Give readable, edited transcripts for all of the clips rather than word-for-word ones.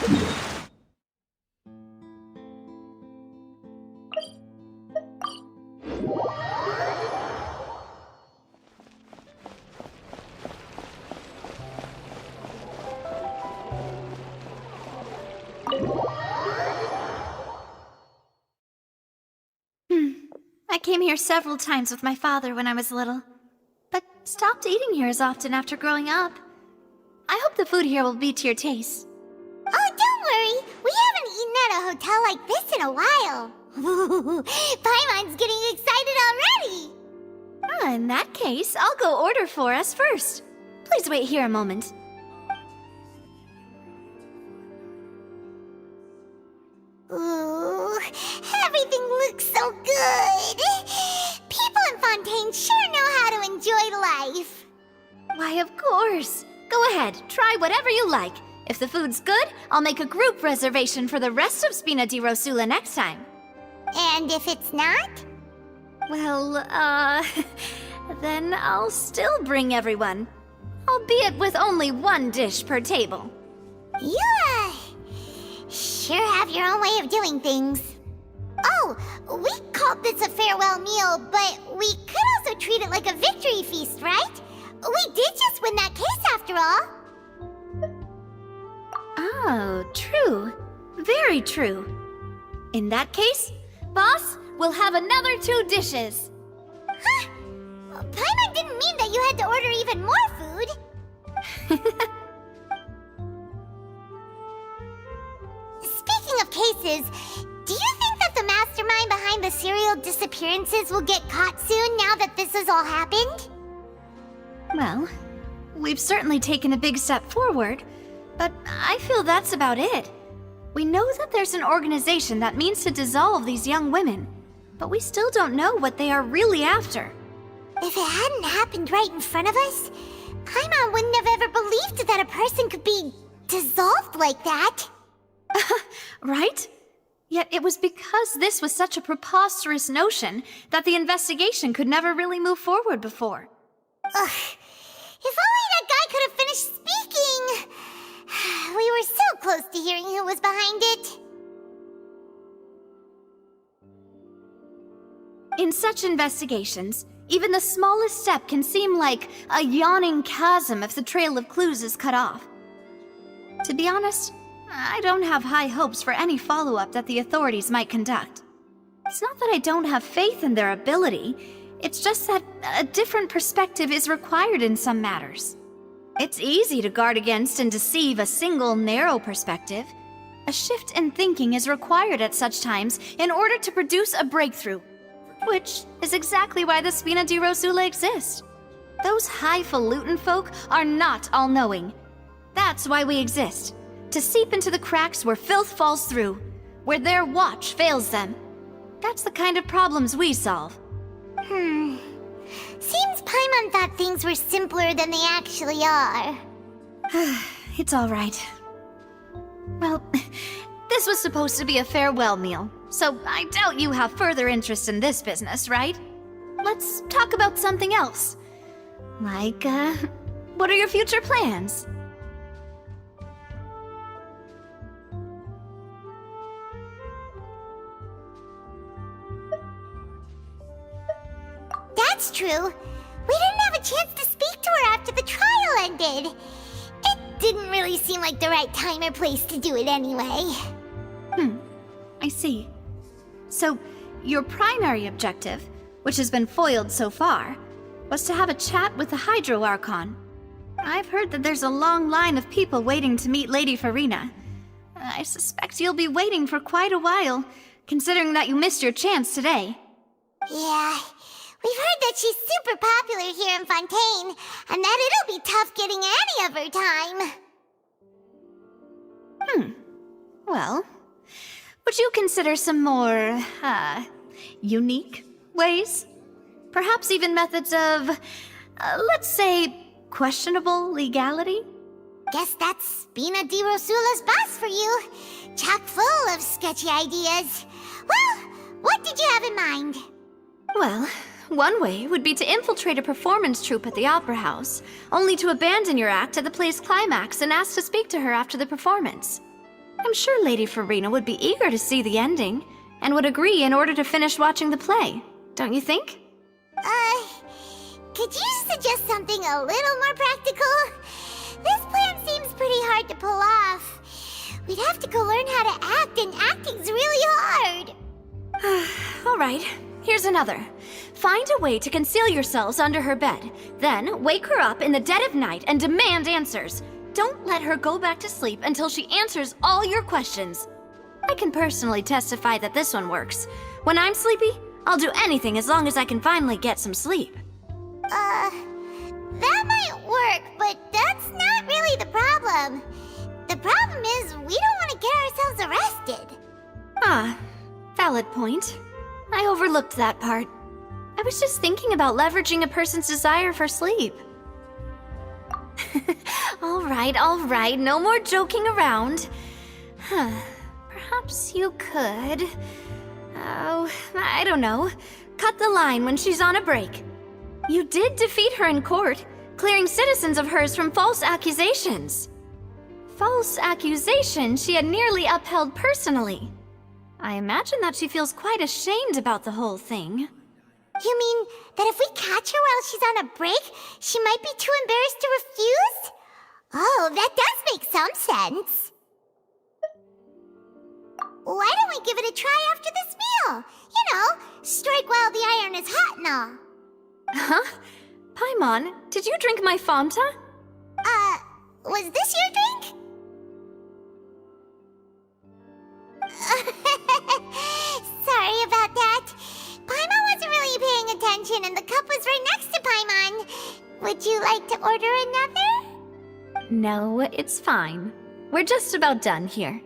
I came here several times with my father when I was little, but stopped eating here as often after growing up. I hope the food here will be to your taste. Oh, don't worry. We haven't eaten at a hotel like this in a while. Paimon's getting excited already. In that case, I'll go order for us first. Please wait here a moment. Ooh, everything looks so good. People in Fontaine sure know how to enjoy life. Why, of course. Go ahead, try whatever you like. If the food's good, I'll make a group reservation for the rest of Spina di Rosula next time. And if it's not? Well, then I'll still bring everyone. Albeit with only one dish per table. You, sure have your own way of doing things. Oh, we called this a farewell meal, but we could also treat it like a victory feast, right? We did just win that case after all. Oh, true. Very true. In that case, boss, we'll have another 2 dishes. Huh? Paimon didn't mean that you had to order even more food. Speaking of cases, do you think that the mastermind behind the serial disappearances will get caught soon now that this has all happened? Well, we've certainly taken a big step forward, but I feel that's about it. We know that there's an organization that means to dissolve these young women, but we still don't know what they are really after. If it hadn't happened right in front of us, Paimon wouldn't have ever believed that a person could be dissolved like that. Right? Yet it was because this was such a preposterous notion that the investigation could never really move forward before. Ugh. If only that guy could have finished speaking! We were so close to hearing who was behind it. In such investigations, even the smallest step can seem like a yawning chasm if the trail of clues is cut off. To be honest, I don't have high hopes for any follow-up that the authorities might conduct. It's not that I don't have faith in their ability, it's just that a different perspective is required in some matters. It's easy to guard against and deceive a single narrow perspective. A shift in thinking is required at such times in order to produce a breakthrough, which is exactly why the Spina di Rosula exist. Those highfalutin folk are not all-knowing. That's why we exist, to seep into the cracks where filth falls through, where their watch fails them. That's the kind of problems we solve. Seems Paimon thought things were simpler than they actually are. It's all right. Well, this was supposed to be a farewell meal, so I doubt you have further interest in this business, right? Let's talk about something else. Like, what are your future plans? That's true. We didn't have a chance to speak to her after the trial ended. It didn't really seem like the right time or place to do it anyway. I see. So, your primary objective, which has been foiled so far, was to have a chat with the Hydro Archon. I've heard that there's a long line of people waiting to meet Lady Farina. I suspect you'll be waiting for quite a while, considering that you missed your chance today. Yeah, we've heard that she's super popular here in Fontaine, and that it'll be tough getting any of her time. Well, would you consider some more, unique ways? Perhaps even methods of, let's say, questionable legality? Guess that's Spina di Rosula's boss for you. Chock full of sketchy ideas. Well, what did you have in mind? Well, one way would be to infiltrate a performance troupe at the Opera House, only to abandon your act at the play's climax and ask to speak to her after the performance. I'm sure Lady Farina would be eager to see the ending, and would agree in order to finish watching the play. Don't you think? Could you suggest something a little more practical? This plan seems pretty hard to pull off. We'd have to go learn how to act, and acting's really hard. Alright, here's another. Find a way to conceal yourselves under her bed. Then, wake her up in the dead of night and demand answers. Don't let her go back to sleep until she answers all your questions. I can personally testify that this one works. When I'm sleepy, I'll do anything as long as I can finally get some sleep. That might work, but that's not really the problem. The problem is we don't want to get ourselves arrested. Ah, valid point. I overlooked that part. I was just thinking about leveraging a person's desire for sleep. All right, no more joking around. Perhaps you could... Oh, I don't know. Cut the line when she's on a break. You did defeat her in court, clearing citizens of hers from false accusations. False accusations she had nearly upheld personally. I imagine that she feels quite ashamed about the whole thing. You mean that if we catch her while she's on a break, she might be too embarrassed to refuse? Oh, that does make some sense. Why don't we give it a try after this meal? You know, strike while the iron is hot and all. Huh? Paimon, did you drink my Fanta? Was this your drink? Sorry about that. Paimon wasn't really paying attention and the cup was right next to Paimon. Would you like to order another? No, it's fine. We're just about done here.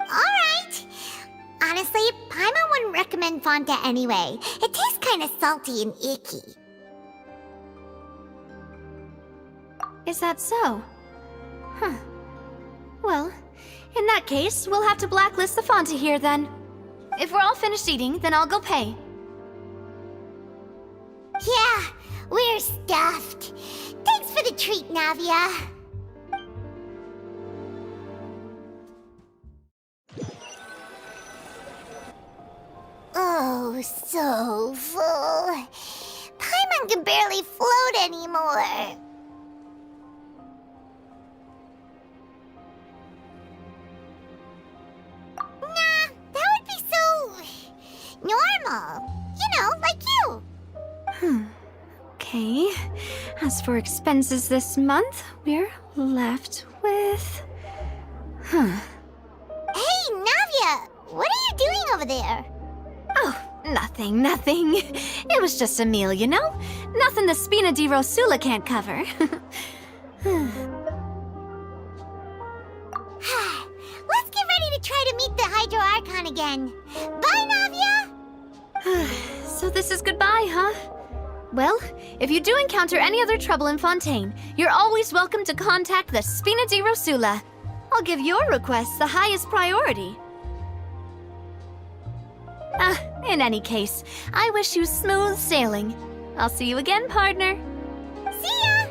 Alright. Honestly, Paimon wouldn't recommend Fanta anyway. It tastes kind of salty and icky. Is that so? Huh. Well, in that case, we'll have to blacklist the Fanta here then. If we're all finished eating, then I'll go pay. Yeah, we're stuffed. Thanks for the treat, Navia. Oh, so full. Paimon can barely float anymore. Nah, that would be so... normal. You know, like you. Okay. As for expenses this month, we're left with... Hey, Navia! What are you doing over there? Oh, nothing. It was just a meal, you know? Nothing the Spina di Rosula can't cover. Let's get ready to try to meet the Hydro Archon again. Bye, Navia! So this is goodbye, huh? Well, if you do encounter any other trouble in Fontaine, you're always welcome to contact the Spina di Rosula. I'll give your request the highest priority. In any case, I wish you smooth sailing. I'll see you again, partner. See ya!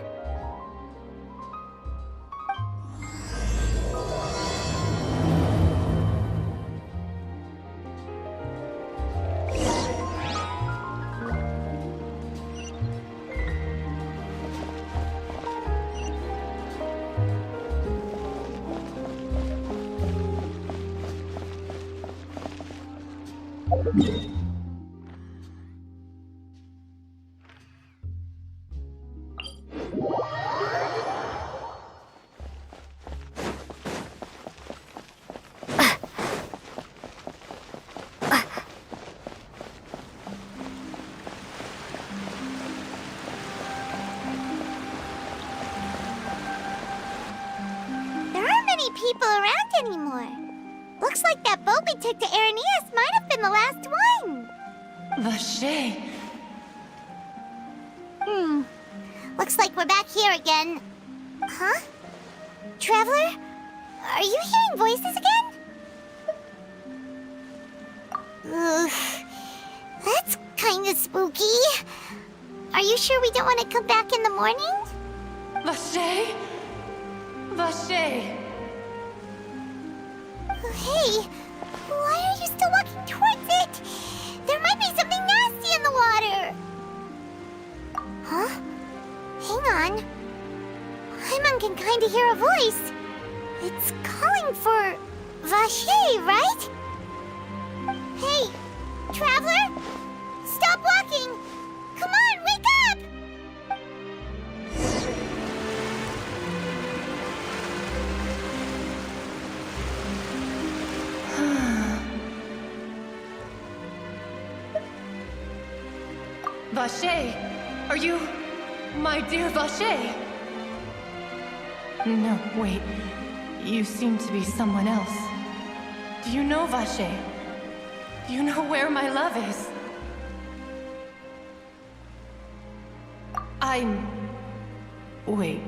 There aren't many people around anymore. Looks like that boat we took to Araneas might have been the last one. Vache. Looks like we're back here again. Huh? Traveler? Are you hearing voices again? Ugh. That's kinda spooky. Are you sure we don't want to come back in the morning? Vache. Vache. Hey, why are you still walking towards it? There might be something nasty in the water. Huh? Hang on. Paimon can kinda hear a voice. It's calling for Vache, right? Hey, traveler? Stop walking! Come on, wake up! Vache! Are you... my dear Vache? No, wait. You seem to be someone else. Do you know Vache? Do you know where my love is? Wait.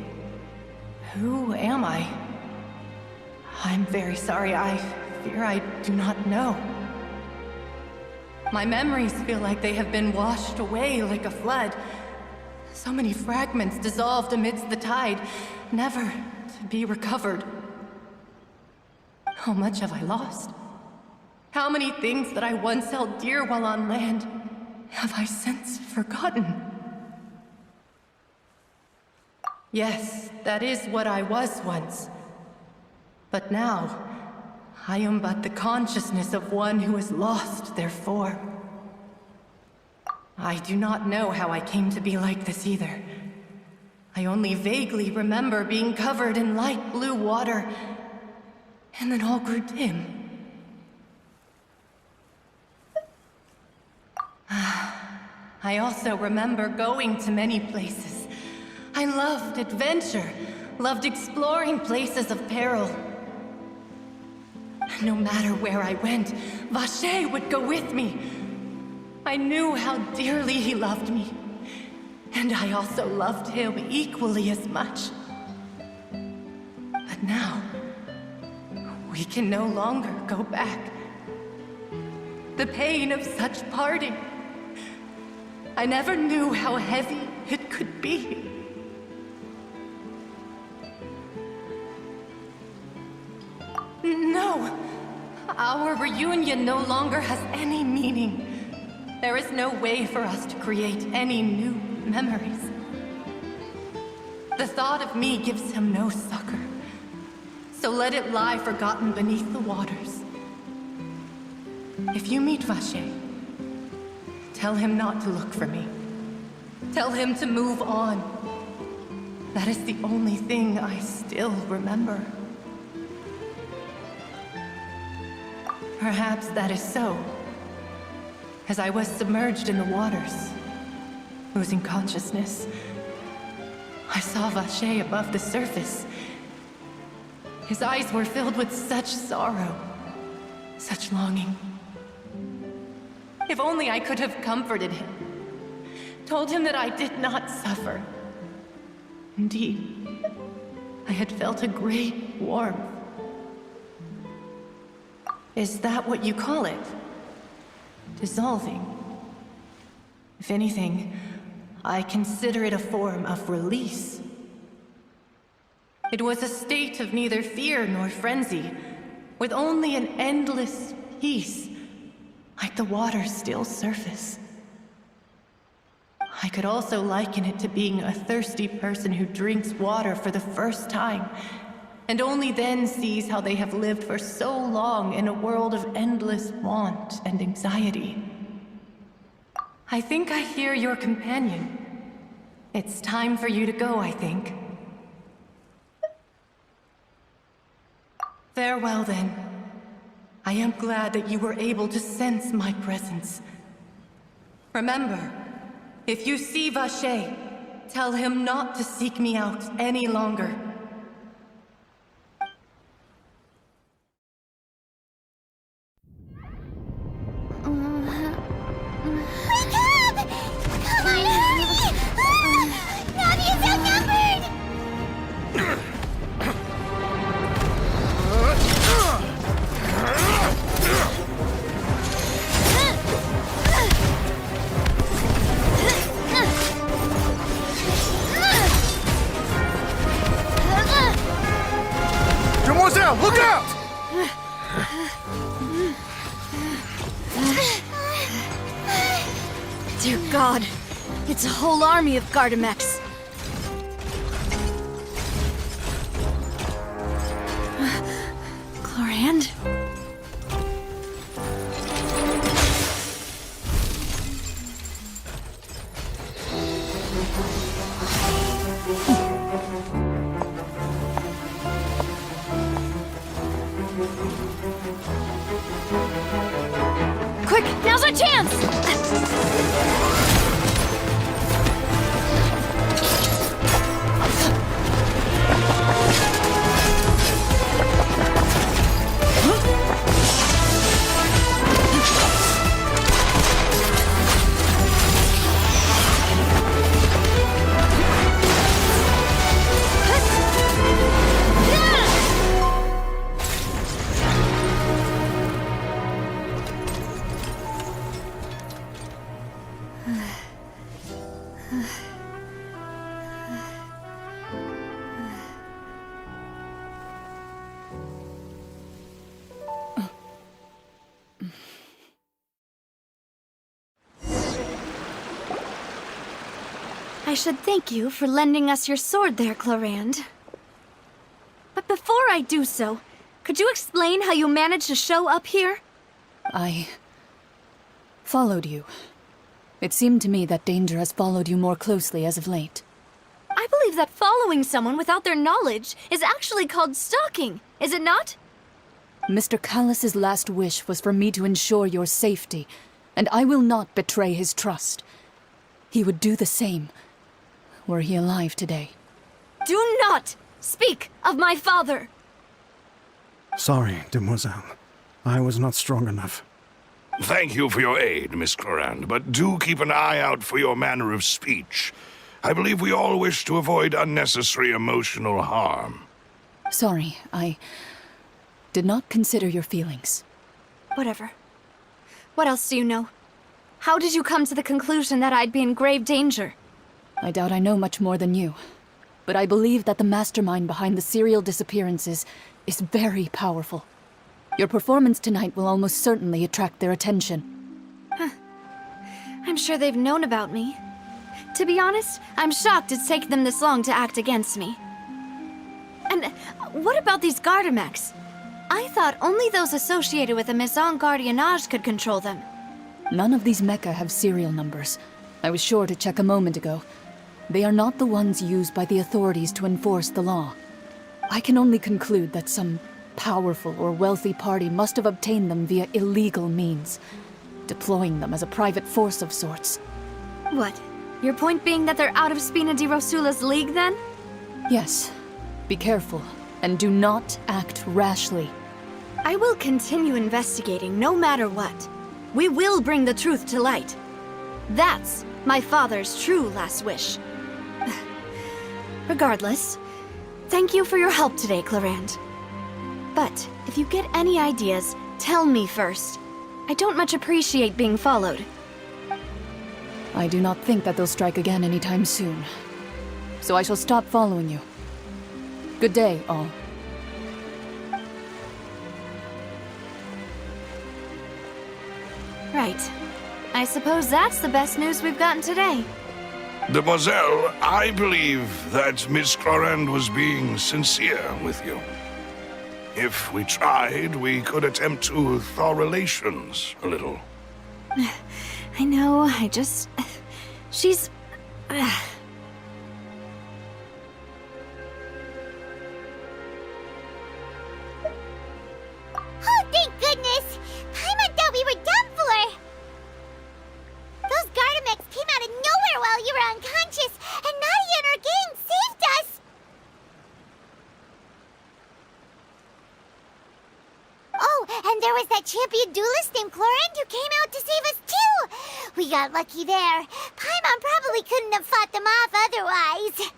Who am I? I'm very sorry. I fear I do not know. My memories feel like they have been washed away like a flood. So many fragments dissolved amidst the tide, never to be recovered. How much have I lost? How many things that I once held dear while on land have I since forgotten? Yes, that is what I was once. But now, I am but the consciousness of one who has lost their form. I do not know how I came to be like this either. I only vaguely remember being covered in light blue water, and then all grew dim. I also remember going to many places. I loved adventure, loved exploring places of peril. No matter where I went, Vache would go with me. I knew how dearly he loved me, and I also loved him equally as much. But now, we can no longer go back. The pain of such parting, I never knew how heavy it could be. No, our reunion no longer has any meaning. There is no way for us to create any new memories. The thought of me gives him no succor, so let it lie forgotten beneath the waters. If you meet Vache, tell him not to look for me. Tell him to move on. That is the only thing I still remember. Perhaps that is so. As I was submerged in the waters, losing consciousness, I saw Vache above the surface. His eyes were filled with such sorrow, such longing. If only I could have comforted him, told him that I did not suffer. Indeed, I had felt a great warmth. Is that what you call it? Dissolving? If anything, I consider it a form of release. It was a state of neither fear nor frenzy, with only an endless peace, like the water's still surface. I could also liken it to being a thirsty person who drinks water for the first time, and only then sees how they have lived for so long in a world of endless want and anxiety. I think I hear your companion. It's time for you to go, I think. Farewell, then. I am glad that you were able to sense my presence. Remember, if you see Vache, tell him not to seek me out any longer. Wake up! Come on, hurry! Navi is outnumbered! Demoiselle, look out! Dear God, it's a whole army of Gardamex. Chlorand? Quick, now's our chance! I should thank you for lending us your sword there, Chlorand. But before I do so, could you explain how you managed to show up here? I followed you. It seemed to me that danger has followed you more closely as of late. I believe that following someone without their knowledge is actually called stalking, is it not? Mr. Callus's last wish was for me to ensure your safety, and I will not betray his trust. He would do the same, were he alive today. Do not speak of my father! Sorry, demoiselle. I was not strong enough. Thank you for your aid, Miss Clorand, but do keep an eye out for your manner of speech. I believe we all wish to avoid unnecessary emotional harm. Sorry, I did not consider your feelings. Whatever. What else do you know? How did you come to the conclusion that I'd be in grave danger? I doubt I know much more than you, but I believe that the mastermind behind the serial disappearances is very powerful. Your performance tonight will almost certainly attract their attention. I'm sure they've known about me. To be honest, I'm shocked it's taken them this long to act against me. And what about these Gardamex? I thought only those associated with the Maison Gardiennage could control them. None of these mecha have serial numbers. I was sure to check a moment ago. They are not the ones used by the authorities to enforce the law. I can only conclude that some powerful or wealthy party must have obtained them via illegal means, deploying them as a private force of sorts. What? Your point being that they're out of Spina di Rosula's league, then? Yes. Be careful, and do not act rashly. I will continue investigating no matter what. We will bring the truth to light. That's my father's true last wish. Regardless, thank you for your help today, Clorand. But if you get any ideas, tell me first. I don't much appreciate being followed. I do not think that they'll strike again anytime soon. So I shall stop following you. Good day, all. Right. I suppose that's the best news we've gotten today. Demoiselle, I believe that Miss Clorand was being sincere with you. If we tried, we could attempt to thaw relations a little. I know, she's... Oh, thank goodness! Paimon thought we were done for! Those Gardamex came out of nowhere while you were unconscious, and Nadia and her gang saved us! Oh, and there was that champion duelist named Clorand who came out to save us too! We got lucky there. Paimon probably couldn't have fought them off otherwise.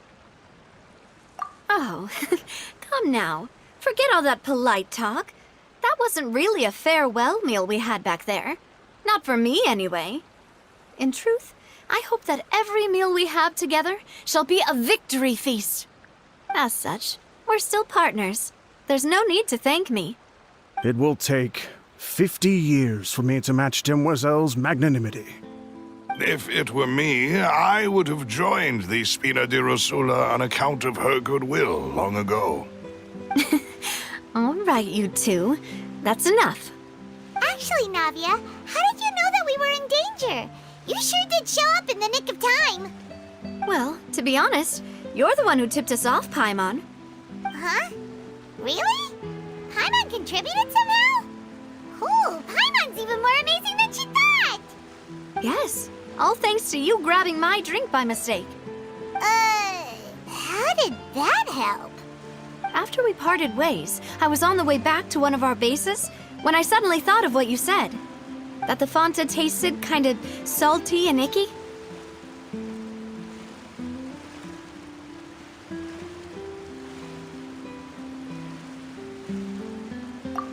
Oh, come now. Forget all that polite talk. That wasn't really a farewell meal we had back there. Not for me, anyway. In truth, I hope that every meal we have together shall be a victory feast. As such, we're still partners. There's no need to thank me. It will take 50 years for me to match Demoiselle's magnanimity. If it were me, I would have joined the Spina di Rosula on account of her goodwill long ago. All right, you two. That's enough. Actually, Navia, how did you know that we were in danger? You sure did show up in the nick of time. Well, to be honest, you're the one who tipped us off, Paimon. Huh? Really? Paimon contributed somehow? Cool, Paimon's even more amazing than she thought! Yes, all thanks to you grabbing my drink by mistake. How did that help? After we parted ways, I was on the way back to one of our bases when I suddenly thought of what you said. That the Fanta tasted kind of salty and icky.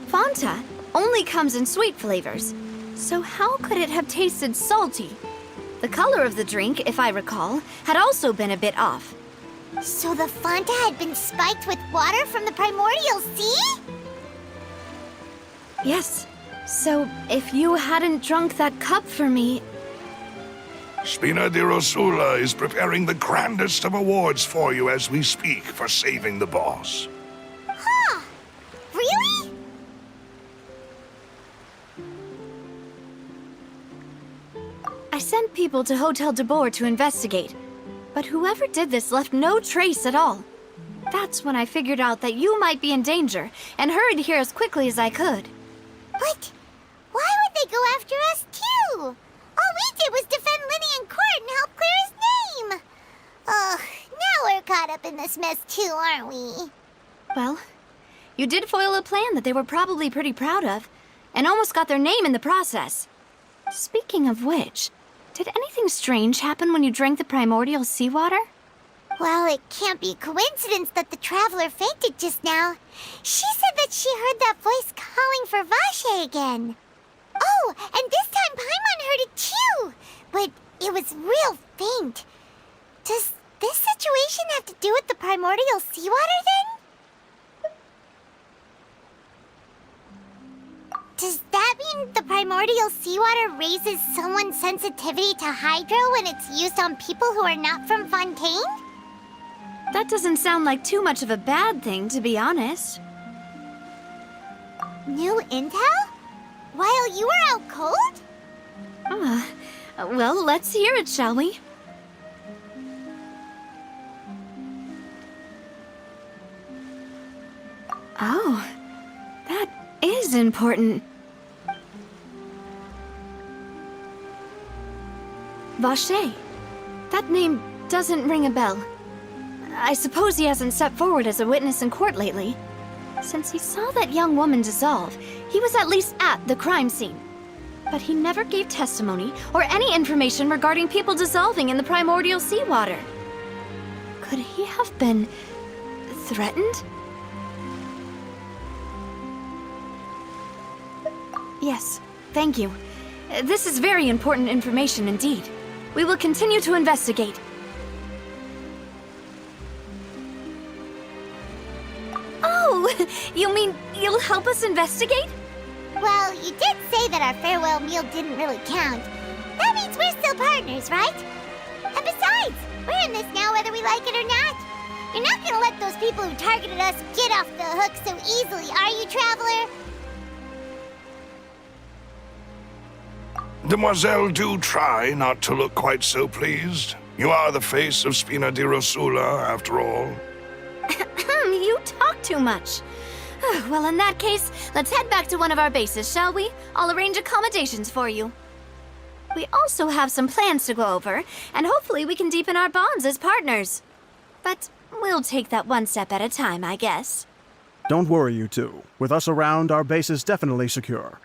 Fanta only comes in sweet flavors, so how could it have tasted salty? The color of the drink, if I recall, had also been a bit off. So the Fanta had been spiked with water from the primordial sea? Yes. So, if you hadn't drunk that cup for me... Spina di Rosula is preparing the grandest of awards for you as we speak for saving the boss. Huh. Really? I sent people to Hotel de Boer to investigate, but whoever did this left no trace at all. That's when I figured out that you might be in danger, and hurried here as quickly as I could. But why would they go after us, too? All we did was defend Linny in court and help clear his name. Ugh, now we're caught up in this mess, too, aren't we? Well, you did foil a plan that they were probably pretty proud of, and almost got their name in the process. Speaking of which, did anything strange happen when you drank the primordial seawater? Well, it can't be a coincidence that the traveler fainted just now. She said that she heard that voice calling for Vache again. Oh, and this time Paimon heard it too, but it was real faint. Does this situation have to do with the primordial seawater then? Does that mean the primordial seawater raises someone's sensitivity to hydro when it's used on people who are not from Fontaine? That doesn't sound like too much of a bad thing, to be honest. New intel? While you were out cold? Well, let's hear it, shall we? Oh, that is important. Vache. That name doesn't ring a bell. I suppose he hasn't stepped forward as a witness in court lately. Since he saw that young woman dissolve, he was at least at the crime scene. But he never gave testimony or any information regarding people dissolving in the primordial seawater. Could he have been threatened? Yes, thank you. This is very important information indeed. We will continue to investigate. Oh, you mean you'll help us investigate? Well, you did say that our farewell meal didn't really count. That means we're still partners, right? And besides, we're in this now whether we like it or not. You're not gonna let those people who targeted us get off the hook so easily, are you, Traveler? Demoiselle, do try not to look quite so pleased. You are the face of Spina di Rosula, after all. You talk too much. Well, in that case, let's head back to one of our bases, shall we? I'll arrange accommodations for you. We also have some plans to go over, and hopefully we can deepen our bonds as partners. But we'll take that one step at a time, I guess. Don't worry, you two. With us around, our base is definitely secure.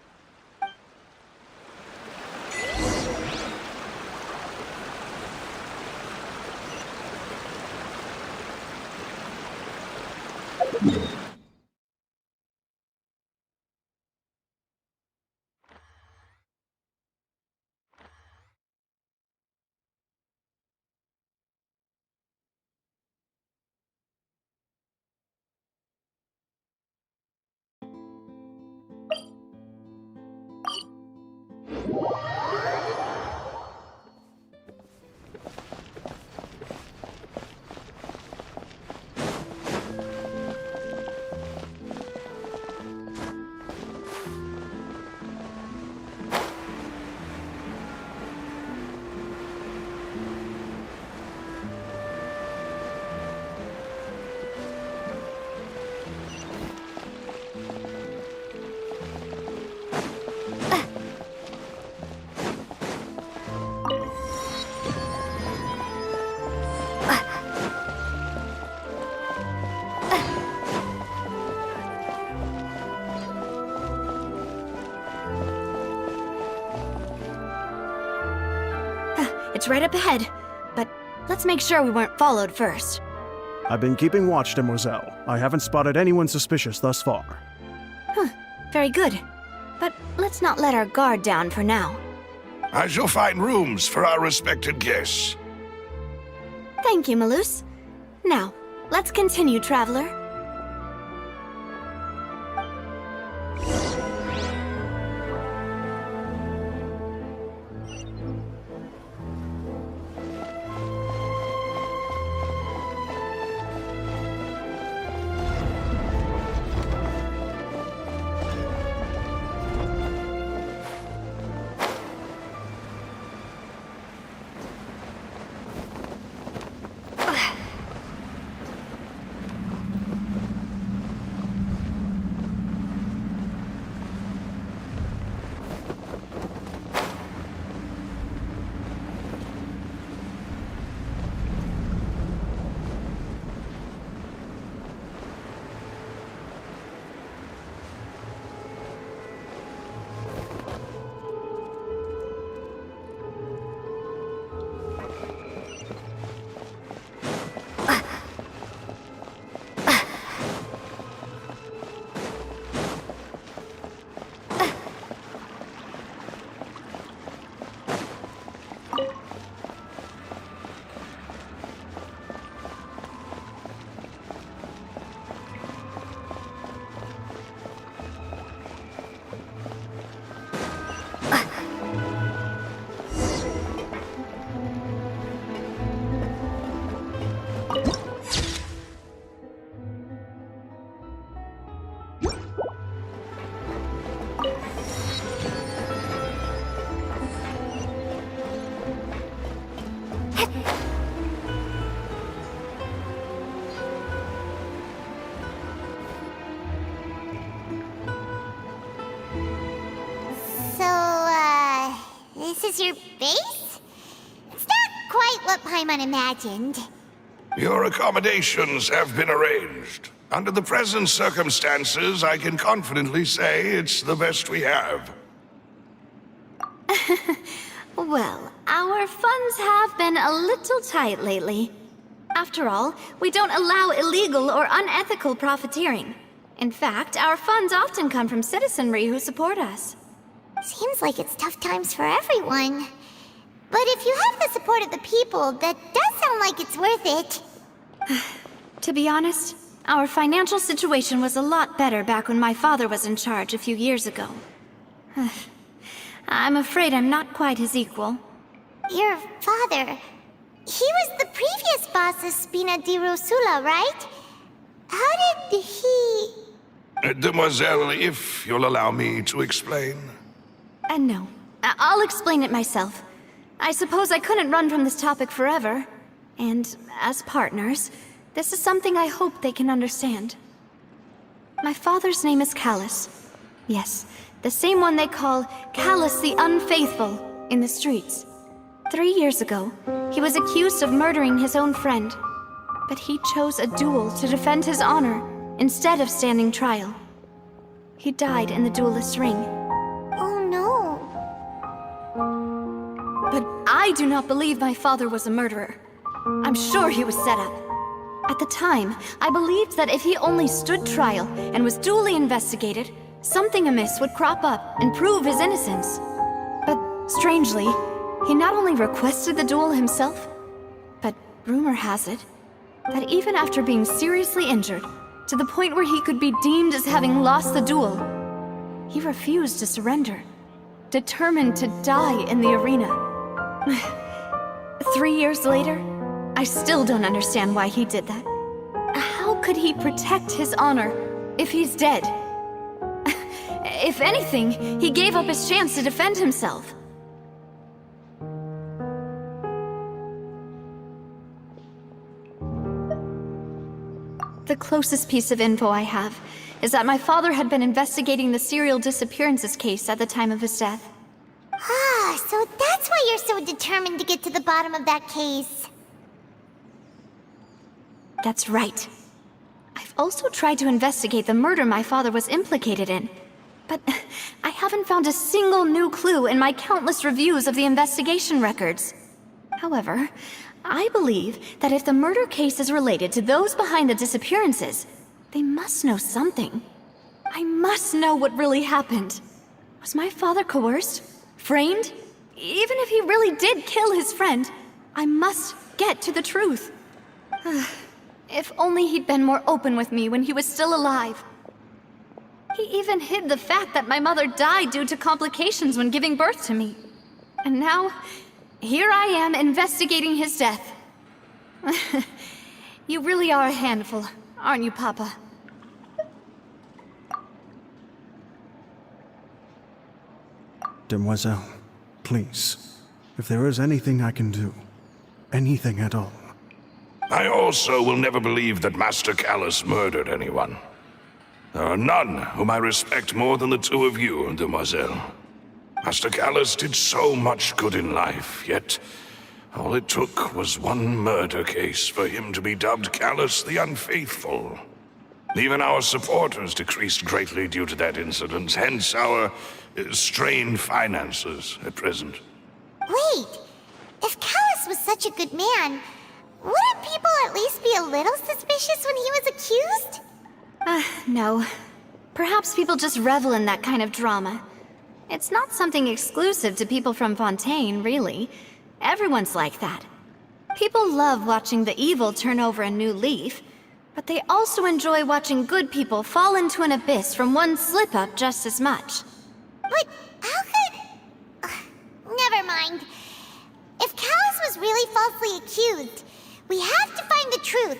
It's right up ahead, but let's make sure we weren't followed first. I've been keeping watch, Demoiselle. I haven't spotted anyone suspicious thus far. Very good. But let's not let our guard down for now. I shall find rooms for our respected guests. Thank you, Malus. Now, let's continue, traveler. This is your base? It's not quite what Paimon imagined. Your accommodations have been arranged. Under the present circumstances, I can confidently say it's the best we have. Well, our funds have been a little tight lately. After all, we don't allow illegal or unethical profiteering. In fact, our funds often come from citizenry who support us. Seems like it's tough times for everyone. But if you have the support of the people, that does sound like it's worth it. To be honest, our financial situation was a lot better back when my father was in charge a few years ago. I'm afraid I'm not quite his equal. Your father... he was the previous boss of Spina di Rosula, right? How did he... Demoiselle, if you'll allow me to explain. No. I'll explain it myself. I suppose I couldn't run from this topic forever. And as partners, this is something I hope they can understand. My father's name is Callus. Yes, the same one they call Callus the Unfaithful in the streets. 3 years ago, he was accused of murdering his own friend. But he chose a duel to defend his honor instead of standing trial. He died in the duelist's ring. Oh no. But I do not believe my father was a murderer. I'm sure he was set up. At the time, I believed that if he only stood trial and was duly investigated, something amiss would crop up and prove his innocence. But strangely, he not only requested the duel himself, but rumor has it that even after being seriously injured, to the point where he could be deemed as having lost the duel, he refused to surrender, determined to die in the arena. 3 years later, I still don't understand why he did that. How could he protect his honor if he's dead? If anything, he gave up his chance to defend himself. The closest piece of info I have is that my father had been investigating the serial disappearances case at the time of his death. Ah, so that's why you're so determined to get to the bottom of that case. That's right. I've also tried to investigate the murder my father was implicated in, but I haven't found a single new clue in my countless reviews of the investigation records. However, I believe that if the murder case is related to those behind the disappearances, they must know something. I must know what really happened. Was my father coerced? Framed? Even if he really did kill his friend, I must get to the truth. If only he'd been more open with me when he was still alive. He even hid the fact that my mother died due to complications when giving birth to me. And now, here I am investigating his death. You really are a handful, aren't you, Papa? Demoiselle, please, if there is anything I can do, anything at all. I also will never believe that Master Callus murdered anyone. There are none whom I respect more than the two of you, Demoiselle. Master Callus did so much good in life, yet all it took was one murder case for him to be dubbed Callus the Unfaithful. Even our supporters decreased greatly due to that incident, hence our strained finances at present. Wait, if Callus was such a good man, wouldn't people at least be a little suspicious when he was accused? No. Perhaps people just revel in that kind of drama. It's not something exclusive to people from Fontaine, really. Everyone's like that. People love watching the evil turn over a new leaf, but they also enjoy watching good people fall into an abyss from one slip-up just as much. But how could... never mind. If Callus was really falsely accused, we have to find the truth.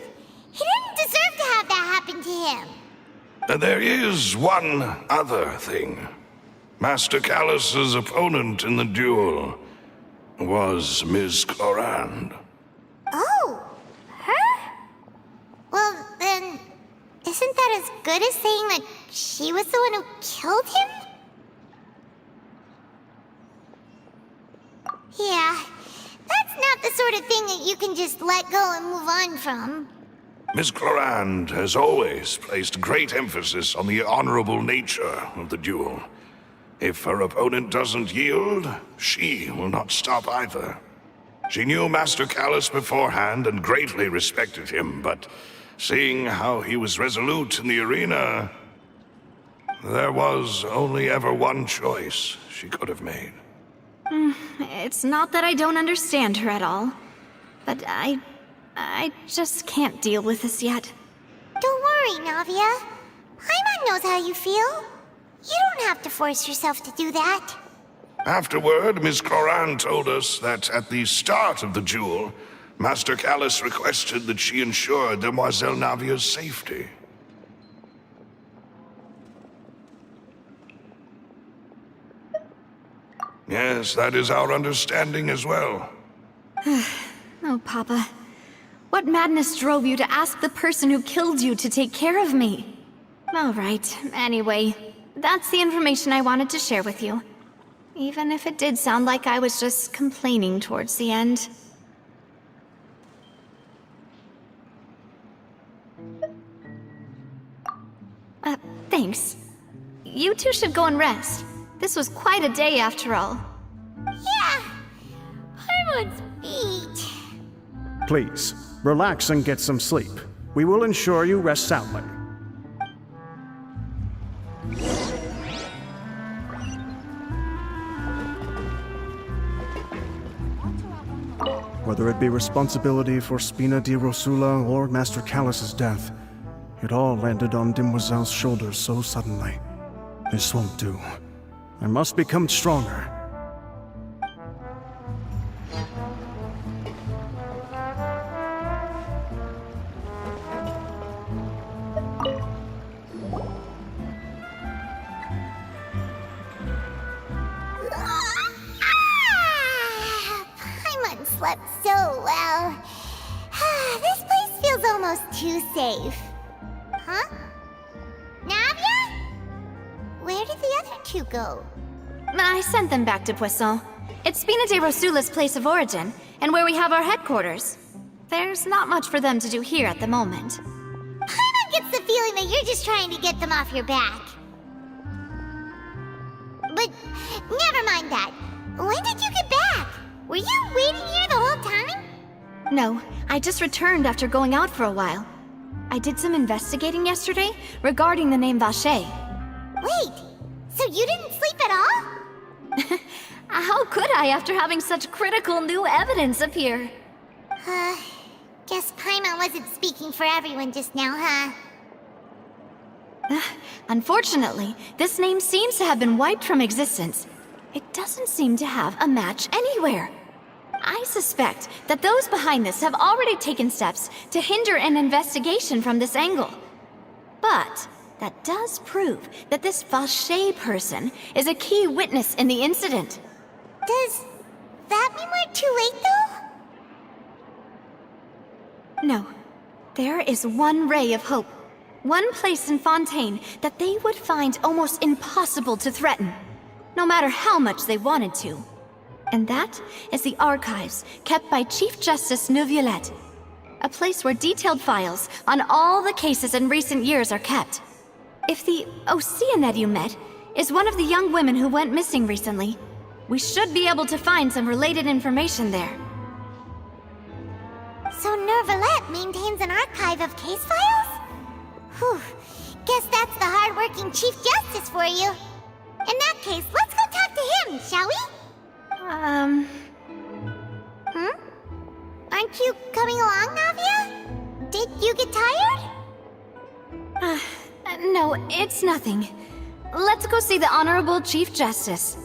He didn't deserve to have that happen to him. There is one other thing. Master Callus's opponent in the duel was Ms. Clorand. Oh, her? Well, then, isn't that as good as saying that she was the one who killed him? Yeah, that's not the sort of thing that you can just let go and move on from. Ms. Clorand has always placed great emphasis on the honorable nature of the duel. If her opponent doesn't yield, she will not stop either. She knew Master Callus beforehand and greatly respected him, but seeing how he was resolute in the arena, there was only ever one choice she could have made. It's not that I don't understand her at all, but I just can't deal with this yet. Don't worry, Navia. Paimon knows how you feel. You don't have to force yourself to do that. Afterward, Ms. Clorand told us that at the start of the duel, Master Callus requested that she ensure Demoiselle Navia's safety. Yes, that is our understanding as well. Oh, Papa. What madness drove you to ask the person who killed you to take care of me? All right, anyway, that's the information I wanted to share with you. Even if it did sound like I was just complaining towards the end. Thanks. You two should go and rest. This was quite a day after all. Yeah, Paimon's beat. Please, relax and get some sleep. We will ensure you rest soundly. Whether it be responsibility for Spina di Rosula or Master Callus's death, it all landed on Demoiselle's shoulders so suddenly. This won't do. I must become stronger. Paimon slept so well. This place feels almost too safe. Huh? Navia? Where did the other two go? I sent them back to Poisson. It's Spina de Rosula's place of origin, and where we have our headquarters. There's not much for them to do here at the moment. Paimon gets the feeling that you're just trying to get them off your back. But never mind that. When did you get back? Were you waiting here the whole time? No, I just returned after going out for a while. I did some investigating yesterday regarding the name Vache. Wait, so you didn't sleep at all? How could I after having such critical new evidence appear? Guess Paimon wasn't speaking for everyone just now, huh? Unfortunately, this name seems to have been wiped from existence. It doesn't seem to have a match anywhere. I suspect that those behind this have already taken steps to hinder an investigation from this angle. But that does prove that this Vache person is a key witness in the incident. Does that mean we're too late, though? No. There is one ray of hope. One place in Fontaine that they would find almost impossible to threaten, no matter how much they wanted to. And that is the archives kept by Chief Justice Neuvillette. A place where detailed files on all the cases in recent years are kept. If the Oceanette you met is one of the young women who went missing recently, we should be able to find some related information there. So Neuvillette maintains an archive of case files? Whew, guess that's the hard-working Chief Justice for you. In that case, let's go talk to him, shall we? Aren't you coming along, Navia? Did you get tired? No, it's nothing. Let's go see the Honorable Chief Justice.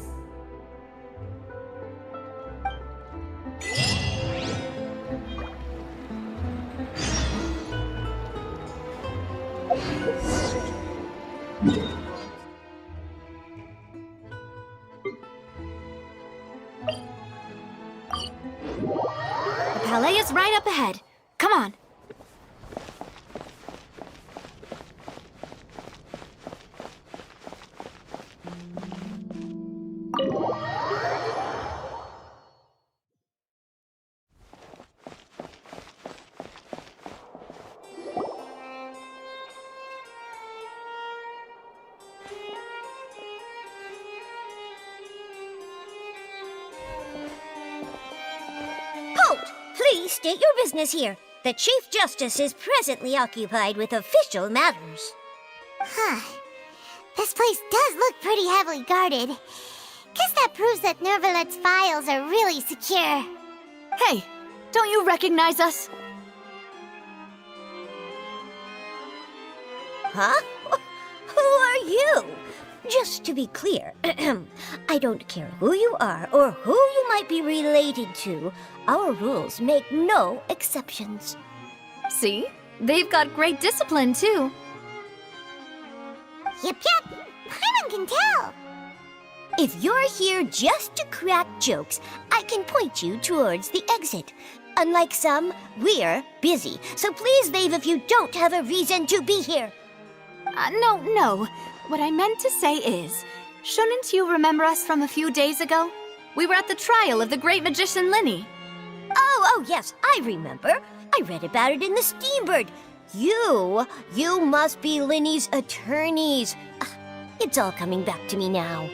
The Palais is right up ahead. Come on. Please state your business here. The Chief Justice is presently occupied with official matters. This place does look pretty heavily guarded. Guess that proves that Neuvillette's files are really secure. Hey, don't you recognize us? Huh? Who are you? Just to be clear, I don't care who you are or who you might be related to. Our rules make no exceptions. See? They've got great discipline, too. Yep. Paimon can tell. If you're here just to crack jokes, I can point you towards the exit. Unlike some, we're busy, so please leave if you don't have a reason to be here. No. What I meant to say is, shouldn't you remember us from a few days ago? We were at the trial of the great magician Linny. Oh, yes, I remember. I read about it in the Steambird. You must be Linny's attorneys. It's all coming back to me now.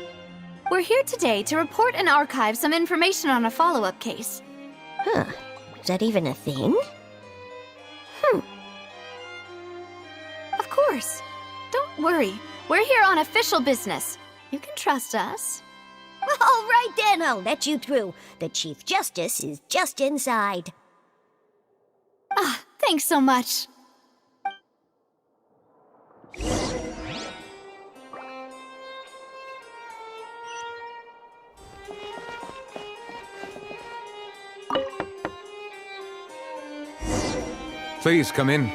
We're here today to report and archive some information on a follow-up case. Huh. Is that even a thing? Of course. Don't worry. We're here on official business. You can trust us. All right then, I'll let you through. The Chief Justice is just inside. Thanks so much. Please come in.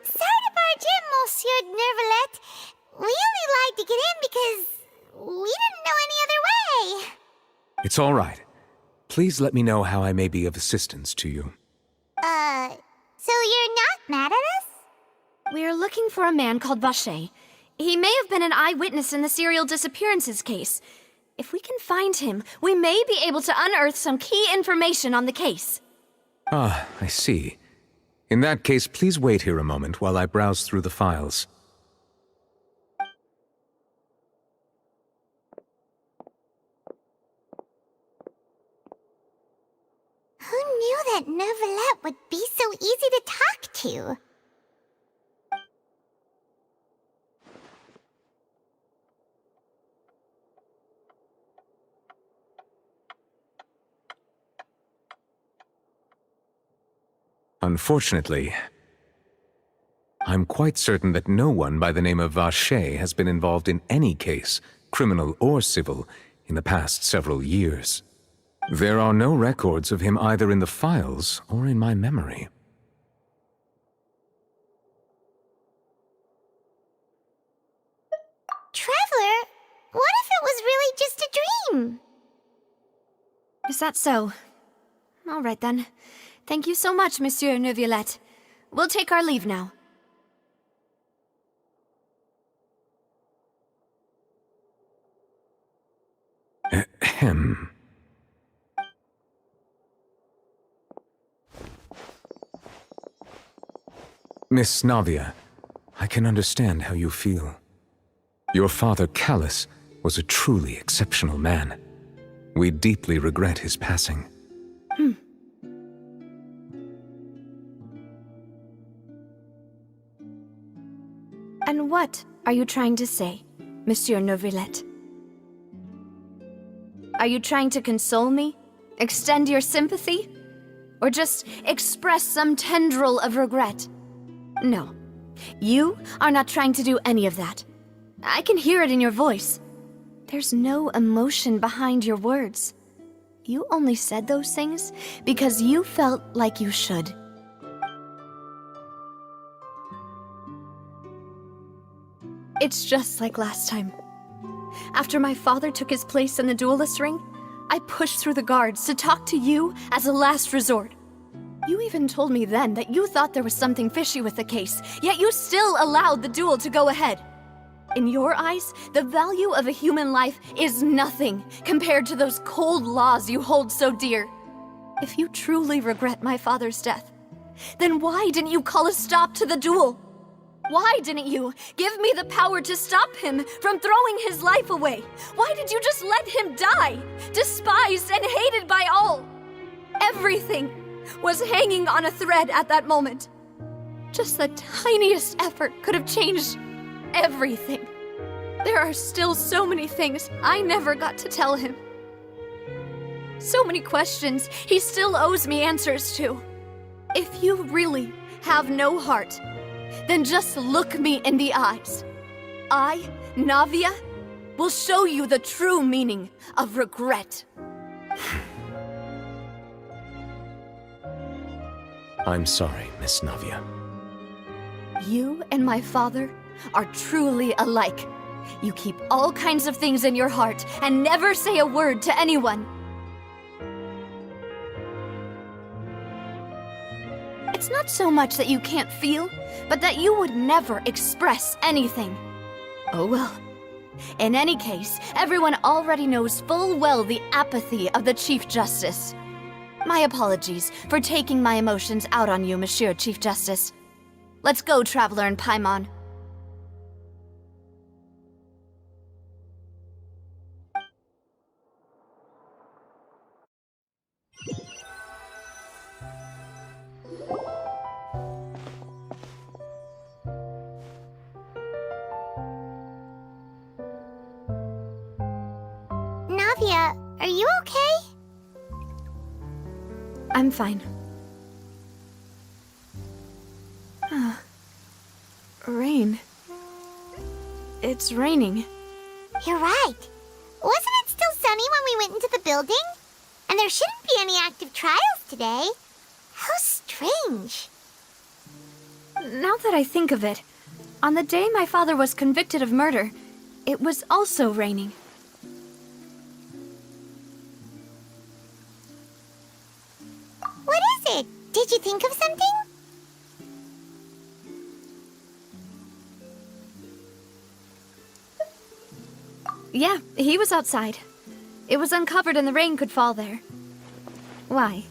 Sorry to barge in, Monsieur Neuvillette. We only lied to get in because we didn't know any other way. It's all right. Please let me know how I may be of assistance to you. So you're not mad at us? We're looking for a man called Vache. He may have been an eyewitness in the serial disappearances case. If we can find him, we may be able to unearth some key information on the case. Ah, I see. In that case, please wait here a moment while I browse through the files. Who knew that Neuvillette would be so easy to talk to? Unfortunately, I'm quite certain that no one by the name of Vacher has been involved in any case, criminal or civil, in the past several years. There are no records of him either in the files or in my memory. Traveler, what if it was really just a dream? Is that so? All right then. Thank you so much, Monsieur Neuvillette. We'll take our leave now. Ahem. Miss Navia, I can understand how you feel. Your father, Callus, was a truly exceptional man. We deeply regret his passing. And what are you trying to say, Monsieur Neuvillette? Are you trying to console me? Extend your sympathy? Or just express some tendril of regret? No. You are not trying to do any of that. I can hear it in your voice. There's no emotion behind your words. You only said those things because you felt like you should. It's just like last time. After my father took his place in the duelist ring, I pushed through the guards to talk to you as a last resort. You even told me then that you thought there was something fishy with the case, yet you still allowed the duel to go ahead. In your eyes, the value of a human life is nothing compared to those cold laws you hold so dear. If you truly regret my father's death, then why didn't you call a stop to the duel? Why didn't you give me the power to stop him from throwing his life away? Why did you just let him die, despised and hated by all? Everything was hanging on a thread at that moment. Just the tiniest effort could have changed everything. There are still so many things I never got to tell him. So many questions he still owes me answers to. If you really have no heart, then just look me in the eyes. I, Navia, will show you the true meaning of regret. I'm sorry, Miss Navia. You and my father are truly alike. You keep all kinds of things in your heart and never say a word to anyone. It's not so much that you can't feel, but that you would never express anything. Oh well. In any case, everyone already knows full well the apathy of the Chief Justice. My apologies for taking my emotions out on you, Monsieur Chief Justice. Let's go, Traveler and Paimon. Navia, are you okay? I'm fine. Rain. It's raining. You're right. Wasn't it still sunny when we went into the building? And there shouldn't be any active trials today. How strange. Now that I think of it, on the day my father was convicted of murder, it was also raining. What is it? Did you think of something? Yeah, he was outside. It was uncovered and the rain could fall there. Why?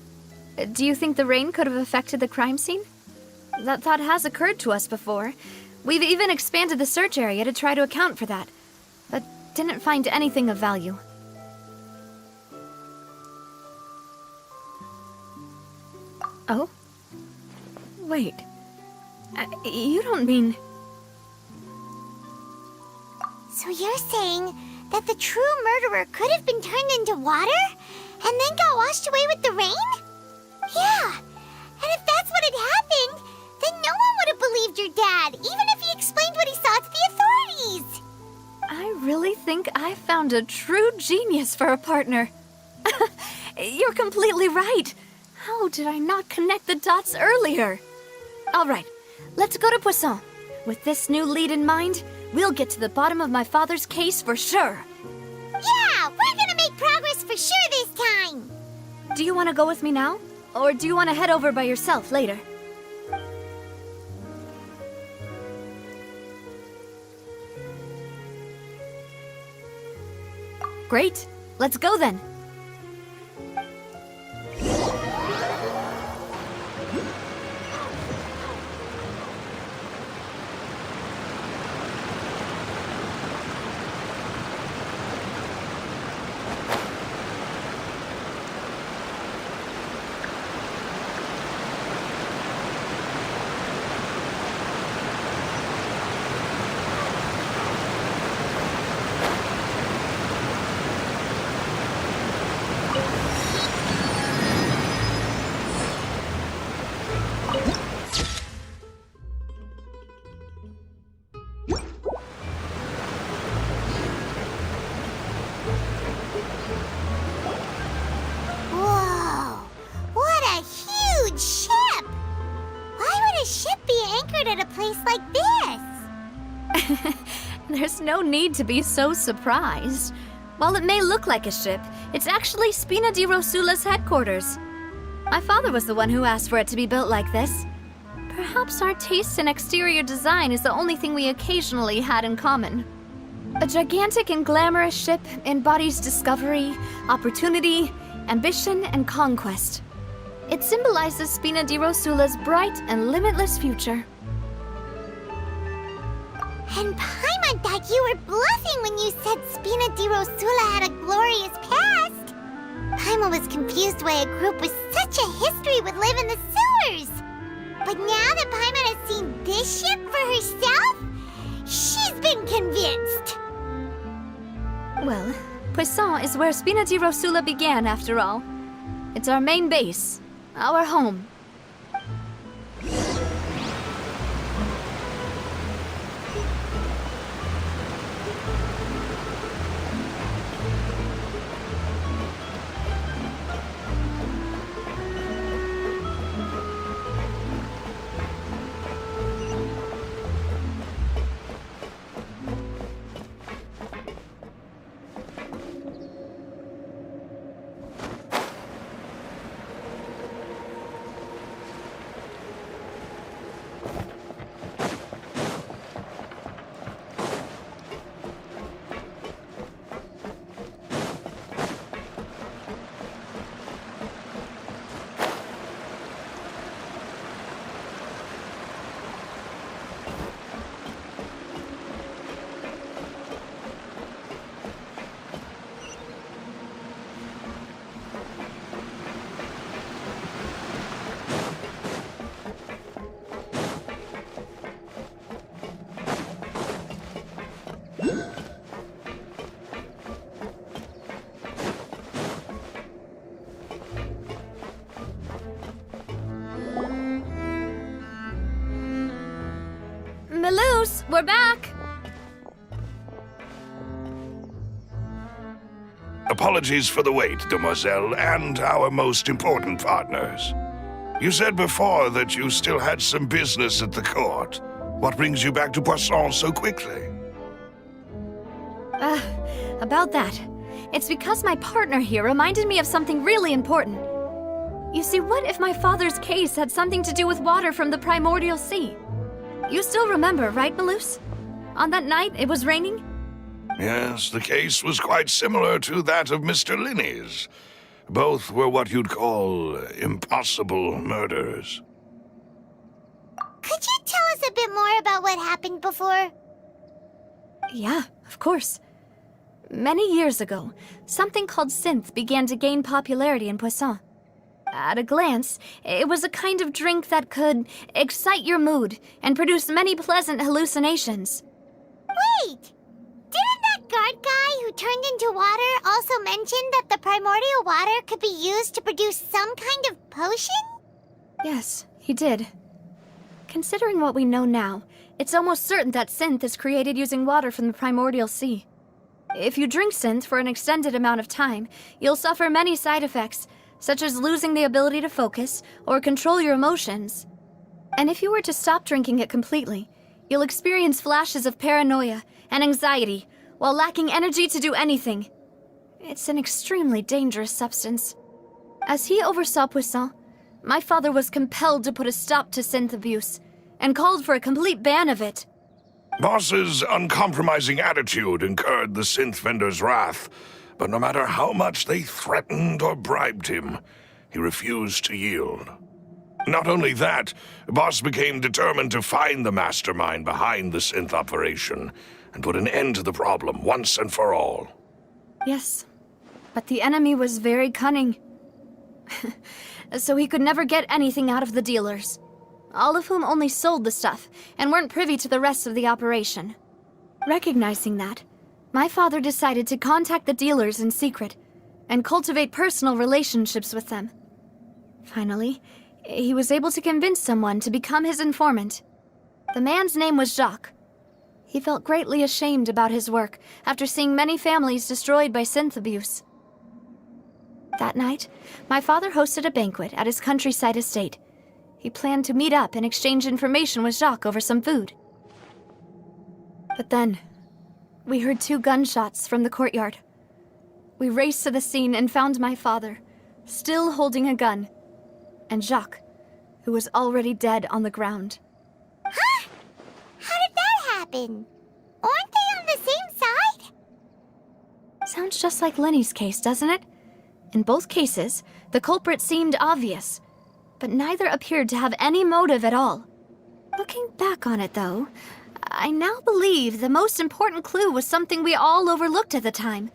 Do you think the rain could have affected the crime scene? That thought has occurred to us before. We've even expanded the search area to try to account for that, but didn't find anything of value. Oh? Wait. You don't mean... So you're saying that the true murderer could have been turned into water and then got washed away with the rain? Yeah, and if that's what had happened, then no one would have believed your dad, even if he explained what he saw to the authorities. I really think I found a true genius for a partner. You're completely right. How did I not connect the dots earlier? All right, let's go to Poisson. With this new lead in mind, we'll get to the bottom of my father's case for sure. Yeah, we're gonna make progress for sure this time. Do you want to go with me now? Or do you want to head over by yourself later? Great. Let's go then. Whoa, what a huge ship! Why would a ship be anchored at a place like this? There's no need to be so surprised. While it may look like a ship, it's actually Spina di Rosula's headquarters. My father was the one who asked for it to be built like this. Perhaps our taste in exterior design is the only thing we occasionally had in common. A gigantic and glamorous ship embodies discovery, opportunity, ambition, and conquest. It symbolizes Spina di Rosula's bright and limitless future. And Paimon thought you were bluffing when you said Spina di Rosula had a glorious past. Paimon was confused why a group with such a history would live in the sewers. But now that Paimon has seen this ship for herself, she's been convinced. Well, Poisson is where Spina di Rosula began, after all. It's our main base, our home. Maloose, we're back! Apologies for the wait, demoiselle, and our most important partners. You said before that you still had some business at the court. What brings you back to Poisson so quickly? About that. It's because my partner here reminded me of something really important. You see, what if my father's case had something to do with water from the primordial sea? You still remember, right, Maloose? On that night, it was raining? Yes, the case was quite similar to that of Mr. Linney's. Both were what you'd call impossible murders. Could you tell us a bit more about what happened before? Yeah, of course. Many years ago, something called synth began to gain popularity in Poisson. At a glance, it was a kind of drink that could excite your mood and produce many pleasant hallucinations. Wait! Didn't that guard guy who turned into water also mention that the primordial water could be used to produce some kind of potion? Yes, he did. Considering what we know now, it's almost certain that synth is created using water from the primordial sea. If you drink synth for an extended amount of time, you'll suffer many side effects, such as losing the ability to focus or control your emotions. And if you were to stop drinking it completely, you'll experience flashes of paranoia and anxiety while lacking energy to do anything. It's an extremely dangerous substance. As he oversaw Poisson, my father was compelled to put a stop to synth abuse and called for a complete ban of it. Boss's uncompromising attitude incurred the synth vendor's wrath, but no matter how much they threatened or bribed him, he refused to yield. Not only that, Boss became determined to find the mastermind behind the synth operation and put an end to the problem once and for all. Yes, but the enemy was very cunning. So he could never get anything out of the dealers, all of whom only sold the stuff and weren't privy to the rest of the operation. Recognizing that, my father decided to contact the dealers in secret and cultivate personal relationships with them. Finally, he was able to convince someone to become his informant. The man's name was Jacques. He felt greatly ashamed about his work after seeing many families destroyed by synth abuse. That night, my father hosted a banquet at his countryside estate. He planned to meet up and exchange information with Jacques over some food. But then, we heard 2 gunshots from the courtyard. We raced to the scene and found my father, still holding a gun, and Jacques, who was already dead on the ground. Huh? How did that happen? Aren't they on the same side? Sounds just like Lenny's case, doesn't it? In both cases, the culprit seemed obvious, but neither appeared to have any motive at all. Looking back on it, though, I now believe the most important clue was something we all overlooked at the time.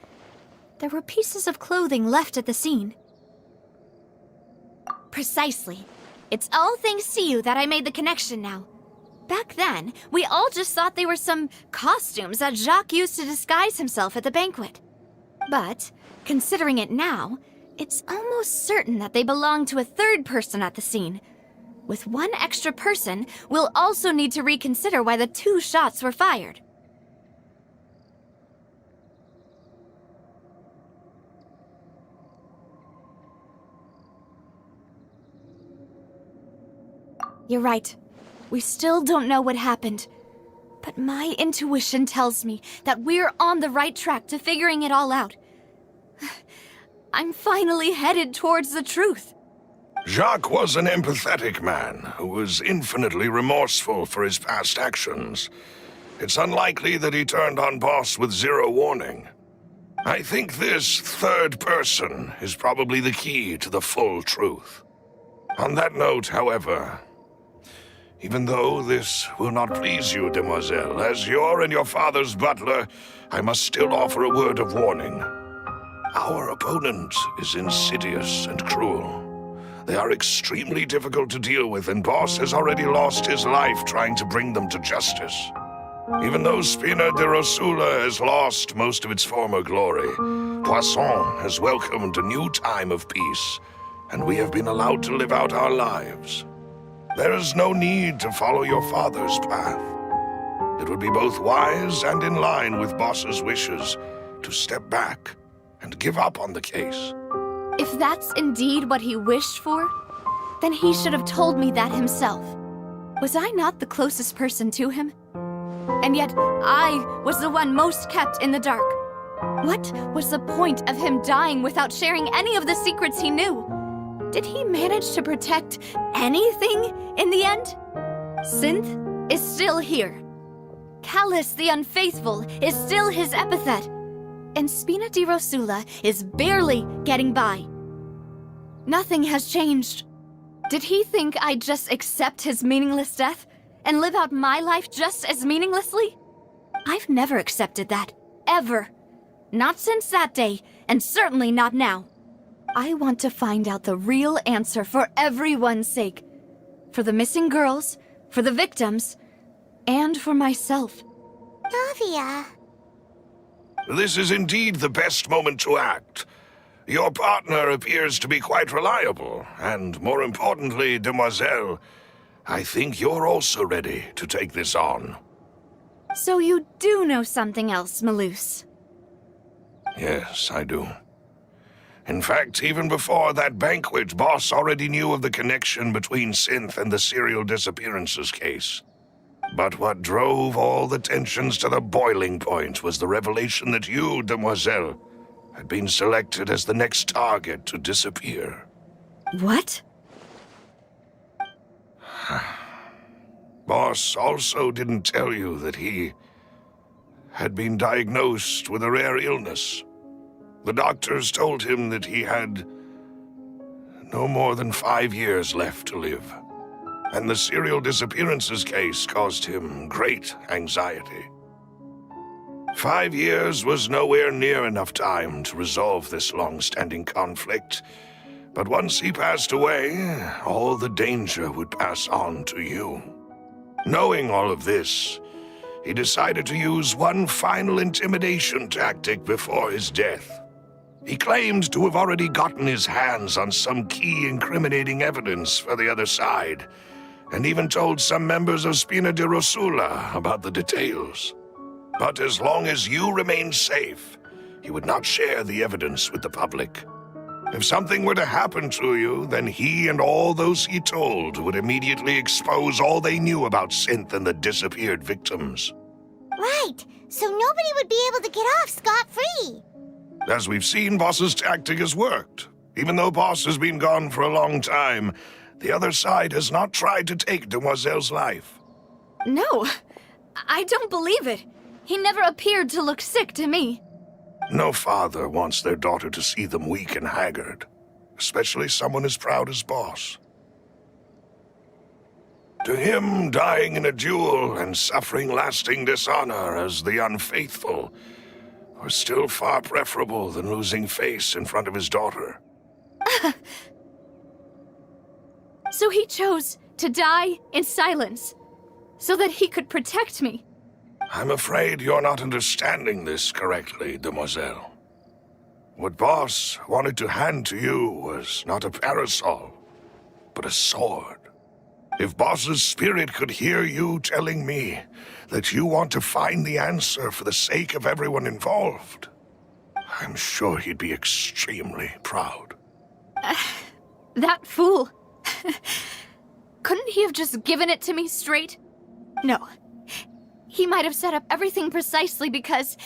There were pieces of clothing left at the scene. Precisely. It's all thanks to you that I made the connection now. Back then, we all just thought they were some costumes that Jacques used to disguise himself at the banquet. But, considering it now, it's almost certain that they belong to a third person at the scene. With one extra person, we'll also need to reconsider why the 2 shots were fired. You're right. We still don't know what happened. But my intuition tells me that we're on the right track to figuring it all out. I'm finally headed towards the truth. Jacques was an empathetic man who was infinitely remorseful for his past actions. It's unlikely that he turned on Boss with 0 warning. I think this third person is probably the key to the full truth. On that note, however, even though this will not please you, demoiselle, as your and your father's butler, I must still offer a word of warning. Our opponent is insidious and cruel. They are extremely difficult to deal with, and Boss has already lost his life trying to bring them to justice. Even though Spina de Rosula has lost most of its former glory, Poisson has welcomed a new time of peace, and we have been allowed to live out our lives. There is no need to follow your father's path. It would be both wise and in line with Boss's wishes to step back and give up on the case. If that's indeed what he wished for, then he should have told me that himself. Was I not the closest person to him? And yet, I was the one most kept in the dark. What was the point of him dying without sharing any of the secrets he knew? Did he manage to protect anything in the end? Synth is still here. Callus the Unfaithful is still his epithet, and Spina di Rosula is barely getting by. Nothing has changed. Did he think I'd just accept his meaningless death and live out my life just as meaninglessly? I've never accepted that, ever. Not since that day, and certainly not now. I want to find out the real answer for everyone's sake. For the missing girls, for the victims, and for myself. Navia. This is indeed the best moment to act. Your partner appears to be quite reliable, and more importantly, Demoiselle, I think you're also ready to take this on. So you do know something else, Malus? Yes, I do. In fact, even before that banquet, Boss already knew of the connection between Synth and the serial disappearances case. But what drove all the tensions to the boiling point was the revelation that you, Demoiselle, had been selected as the next target to disappear. What? Boss also didn't tell you that he had been diagnosed with a rare illness. The doctors told him that he had no more than 5 years left to live. And the serial disappearances case caused him great anxiety. 5 years was nowhere near enough time to resolve this long-standing conflict. But once he passed away, all the danger would pass on to you. Knowing all of this, he decided to use one final intimidation tactic before his death. He claimed to have already gotten his hands on some key incriminating evidence for the other side, and even told some members of Spina di Rosula about the details. But as long as you remained safe, he would not share the evidence with the public. If something were to happen to you, then he and all those he told would immediately expose all they knew about Synth and the disappeared victims. Right, so nobody would be able to get off scot-free. As we've seen, Boss's tactic has worked. Even though Boss has been gone for a long time, the other side has not tried to take Demoiselle's life. No, I don't believe it. He never appeared to look sick to me. No father wants their daughter to see them weak and haggard, especially someone as proud as Boss. To him, dying in a duel and suffering lasting dishonor as the Unfaithful was still far preferable than losing face in front of his daughter. So he chose to die in silence, so that he could protect me. I'm afraid you're not understanding this correctly, Demoiselle. What Boss wanted to hand to you was not a parasol, but a sword. If Boss's spirit could hear you telling me that you want to find the answer for the sake of everyone involved, I'm sure he'd be extremely proud. That fool. Couldn't he have just given it to me straight? No. He might have set up everything precisely because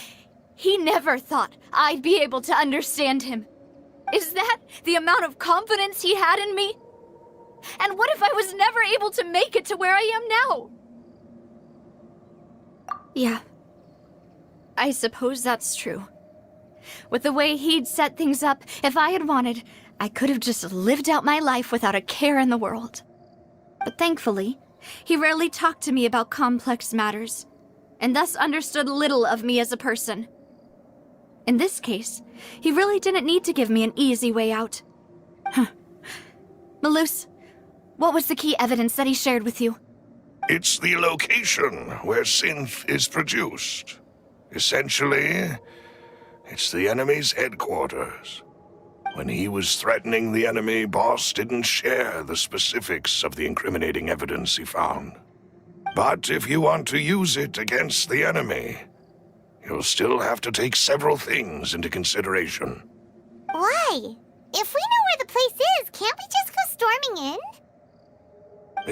he never thought I'd be able to understand him. Is that the amount of confidence he had in me? And what if I was never able to make it to where I am now? Yeah. I suppose that's true. With the way he'd set things up, if I had wanted, I could have just lived out my life without a care in the world. But thankfully, he rarely talked to me about complex matters, and thus understood little of me as a person. In this case, he really didn't need to give me an easy way out. Malus, what was the key evidence that he shared with you? It's the location where Synth is produced. Essentially, it's the enemy's headquarters. When he was threatening the enemy, Boss didn't share the specifics of the incriminating evidence he found. But if you want to use it against the enemy, you'll still have to take several things into consideration. Why? If we know where the place is, can't we just go storming in?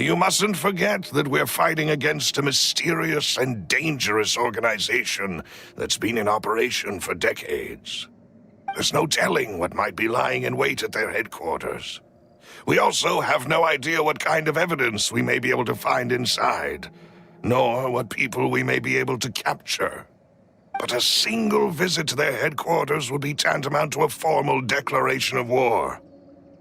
You mustn't forget that we're fighting against a mysterious and dangerous organization that's been in operation for decades. There's no telling what might be lying in wait at their headquarters. We also have no idea what kind of evidence we may be able to find inside. nor what people we may be able to capture. But a single visit to their headquarters would be tantamount to a formal declaration of war.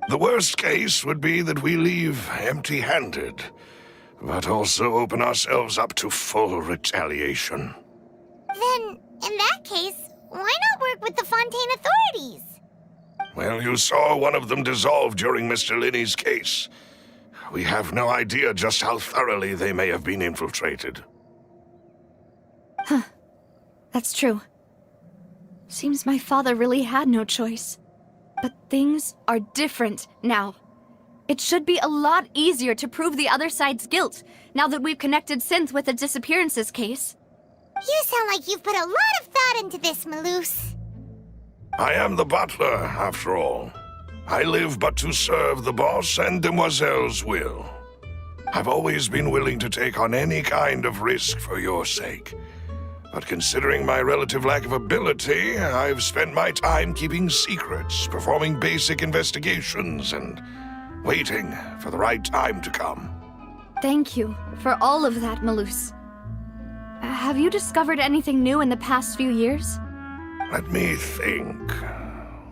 The worst case would be that we leave empty-handed, but also open ourselves up to full retaliation. Then, in that case, why not work with the Fontaine authorities? Well, you saw one of them dissolve during Mr. Linney's case. We have no idea just how thoroughly they may have been infiltrated. That's true. Seems my father really had no choice. But things are different now. It should be a lot easier to prove the other side's guilt, now that we've connected Synth with the disappearances case. You sound like you've put a lot of thought into this, Malus. I am the butler, after all. I live but to serve the boss and Demoiselle's will. I've always been willing to take on any kind of risk for your sake. But considering my relative lack of ability, I've spent my time keeping secrets, performing basic investigations, and waiting for the right time to come. Thank you for all of that, Malus. Have you discovered anything new in the past few years? Let me think.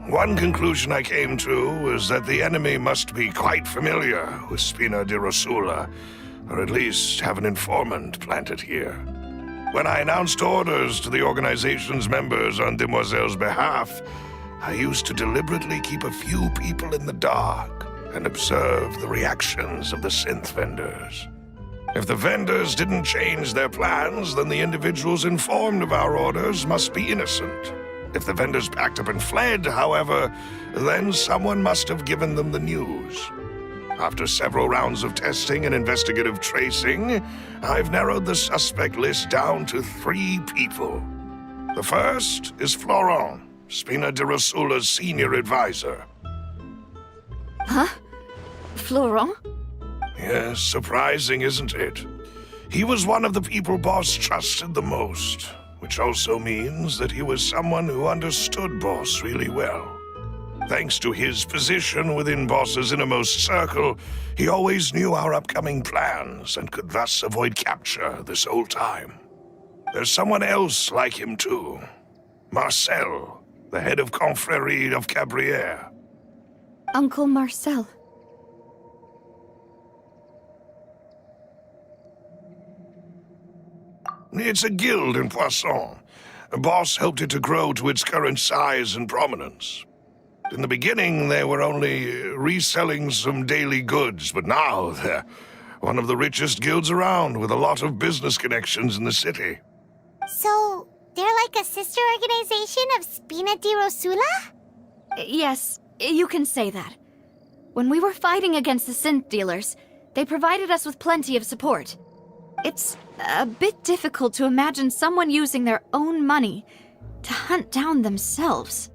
One conclusion I came to is that the enemy must be quite familiar with Spina di Rosula, or at least have an informant planted here. When I announced orders to the organization's members on Demoiselle's behalf, I used to deliberately keep a few people in the dark and observe the reactions of the synth vendors. If the vendors didn't change their plans, then the individuals informed of our orders must be innocent. If the vendors packed up and fled, however, then someone must have given them the news. After several rounds of testing and investigative tracing, I've narrowed the suspect list down to 3 people. The first is Florent, Spina di Rosula's senior advisor. Huh? Florent? Yes, surprising, isn't it? He was one of the people Boss trusted the most, which also means that he was someone who understood Boss really well. Thanks to his position within Boss's innermost circle, he always knew our upcoming plans and could thus avoid capture this whole time. There's someone else like him too. Marcel, the head of Confrérie of Cabrières. Uncle Marcel. It's a guild in Poisson. Boss helped it to grow to its current size and prominence. In the beginning, they were only reselling some daily goods, but now they're one of the richest guilds around, with a lot of business connections in the city. So, they're like a sister organization of Spina di Rosula? Yes, you can say that. When we were fighting against the synth dealers, they provided us with plenty of support. It's a bit difficult to imagine someone using their own money to hunt down themselves.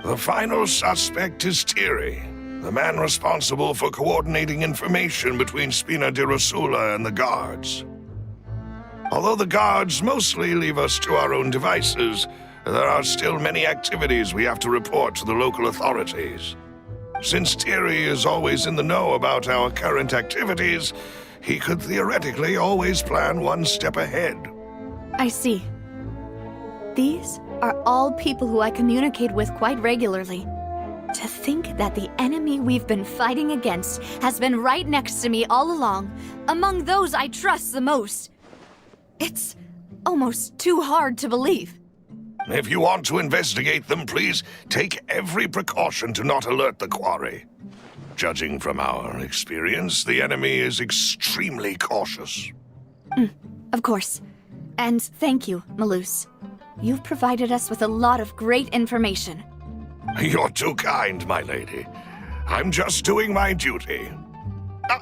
The final suspect is Thierry, the man responsible for coordinating information between Spina di Rosula and the guards. Although the guards mostly leave us to our own devices, there are still many activities we have to report to the local authorities. Since Thierry is always in the know about our current activities, he could theoretically always plan one step ahead. I see. These are all people who I communicate with quite regularly. To think that the enemy we've been fighting against has been right next to me all along, among those I trust the most. It's almost too hard to believe. If you want to investigate them, please take every precaution to not alert the quarry. Judging from our experience, the enemy is extremely cautious. Of course. And thank you, Malus. You've provided us with a lot of great information. You're too kind, my lady. I'm just doing my duty.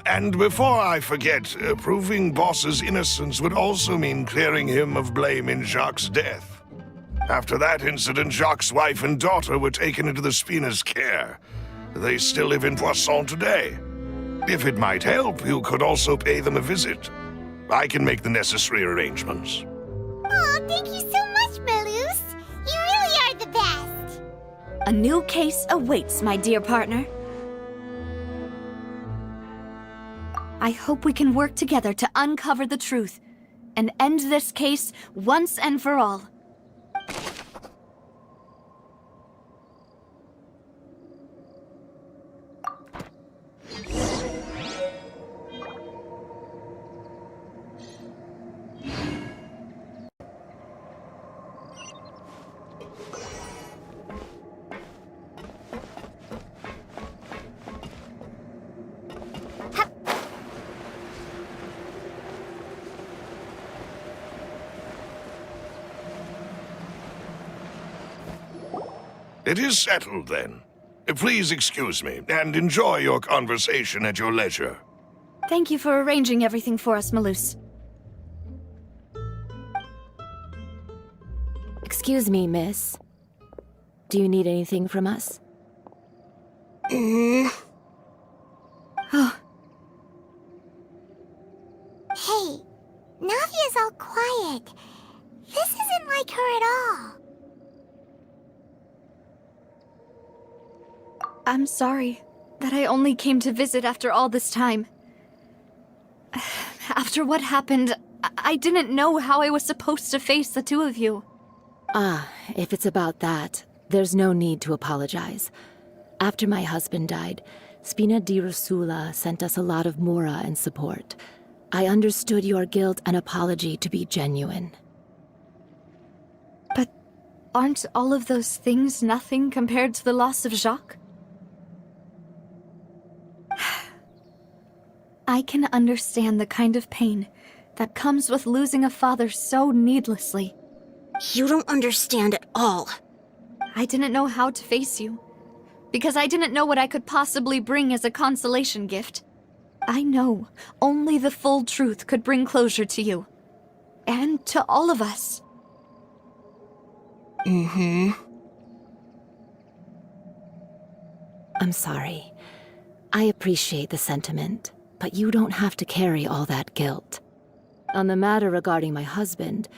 And before I forget, proving Boss's innocence would also mean clearing him of blame in Jacques' death. After that incident, Jacques' wife and daughter were taken into the Spina's care. They still live in Poisson today. If it might help, you could also pay them a visit. I can make the necessary arrangements. Oh, thank you so much, Malus. You really are the best. A new case awaits, my dear partner. I hope we can work together to uncover the truth and end this case once and for all. It is settled, then. Please excuse me, and enjoy your conversation at your leisure. Thank you for arranging everything for us, Malus. Excuse me, miss. Do you need anything from us? Oh, Hey, Navia's all quiet. This isn't like her at all. I'm sorry that I only came to visit after all this time. After what happened, I didn't know how I was supposed to face the two of you. Ah, if it's about that, there's no need to apologize. After my husband died, Spina di Rosula sent us a lot of mora and support. I understood your guilt and apology to be genuine. But aren't all of those things nothing compared to the loss of Jacques? I can understand the kind of pain that comes with losing a father so needlessly. You don't understand at all. I didn't know how to face you, because I didn't know what I could possibly bring as a consolation gift. I know only the full truth could bring closure to you, and to all of us. Mm-hmm. I'm sorry. I appreciate the sentiment, but you don't have to carry all that guilt. On the matter regarding my husband,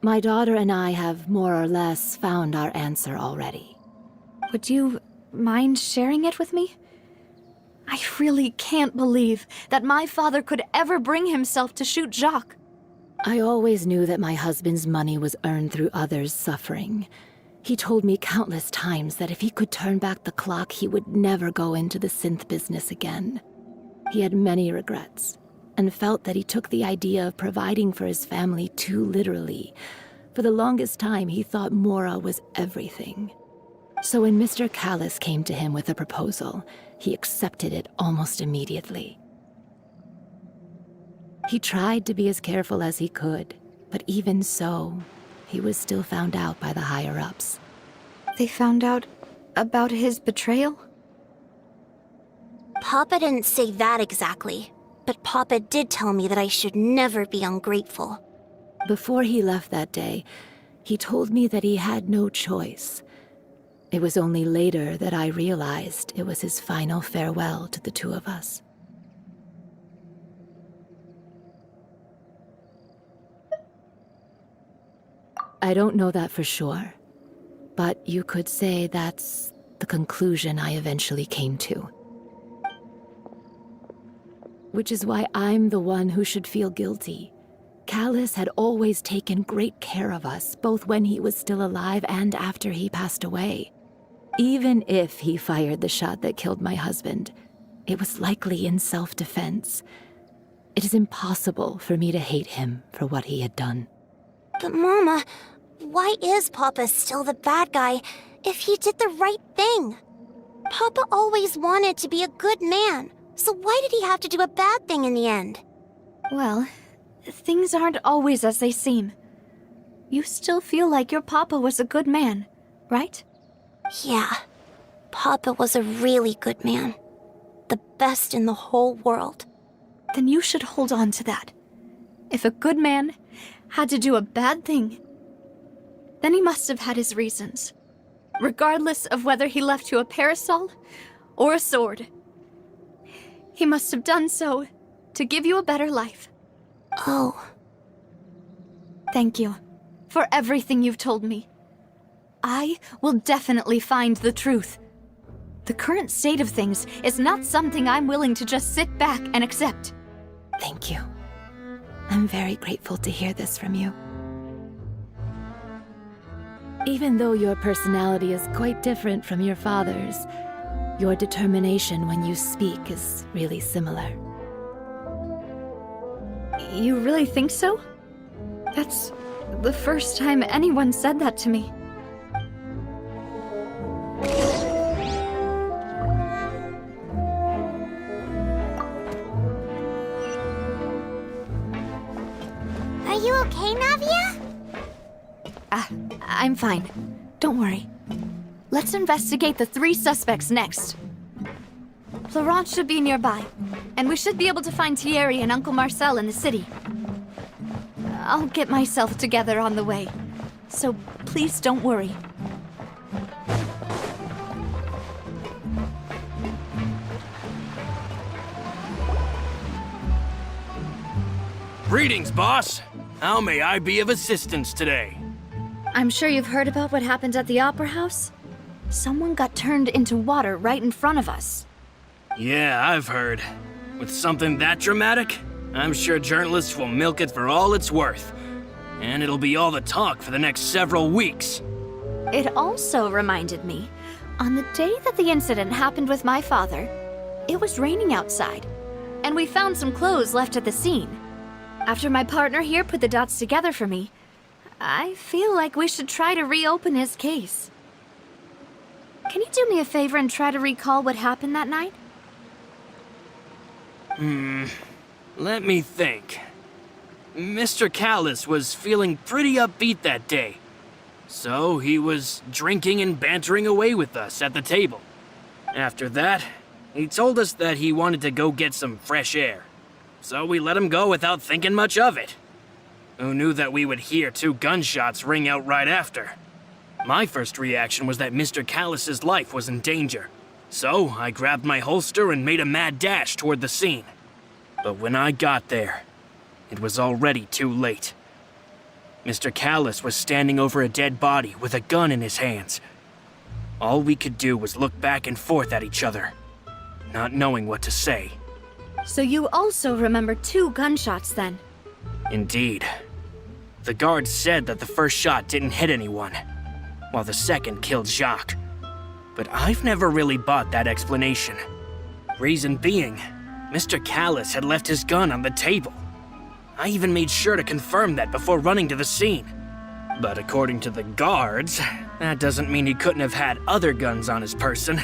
my daughter and I have more or less found our answer already. Would you mind sharing it with me? I really can't believe that my father could ever bring himself to shoot Jacques. I always knew that my husband's money was earned through others' suffering. He told me countless times that if he could turn back the clock, he would never go into the synth business again. He had many regrets, and felt that he took the idea of providing for his family too literally. For the longest time, he thought Mora was everything. So when Mr. Callis came to him with a proposal, he accepted it almost immediately. He tried to be as careful as he could, but even so, he was still found out by the higher-ups. They found out about his betrayal? Papa didn't say that exactly, but Papa did tell me that I should never be ungrateful. Before he left that day, he told me that he had no choice. It was only later that I realized it was his final farewell to the two of us. I don't know that for sure, but you could say that's the conclusion I eventually came to. Which is why I'm the one who should feel guilty. Callis had always taken great care of us, both when he was still alive and after he passed away. Even if he fired the shot that killed my husband, it was likely in self-defense. It is impossible for me to hate him for what he had done. But Mama, why is Papa still the bad guy if he did the right thing? Papa always wanted to be a good man, so why did he have to do a bad thing in the end? Well, things aren't always as they seem. You still feel like your papa was a good man, right? Yeah, Papa was a really good man. The best in the whole world. Then you should hold on to that. If a good man had to do a bad thing, then he must have had his reasons. Regardless of whether he left you a parasol or a sword. He must have done so to give you a better life. Oh. Thank you for everything you've told me. I will definitely find the truth. The current state of things is not something I'm willing to just sit back and accept. Thank you. I'm very grateful to hear this from you. Even though your personality is quite different from your father's, your determination when you speak is really similar. You really think so? That's the first time anyone said that to me. Are you okay, Navia? I'm fine. Don't worry. Let's investigate the 3 suspects next. Florent should be nearby, and we should be able to find Thierry and Uncle Marcel in the city. I'll get myself together on the way, so please don't worry. Greetings, boss. How may I be of assistance today? I'm sure you've heard about what happened at the Opera House. Someone got turned into water right in front of us. Yeah, I've heard. With something that dramatic, I'm sure journalists will milk it for all it's worth. And it'll be all the talk for the next several weeks. It also reminded me, on the day that the incident happened with my father, it was raining outside, and we found some clothes left at the scene. After my partner here put the dots together for me, I feel like we should try to reopen his case. Can you do me a favor and try to recall what happened that night? Let me think. Mr. Callis was feeling pretty upbeat that day. So he was drinking and bantering away with us at the table. After that, he told us that he wanted to go get some fresh air. So we let him go without thinking much of it. Who knew that we would hear 2 gunshots ring out right after? My first reaction was that Mr. Callis's life was in danger. So I grabbed my holster and made a mad dash toward the scene. But when I got there, it was already too late. Mr. Callis was standing over a dead body with a gun in his hands. All we could do was look back and forth at each other, not knowing what to say. So you also remember 2 gunshots then? Indeed. The guards said that the first shot didn't hit anyone, while the second killed Jacques. But I've never really bought that explanation. Reason being, Mr. Callis had left his gun on the table. I even made sure to confirm that before running to the scene. But according to the guards, that doesn't mean he couldn't have had other guns on his person.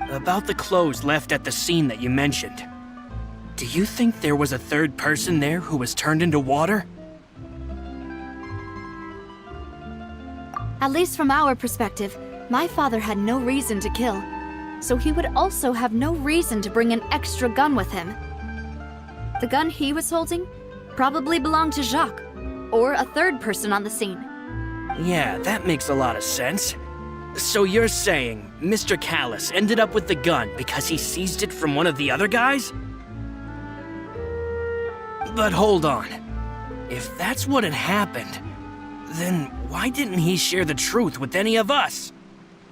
About the clothes left at the scene that you mentioned, do you think there was a 3rd person there who was turned into water? At least from our perspective, my father had no reason to kill, so he would also have no reason to bring an extra gun with him. The gun he was holding probably belonged to Jacques, or a 3rd person on the scene. Yeah, that makes a lot of sense. So you're saying Mr. Callis ended up with the gun because he seized it from one of the other guys? But hold on. If that's what had happened, then why didn't he share the truth with any of us?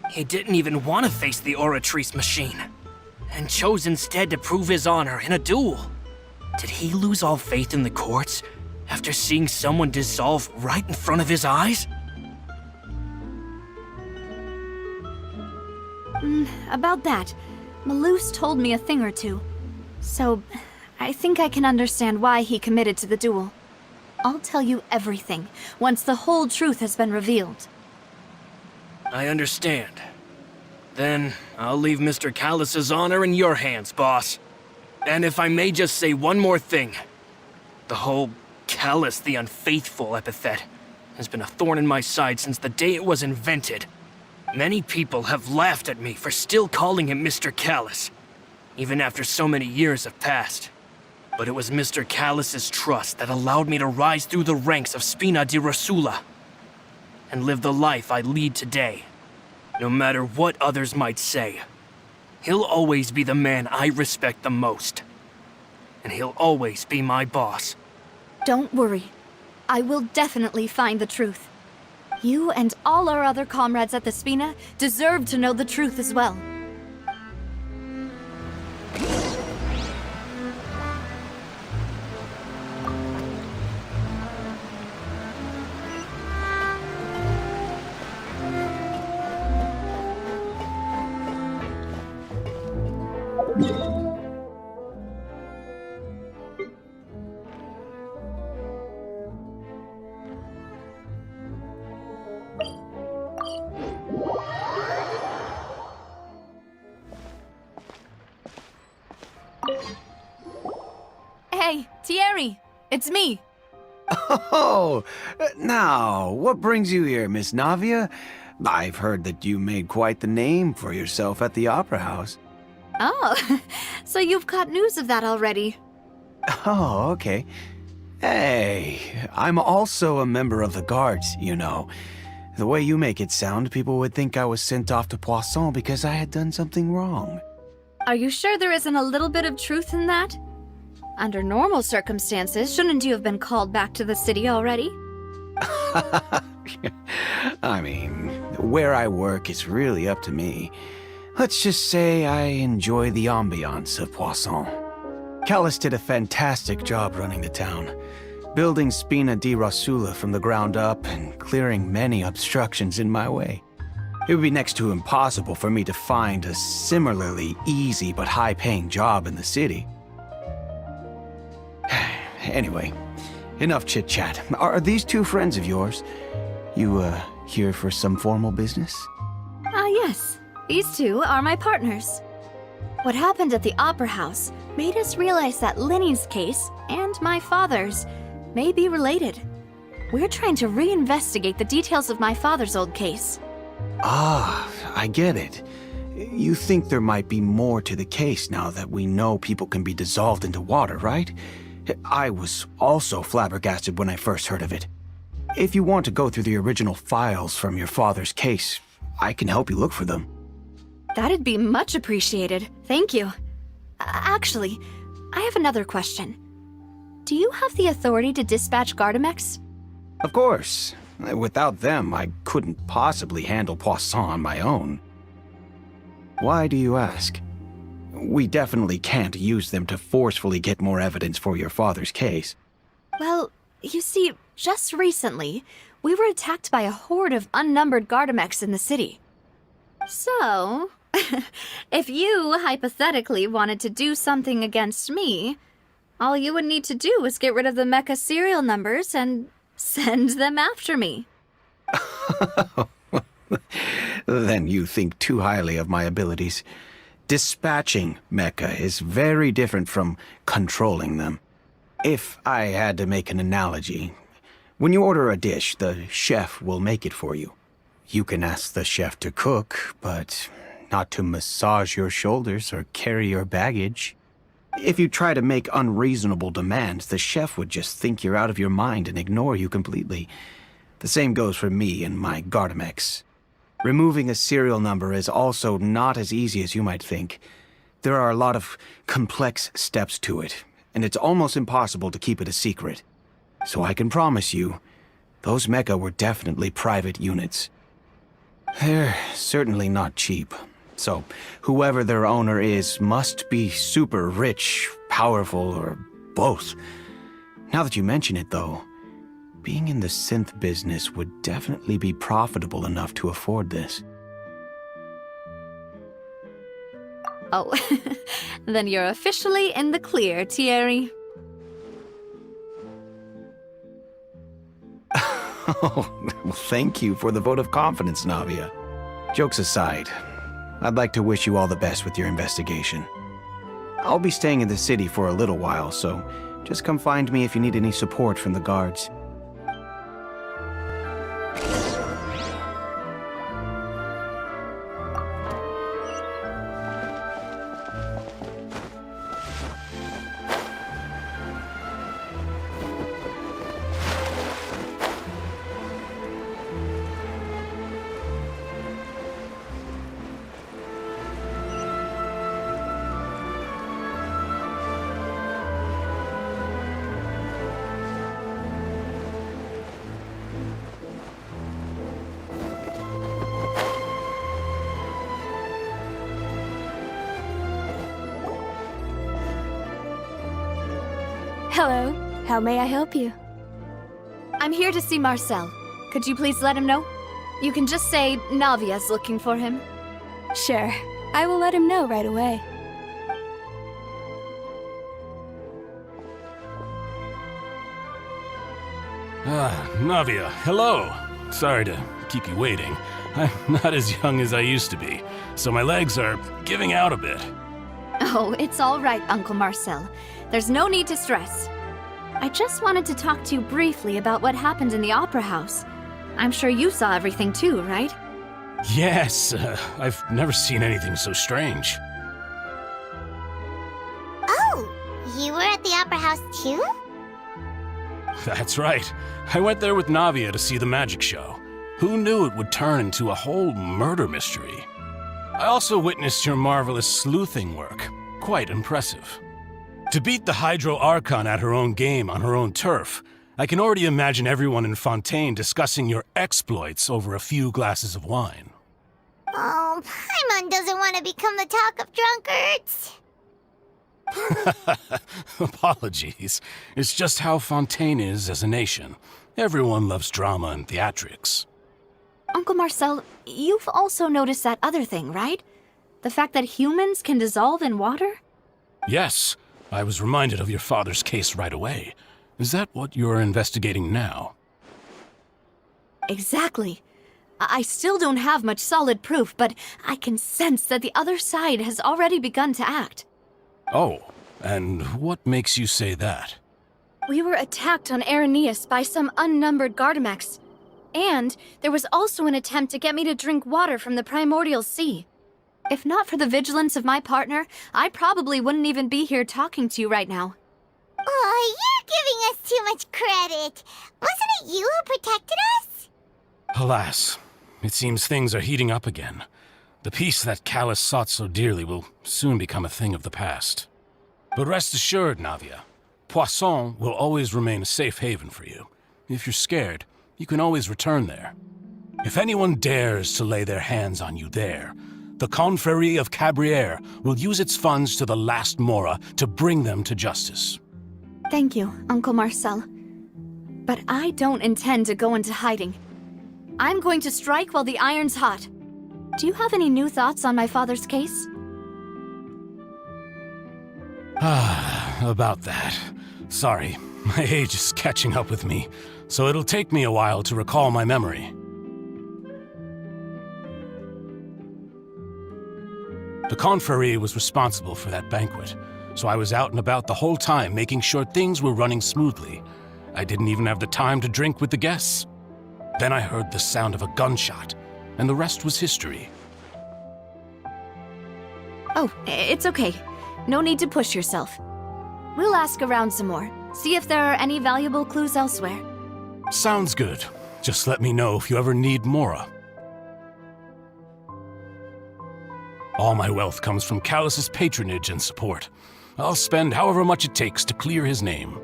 He didn't even want to face the Oratrice machine, and chose instead to prove his honor in a duel. Did he lose all faith in the courts after seeing someone dissolve right in front of his eyes? About that, Malus told me a thing or two. So, I think I can understand why he committed to the duel. I'll tell you everything, once the whole truth has been revealed. I understand. Then, I'll leave Mr. Callis's honor in your hands, boss. And if I may just say one more thing. The whole Callis the Unfaithful epithet has been a thorn in my side since the day it was invented. Many people have laughed at me for still calling him Mr. Callis, even after so many years have passed. But it was Mr. Callis's trust that allowed me to rise through the ranks of Spina di Rosula and live the life I lead today. No matter what others might say, he'll always be the man I respect the most. And he'll always be my boss. Don't worry. I will definitely find the truth. You and all our other comrades at the Spina deserve to know the truth as well. it's me. Oh, now, what brings you here, Miss Navia? I've heard that you made quite the name for yourself at the Opera House. Oh, so you've caught news of that already. Oh, okay. Hey, I'm also a member of the Guards, you know. The way you make it sound, people would think I was sent off to Poisson because I had done something wrong. Are you sure there isn't a little bit of truth in that? Under normal circumstances, shouldn't you have been called back to the city already? I mean, where I work is really up to me. Let's just say I enjoy the ambiance of Poisson. Callus did a fantastic job running the town, building Spina di Rosula from the ground up and clearing many obstructions in my way. It would be next to impossible for me to find a similarly easy but high-paying job in the city. Anyway, enough chit-chat. Are these two friends of yours? You, here for some formal business? Yes. These two are my partners. What happened at the Opera House made us realize that Linny's case and my father's may be related. We're trying to reinvestigate the details of my father's old case. Ah, I get it. You think there might be more to the case now that we know people can be dissolved into water, right? I was also flabbergasted when I first heard of it. If you want to go through the original files from your father's case, I can help you look for them. That'd be much appreciated. Thank you. Actually, I have another question. Do you have the authority to dispatch Gardamex? Of course. Without them, I couldn't possibly handle Poisson on my own. Why do you ask? We definitely can't use them to forcefully get more evidence for your father's case. Well, you see, just recently, we were attacked by a horde of unnumbered Gardamex in the city. So, if you hypothetically wanted to do something against me, all you would need to do was get rid of the mecha serial numbers and send them after me. Then you think too highly of my abilities. Dispatching mecha is very different from controlling them. If I had to make an analogy, when you order a dish, the chef will make it for you. You can ask the chef to cook, but not to massage your shoulders or carry your baggage. If you try to make unreasonable demands, the chef would just think you're out of your mind and ignore you completely. The same goes for me and my Gardamex. Removing a serial number is also not as easy as you might think. There are a lot of complex steps to it, and it's almost impossible to keep it a secret. So I can promise you, those mecha were definitely private units. They're certainly not cheap. So, whoever their owner is must be super rich, powerful, or both. Now that you mention it, though, being in the synth business would definitely be profitable enough to afford this. Oh, then you're officially in the clear, Thierry. Oh, well, thank you for the vote of confidence, Navia. Jokes aside, I'd like to wish you all the best with your investigation. I'll be staying in the city for a little while, so just come find me if you need any support from the guards. Hello. How may I help you? I'm here to see Marcel. Could you please let him know? You can just say Navia's looking for him. Sure. I will let him know right away. Navia, hello. Sorry to keep you waiting. I'm not as young as I used to be, so my legs are giving out a bit. Oh, it's all right, Uncle Marcel. There's no need to stress. I just wanted to talk to you briefly about what happened in the Opera House. I'm sure you saw everything too, right? Yes, I've never seen anything so strange. Oh, you were at the Opera House too? That's right. I went there with Navia to see the magic show. Who knew it would turn into a whole murder mystery? I also witnessed your marvelous sleuthing work. Quite impressive. To beat the Hydro Archon at her own game on her own turf, I can already imagine everyone in Fontaine discussing your exploits over a few glasses of wine. Oh, Paimon doesn't want to become the talk of drunkards. Apologies. It's just how Fontaine is as a nation. Everyone loves drama and theatrics. Uncle Marcel, you've also noticed that other thing, right? The fact that humans can dissolve in water? Yes, I was reminded of your father's case right away. Is that what you're investigating now? Exactly. I still don't have much solid proof, but I can sense that the other side has already begun to act. Oh, and what makes you say that? We were attacked on Araneus by some unnumbered Gardamex. And there was also an attempt to get me to drink water from the primordial sea. If not for the vigilance of my partner, I probably wouldn't even be here talking to you right now. Oh, you're giving us too much credit. Wasn't it you who protected us? Alas, it seems things are heating up again. The peace that Callus sought so dearly will soon become a thing of the past. But rest assured, Navia, Poisson will always remain a safe haven for you. If you're scared, you can always return there. If anyone dares to lay their hands on you there, the Confrérie of Cabrières will use its funds to the last Mora to bring them to justice. Thank you, Uncle Marcel. But I don't intend to go into hiding. I'm going to strike while the iron's hot. Do you have any new thoughts on my father's case? About that. Sorry, my age is catching up with me, so it'll take me a while to recall my memory. The Confrérie was responsible for that banquet, so I was out and about the whole time making sure things were running smoothly. I didn't even have the time to drink with the guests. Then I heard the sound of a gunshot, and the rest was history. Oh, it's okay. No need to push yourself. We'll ask around some more, see if there are any valuable clues elsewhere. Sounds good. Just let me know if you ever need Mora. All my wealth comes from Callus's patronage and support. I'll spend however much it takes to clear his name.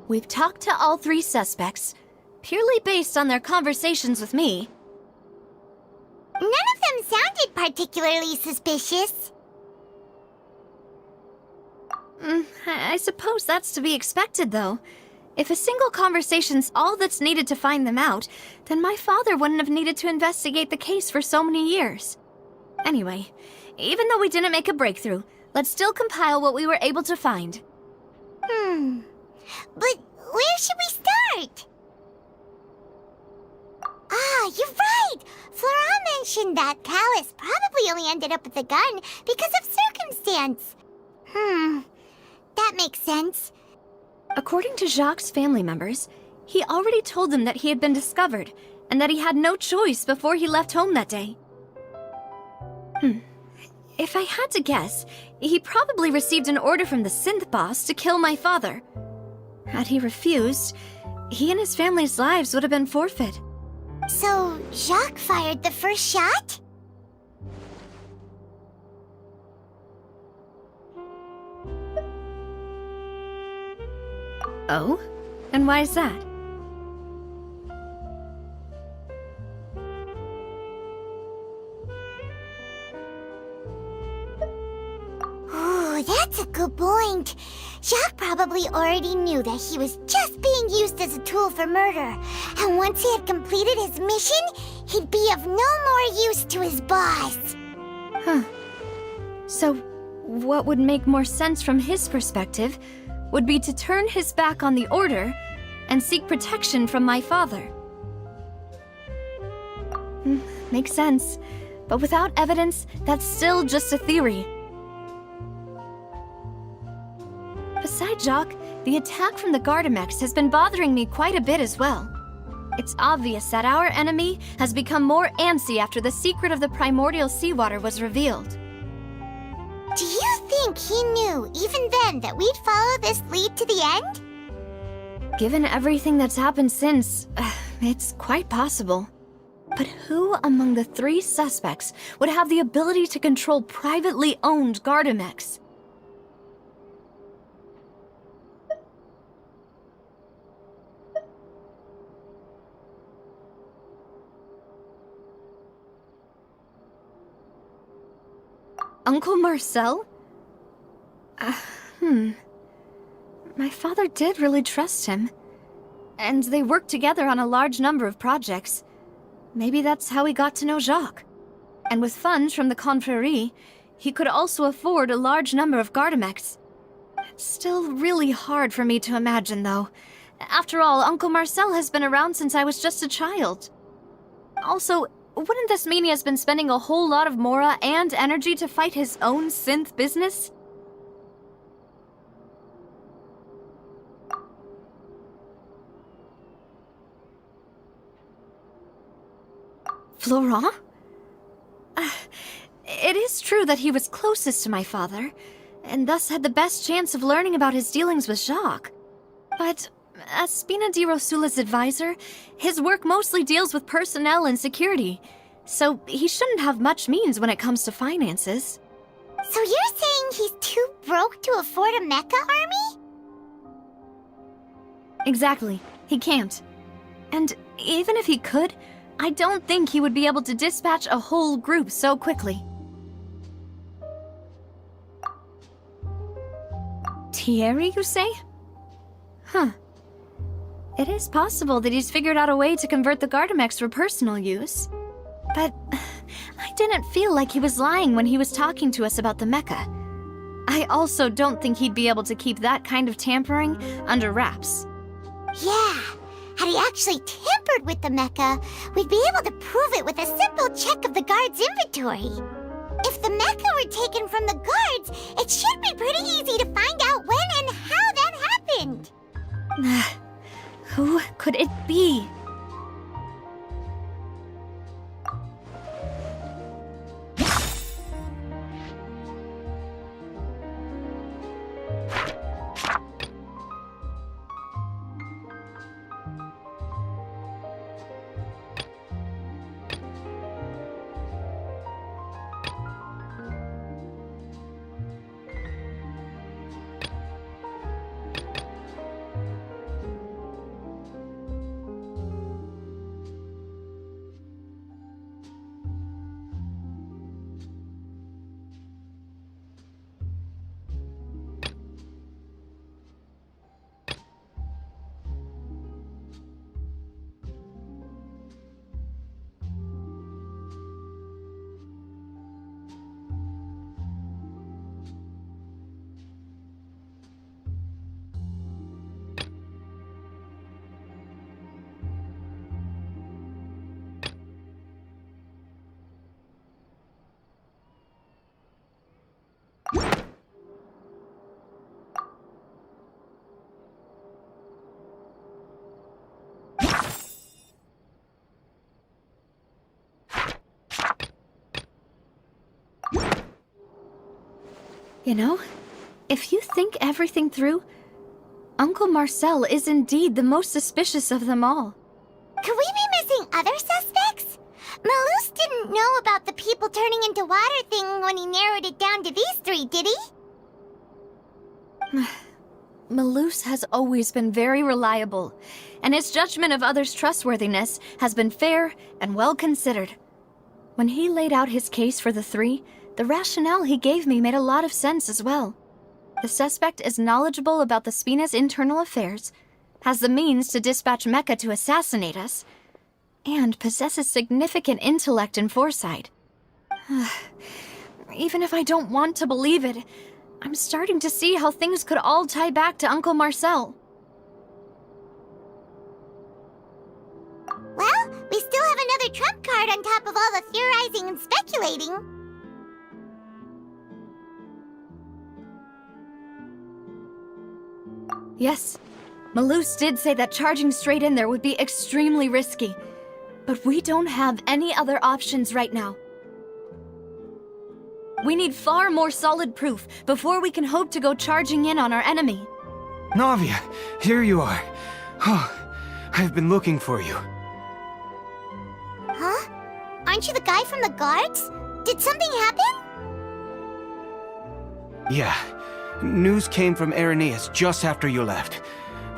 We've talked to all three suspects, purely based on their conversations with me. None of them sounded particularly suspicious. I suppose that's to be expected, though. If a single conversation's all that's needed to find them out, then my father wouldn't have needed to investigate the case for so many years. Anyway, even though we didn't make a breakthrough, let's still compile what we were able to find. But where should we start? Ah, you're right! Flora mentioned that Callus probably only ended up with the gun because of circumstance. That makes sense. According to Jacques' family members, he already told them that he had been discovered, and that he had no choice before he left home that day. If I had to guess, he probably received an order from the synth boss to kill my father. Had he refused, he and his family's lives would have been forfeit. So, Jacques fired the first shot? Oh? And why is that? Oh, that's a good point. Jacques probably already knew that he was just being used as a tool for murder. And once he had completed his mission, he'd be of no more use to his boss. Huh. So, what would make more sense from his perspective would be to turn his back on the Order and seek protection from my father. Makes sense. But without evidence, that's still just a theory. Besides Jacques, the attack from the Gardamex has been bothering me quite a bit as well. It's obvious that our enemy has become more antsy after the secret of the primordial seawater was revealed. Do you think he knew, even then, that we'd follow this lead to the end? Given everything that's happened since, it's quite possible. But who among the 3 suspects would have the ability to control privately owned Gardamex? Uncle Marcel? My father did really trust him. And they worked together on a large number of projects. Maybe that's how he got to know Jacques. And with funds from the Confrérie, he could also afford a large number of Gardamex. It's still really hard for me to imagine, though. After all, Uncle Marcel has been around since I was just a child. Also, wouldn't this mean he has been spending a whole lot of mora and energy to fight his own synth business? Florent? It is true that he was closest to my father, and thus had the best chance of learning about his dealings with Jacques. But as Spina di Rosula's advisor, his work mostly deals with personnel and security, so he shouldn't have much means when it comes to finances. So you're saying he's too broke to afford a mecha army? Exactly. He can't. And even if he could, I don't think he would be able to dispatch a whole group so quickly. Thierry, you say? Huh. It is possible that he's figured out a way to convert the Gardamex for personal use. But I didn't feel like he was lying when he was talking to us about the mecha. I also don't think he'd be able to keep that kind of tampering under wraps. Yeah. Had he actually tampered with the mecha, we'd be able to prove it with a simple check of the guard's inventory. If the mecha were taken from the guards, it should be pretty easy to find out when and how that happened. Who could it be? You know, if you think everything through, Uncle Marcel is indeed the most suspicious of them all. Could we be missing other suspects? Malus didn't know about the people turning into water thing when he narrowed it down to these 3, did he? Malus has always been very reliable, and his judgment of others' trustworthiness has been fair and well considered. When he laid out his case for the 3, the rationale he gave me made a lot of sense as well. The suspect is knowledgeable about the Spina's internal affairs, has the means to dispatch Mecha to assassinate us, and possesses significant intellect and foresight. Even if I don't want to believe it, I'm starting to see how things could all tie back to Uncle Marcel. Well, we still have another trump card on top of all the theorizing and speculating. Yes, Malus did say that charging straight in there would be extremely risky. But we don't have any other options right now. We need far more solid proof before we can hope to go charging in on our enemy. Navia, here you are. Oh, I've been looking for you. Huh? Aren't you the guy from the guards? Did something happen? Yeah. News came from Irenaeus just after you left.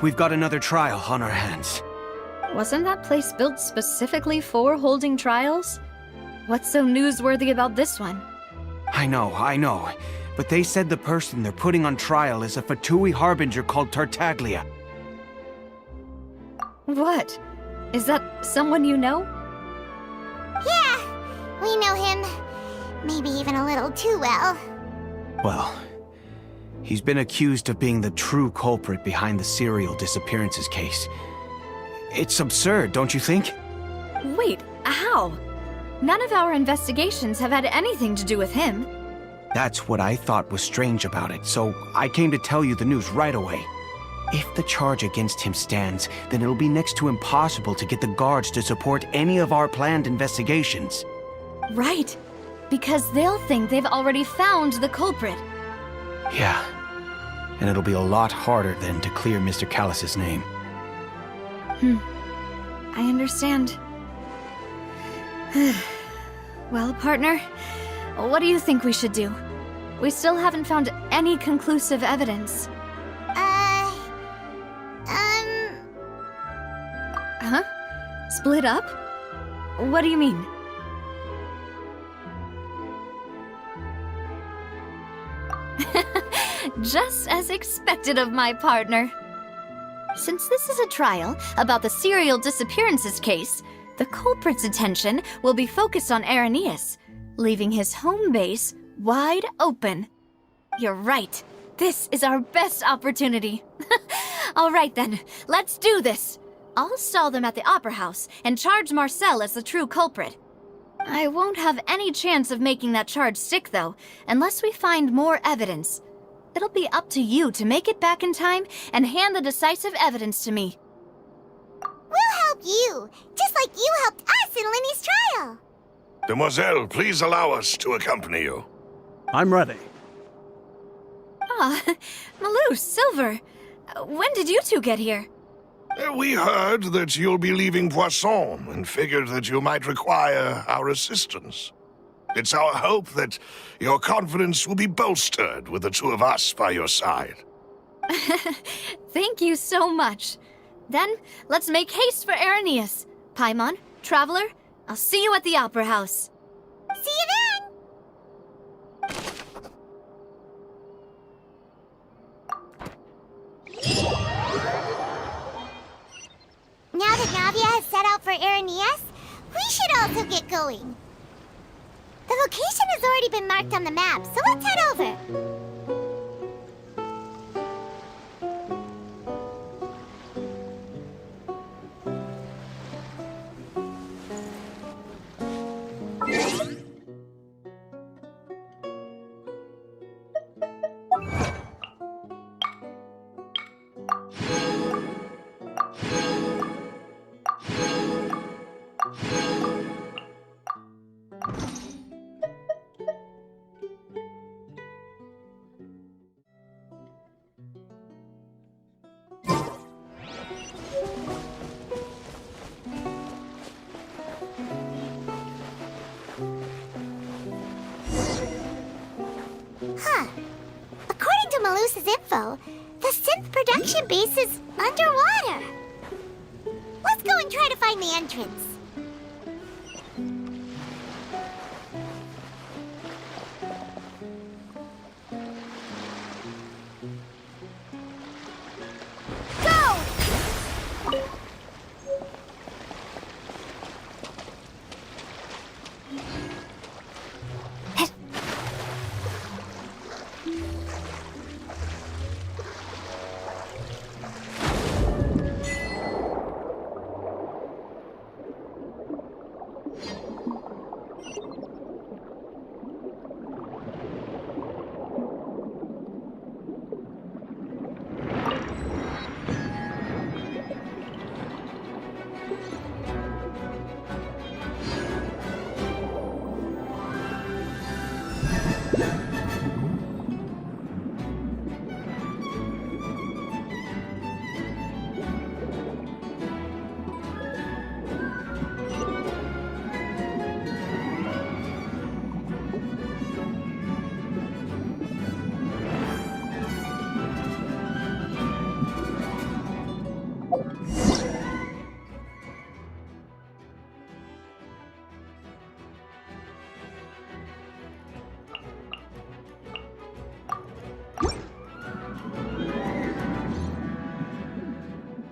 We've got another trial on our hands. Wasn't that place built specifically for holding trials? What's so newsworthy about this one? I know. But they said the person they're putting on trial is a Fatui harbinger called Tartaglia. What? Is that someone you know? Yeah, we know him. Maybe even a little too well. Well, he's been accused of being the true culprit behind the serial disappearances case. It's absurd, don't you think? Wait, how? None of our investigations have had anything to do with him. That's what I thought was strange about it, so I came to tell you the news right away. If the charge against him stands, then it'll be next to impossible to get the guards to support any of our planned investigations. Right, because they'll think they've already found the culprit. Yeah, and it'll be a lot harder then to clear Mr. Callus's name. I understand. Well, partner, what do you think we should do? We still haven't found any conclusive evidence. Huh? Split up? What do you mean? Just as expected of my partner. Since this is a trial about the serial disappearances case, the culprit's attention will be focused on Irenaeus, leaving his home base wide open. You're right. This is our best opportunity. All right then, let's do this. I'll stall them at the Opera House and charge Marcel as the true culprit. I won't have any chance of making that charge stick, though, unless we find more evidence. It'll be up to you to make it back in time and hand the decisive evidence to me. We'll help you, just like you helped us in Linny's trial. Demoiselle, please allow us to accompany you. I'm ready. Ah, Malus, Silver. When did you two get here? We heard that you'll be leaving Poisson and figured that you might require our assistance. It's our hope that your confidence will be bolstered with the two of us by your side. Thank you so much. Then, let's make haste for Irenaeus. Paimon, Traveler, I'll see you at the Opera House. See you then! Now that Navia has set out for Irenaeus, we should also get going. The location has already been marked on the map, so let's head over. According to Malus's info, the synth production base is underwater. Let's go and try to find the entrance.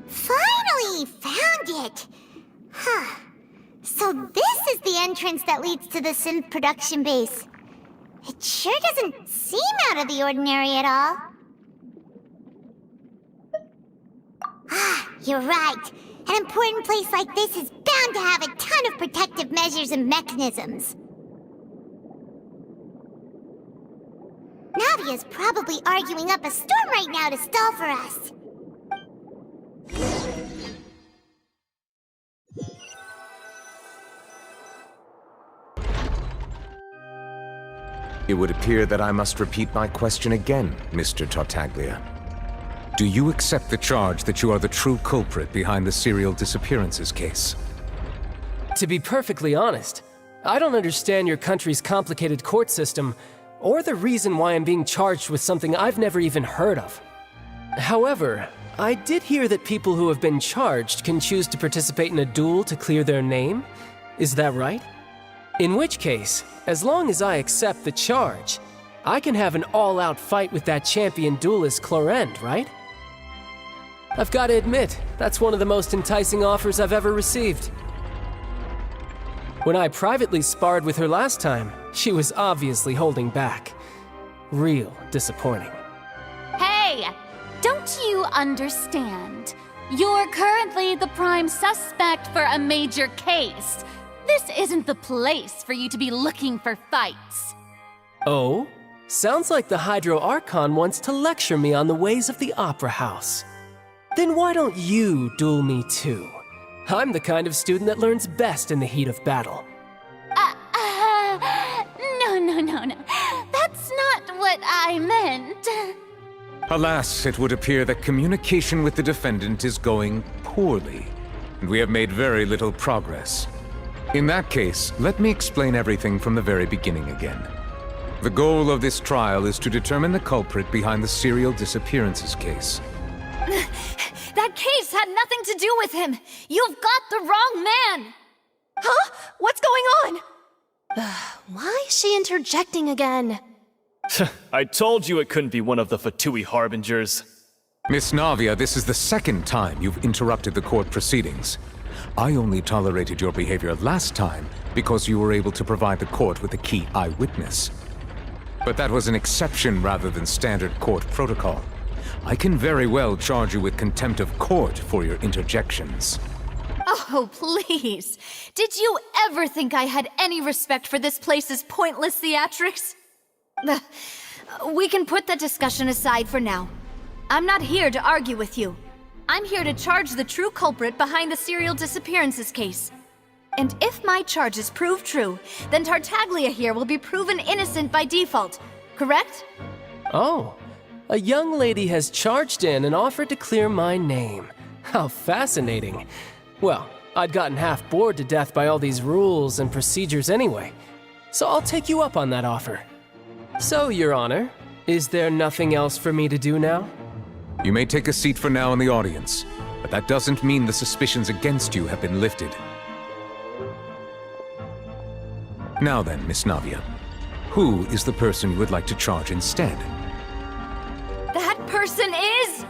Finally found it! Huh. So this is the entrance that leads to the synth production base. It sure doesn't seem out of the ordinary at all. Ah, you're right. An important place like this is bound to have a ton of protective measures and mechanisms. Navia's probably arguing up a storm right now to stall for us. It would appear that I must repeat my question again, Mr. Tartaglia. Do you accept the charge that you are the true culprit behind the serial disappearances case? To be perfectly honest, I don't understand your country's complicated court system, or the reason why I'm being charged with something I've never even heard of. However, I did hear that people who have been charged can choose to participate in a duel to clear their name. Is that right? In which case, as long as I accept the charge, I can have an all-out fight with that champion duelist Clorend, right? I've got to admit, that's one of the most enticing offers I've ever received. When I privately sparred with her last time, she was obviously holding back. Real disappointing. Hey! Don't you understand? You're currently the prime suspect for a major case. This isn't the place for you to be looking for fights. Oh? Sounds like the Hydro Archon wants to lecture me on the ways of the Opera House. Then why don't you duel me too? I'm the kind of student that learns best in the heat of battle. No. That's not what I meant. Alas, it would appear that communication with the defendant is going poorly, and we have made very little progress. In that case, let me explain everything from the very beginning again. The goal of this trial is to determine the culprit behind the serial disappearances case. That case had nothing to do with him! You've got the wrong man! Huh? What's going on? Why is she interjecting again? I told you it couldn't be one of the Fatui Harbingers. Miss Navia, this is the second time you've interrupted the court proceedings. I only tolerated your behavior last time because you were able to provide the court with a key eyewitness. But that was an exception rather than standard court protocol. I can very well charge you with contempt of court for your interjections. Oh, please. Did you ever think I had any respect for this place's pointless theatrics? We can put that discussion aside for now. I'm not here to argue with you. I'm here to charge the true culprit behind the serial disappearances case. And if my charges prove true, then Tartaglia here will be proven innocent by default, correct? Oh, a young lady has charged in and offered to clear my name. How fascinating. Well, I'd gotten half bored to death by all these rules and procedures anyway, so I'll take you up on that offer. So, Your Honor, is there nothing else for me to do now? You may take a seat for now in the audience, but that doesn't mean the suspicions against you have been lifted. Now then, Miss Navia, who is the person you would like to charge instead? That person is...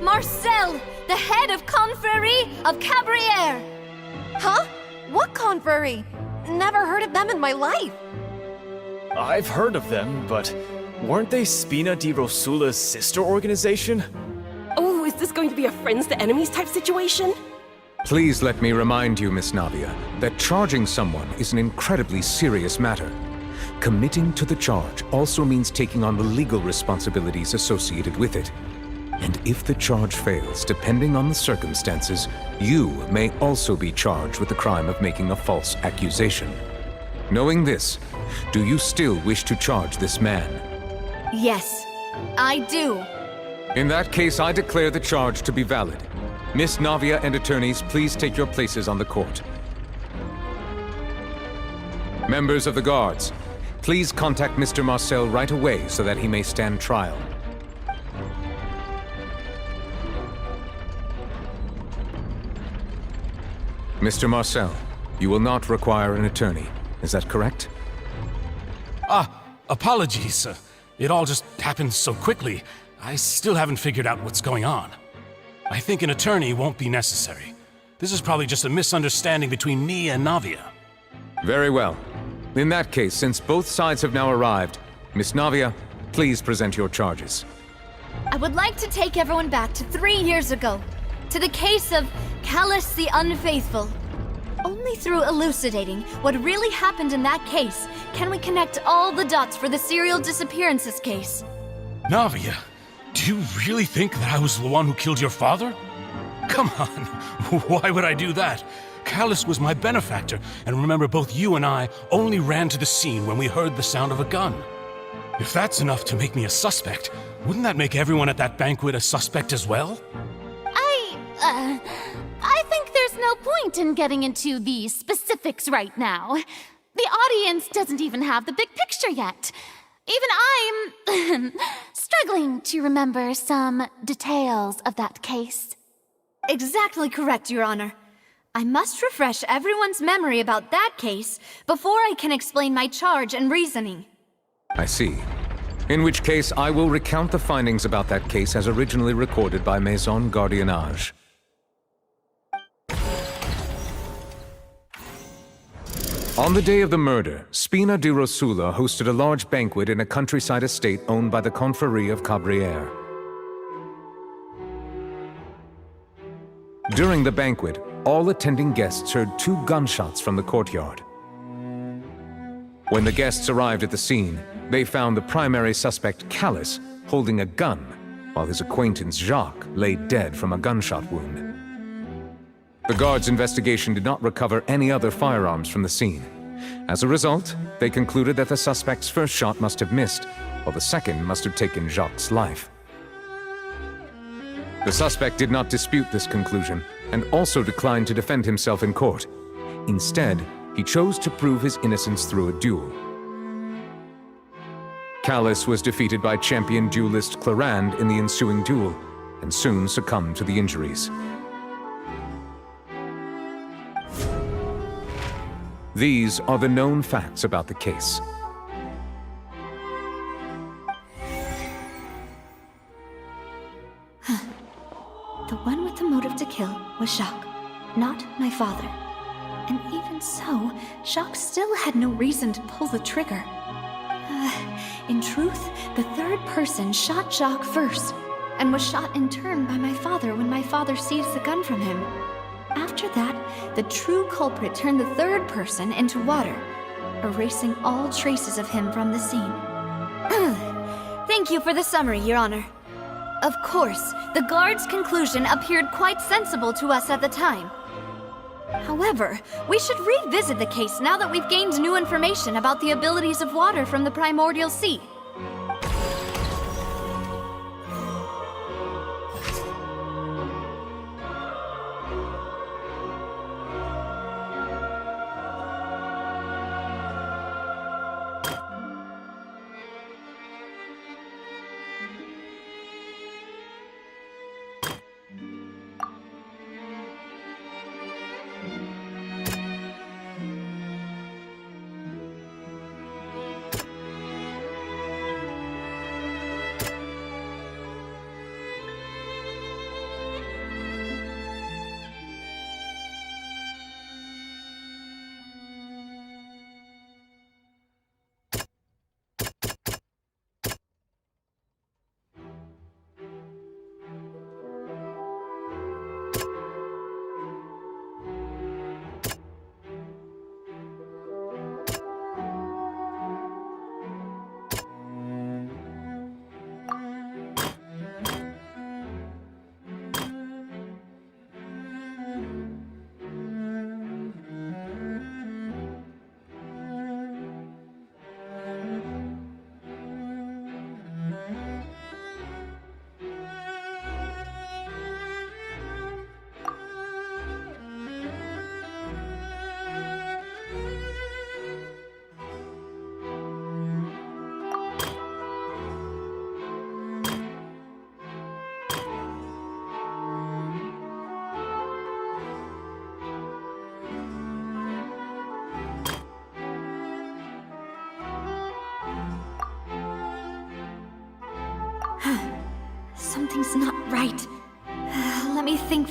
Marcel, the head of Confrérie of Cabrières! Huh? What confrérie? Never heard of them in my life. I've heard of them, but weren't they Spina di Rosula's sister organization? Oh, is this going to be a friends to enemies type situation? Please let me remind you, Miss Navia, that charging someone is an incredibly serious matter. Committing to the charge also means taking on the legal responsibilities associated with it. And if the charge fails, depending on the circumstances, you may also be charged with the crime of making a false accusation. Knowing this, do you still wish to charge this man? Yes, I do. In that case, I declare the charge to be valid. Miss Navia and attorneys, please take your places on the court. Members of the guards, please contact Mr. Marcel right away so that he may stand trial. Mr. Marcel, you will not require an attorney. Is that correct? Apologies. It all just happened so quickly. I still haven't figured out what's going on. I think an attorney won't be necessary. This is probably just a misunderstanding between me and Navia. Very well. In that case, since both sides have now arrived, Miss Navia, please present your charges. I would like to take everyone back to 3 years ago, to the case of Callus the Unfaithful. Only through elucidating what really happened in that case can we connect all the dots for the serial disappearances case. Navia, do you really think that I was the one who killed your father? Come on, why would I do that? Callus was my benefactor, and remember, both you and I only ran to the scene when we heard the sound of a gun. If that's enough to make me a suspect, wouldn't that make everyone at that banquet a suspect as well? I think there's no point in getting into the specifics right now. The audience doesn't even have the big picture yet. Even I'm struggling to remember some details of that case. Exactly correct, Your Honor. I must refresh everyone's memory about that case before I can explain my charge and reasoning. I see. In which case, I will recount the findings about that case as originally recorded by Maison Gardiennage. On the day of the murder, Spina di Rosula hosted a large banquet in a countryside estate owned by the Confrérie of Cabrières. During the banquet, all attending guests heard 2 gunshots from the courtyard. When the guests arrived at the scene, they found the primary suspect, Callus, holding a gun, while his acquaintance, Jacques, lay dead from a gunshot wound. The guards' investigation did not recover any other firearms from the scene. As a result, they concluded that the suspect's first shot must have missed, while the second must have taken Jacques' life. The suspect did not dispute this conclusion, and also declined to defend himself in court. Instead, he chose to prove his innocence through a duel. Callus was defeated by champion duelist Clarande in the ensuing duel, and soon succumbed to the injuries. These are the known facts about the case. The one with the motive to kill was Jacques, not my father. And even so, Jacques still had no reason to pull the trigger. In truth, the third person shot Jacques first, and was shot in turn by my father when my father seized the gun from him. After that, the true culprit turned the third person into water, erasing all traces of him from the scene. Thank you for the summary, Your Honor. Of course, the guard's conclusion appeared quite sensible to us at the time. However, we should revisit the case now that we've gained new information about the abilities of water from the primordial sea. Something's not right. Let me think.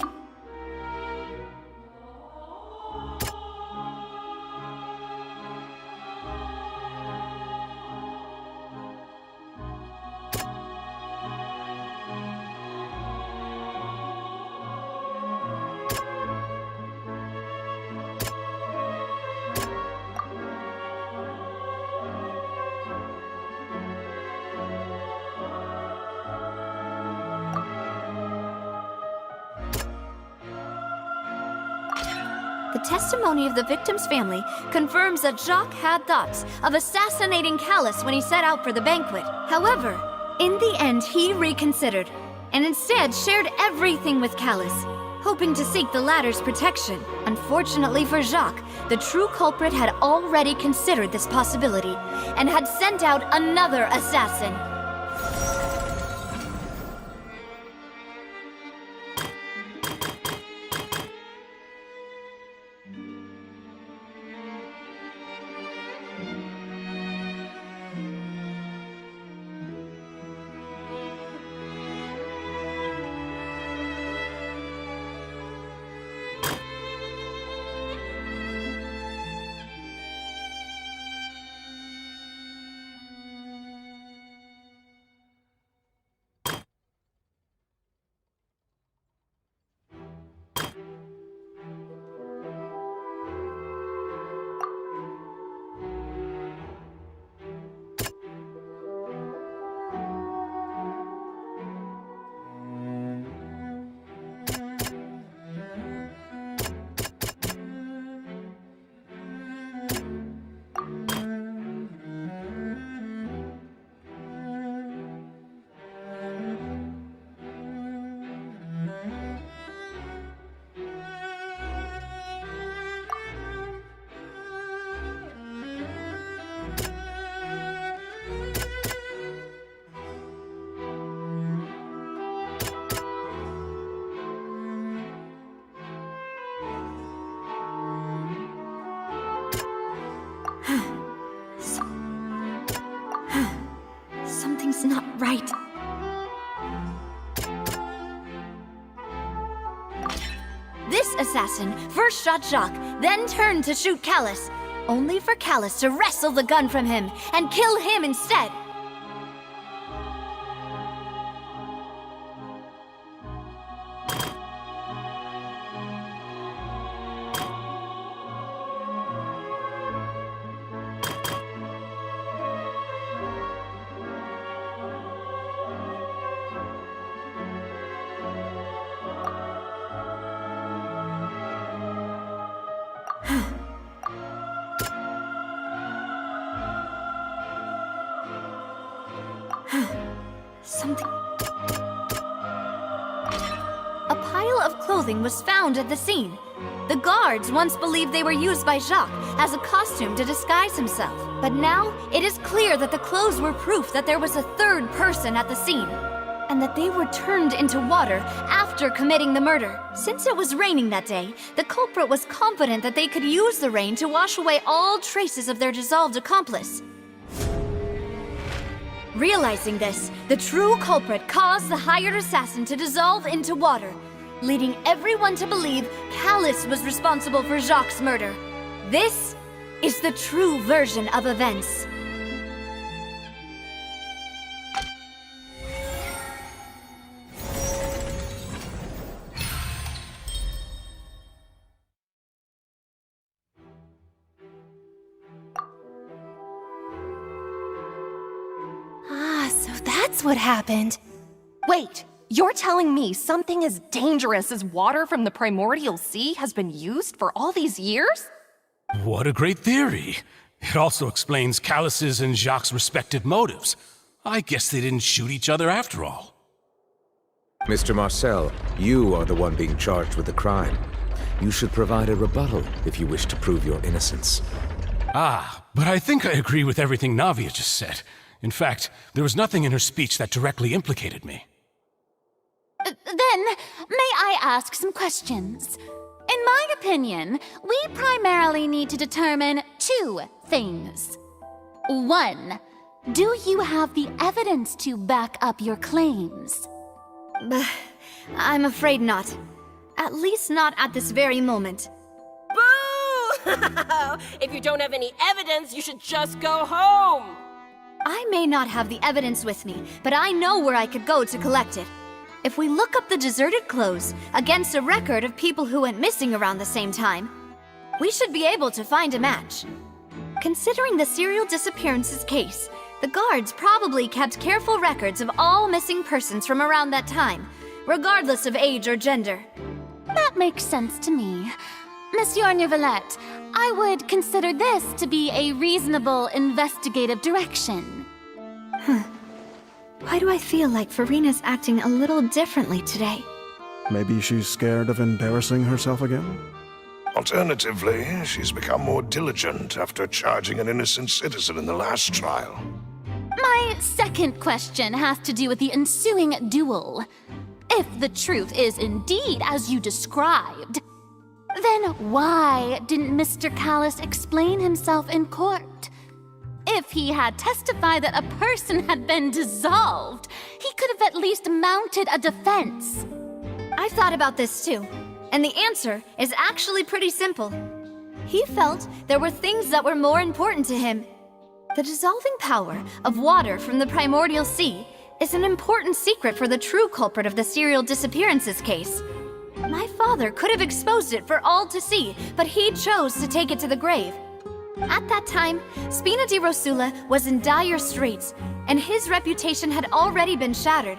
The testimony of the victim's family confirms that Jacques had thoughts of assassinating Callus when he set out for the banquet. However, in the end, he reconsidered, and instead shared everything with Callus, hoping to seek the latter's protection. Unfortunately for Jacques, the true culprit had already considered this possibility, and had sent out another assassin. Something's not right. This assassin first shot Jacques, then turned to shoot Callus, only for Callus to wrestle the gun from him and kill him instead. Something... A pile of clothing was found at the scene. The guards once believed they were used by Jacques as a costume to disguise himself. But now, it is clear that the clothes were proof that there was a third person at the scene, and that they were turned into water after committing the murder. Since it was raining that day, the culprit was confident that they could use the rain to wash away all traces of their dissolved accomplice. Realizing this, the true culprit caused the hired assassin to dissolve into water, leading everyone to believe Callus was responsible for Jacques' murder. This is the true version of events. That's what happened. Wait, you're telling me something as dangerous as water from the primordial sea has been used for all these years? What a great theory. It also explains Callus's and Jacques' respective motives. I guess they didn't shoot each other after all. Mr. Marcel, you are the one being charged with the crime. You should provide a rebuttal if you wish to prove your innocence. Ah, but I think I agree with everything Navia just said. In fact, there was nothing in her speech that directly implicated me. Then, may I ask some questions? In my opinion, we primarily need to determine two things. One, do you have the evidence to back up your claims? But I'm afraid not. At least not at this very moment. Boo! If you don't have any evidence, you should just go home! I may not have the evidence with me, but I know where I could go to collect it. If we look up the deserted clothes against a record of people who went missing around the same time, we should be able to find a match. Considering the serial disappearances case, the guards probably kept careful records of all missing persons from around that time, regardless of age or gender. That makes sense to me. Monsieur Neuvillette, I would consider this to be a reasonable investigative direction. Why do I feel like Farina's acting a little differently today? Maybe she's scared of embarrassing herself again? Alternatively, she's become more diligent after charging an innocent citizen in the last trial. My second question has to do with the ensuing duel. If the truth is indeed as you described, then why didn't Mr. Callis explain himself in court? If he had testified that a person had been dissolved, he could have at least mounted a defense. I've thought about this too, and the answer is actually pretty simple. He felt there were things that were more important to him. The dissolving power of water from the primordial sea is an important secret for the true culprit of the serial disappearances case. My father could have exposed it for all to see, but he chose to take it to the grave. At that time, Spina di Rosula was in dire straits, and his reputation had already been shattered.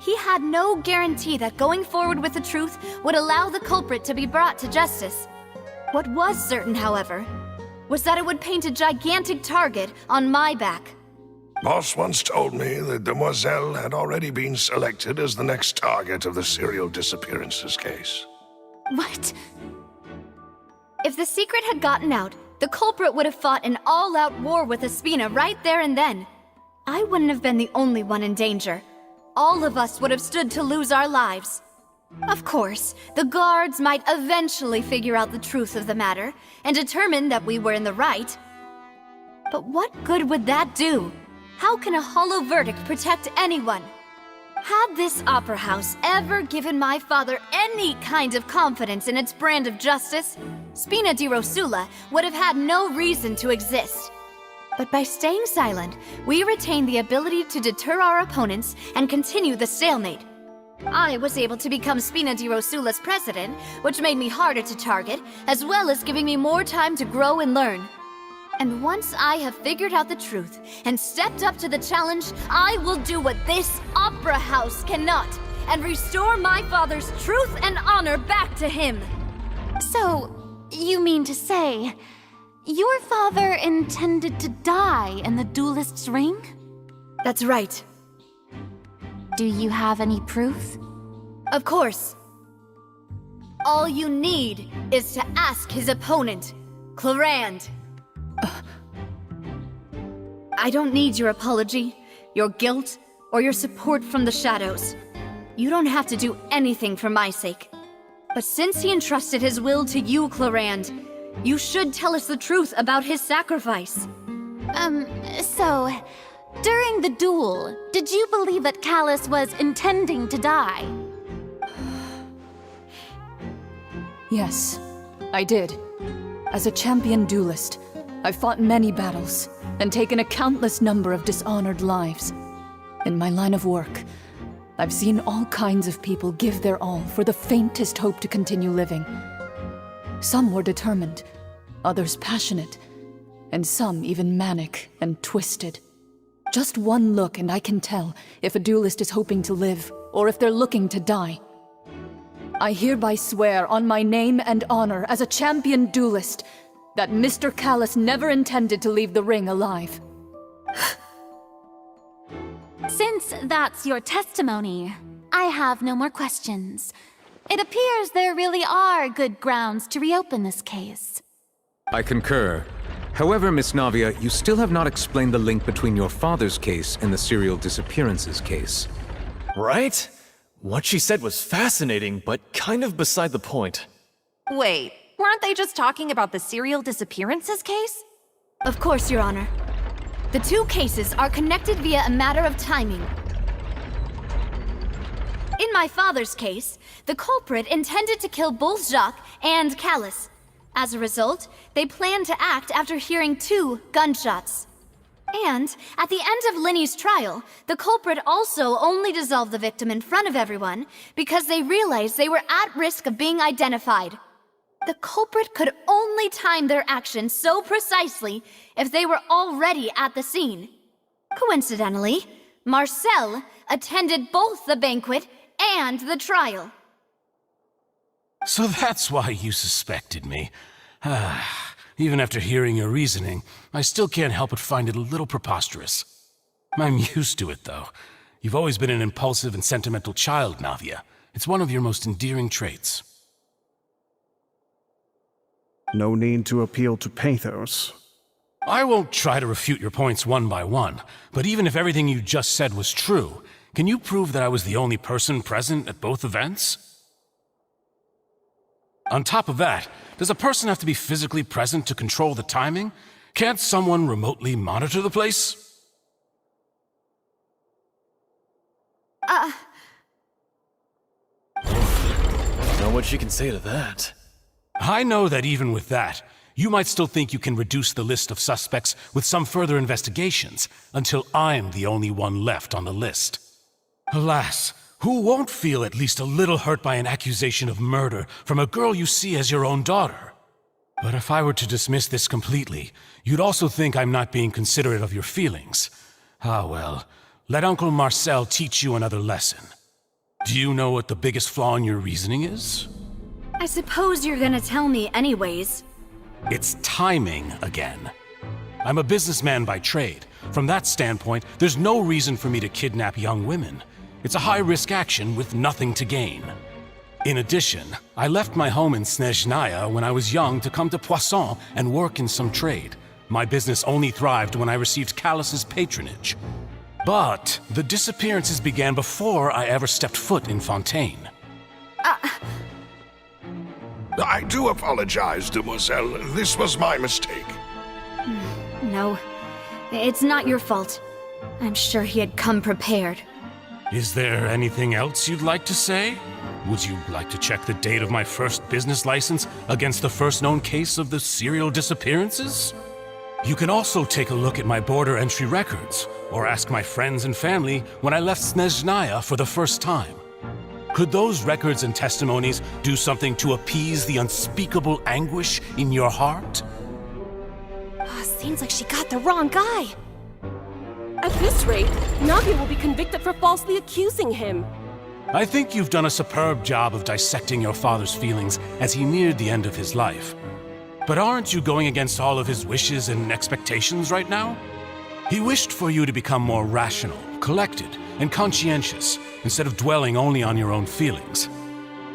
He had no guarantee that going forward with the truth would allow the culprit to be brought to justice. What was certain, however, was that it would paint a gigantic target on my back. Boss once told me that Demoiselle had already been selected as the next target of the serial disappearances case. What? If the secret had gotten out, the culprit would have fought an all-out war with Espina right there and then. I wouldn't have been the only one in danger. All of us would have stood to lose our lives. Of course, the guards might eventually figure out the truth of the matter and determine that we were in the right. But what good would that do? How can a hollow verdict protect anyone? Had this opera house ever given my father any kind of confidence in its brand of justice, Spina di Rosula would have had no reason to exist. But by staying silent, we retained the ability to deter our opponents and continue the stalemate. I was able to become Spina di Rosula's president, which made me harder to target, as well as giving me more time to grow and learn. And once I have figured out the truth and stepped up to the challenge, I will do what this opera house cannot, and restore my father's truth and honor back to him. So, you mean to say, your father intended to die in the duelist's ring? That's right. Do you have any proof? Of course. All you need is to ask his opponent, Clarand. I don't need your apology, your guilt, or your support from the shadows. You don't have to do anything for my sake. But since he entrusted his will to you, Clarand, you should tell us the truth about his sacrifice. So, during the duel, did you believe that Callis was intending to die? Yes, I did. As a champion duelist, I've fought many battles and taken a countless number of dishonored lives. In my line of work, I've seen all kinds of people give their all for the faintest hope to continue living. Some were determined, others passionate, and some even manic and twisted. Just one look and I can tell if a duelist is hoping to live or if they're looking to die. I hereby swear on my name and honor as a champion duelist that Mr. Callis never intended to leave the ring alive. Since that's your testimony, I have no more questions. It appears there really are good grounds to reopen this case. I concur. However, Miss Navia, you still have not explained the link between your father's case and the serial disappearances case. Right? What she said was fascinating, but kind of beside the point. Wait, weren't they just talking about the serial disappearances case? Of course, Your Honor. The two cases are connected via a matter of timing. In my father's case, the culprit intended to kill both Jacques and Callus. As a result, they planned to act after hearing 2 gunshots. And, at the end of Linny's trial, the culprit also only dissolved the victim in front of everyone because they realized they were at risk of being identified. The culprit could only time their actions so precisely if they were already at the scene. Coincidentally, Marcel attended both the banquet and the trial. So that's why you suspected me. Even after hearing your reasoning, I still can't help but find it a little preposterous. I'm used to it, though. You've always been an impulsive and sentimental child, Navia. It's one of your most endearing traits. No need to appeal to pathos. I won't try to refute your points one by one, but even if everything you just said was true, can you prove that I was the only person present at both events? On top of that, does a person have to be physically present to control the timing? Can't someone remotely monitor the place? Not much you can say to that. I know that even with that, you might still think you can reduce the list of suspects with some further investigations, until I'm the only one left on the list. Alas, who won't feel at least a little hurt by an accusation of murder from a girl you see as your own daughter? But if I were to dismiss this completely, you'd also think I'm not being considerate of your feelings. Ah well, let Uncle Marcel teach you another lesson. Do you know what the biggest flaw in your reasoning is? I suppose you're gonna tell me anyways. It's timing again. I'm a businessman by trade. From that standpoint, there's no reason for me to kidnap young women. It's a high-risk action with nothing to gain. In addition, I left my home in Snezhnaya when I was young to come to Poisson and work in some trade. My business only thrived when I received Callus's patronage. But the disappearances began before I ever stepped foot in Fontaine. I do apologize, demoiselle. This was my mistake. No, it's not your fault. I'm sure he had come prepared. Is there anything else you'd like to say? Would you like to check the date of my first business license against the first known case of the serial disappearances? You can also take a look at my border entry records, or ask my friends and family when I left Snezhnaya for the first time. Could those records and testimonies do something to appease the unspeakable anguish in your heart? Seems like she got the wrong guy. At this rate, Navia will be convicted for falsely accusing him. I think you've done a superb job of dissecting your father's feelings as he neared the end of his life. But aren't you going against all of his wishes and expectations right now? He wished for you to become more rational, collected, and conscientious, instead of dwelling only on your own feelings.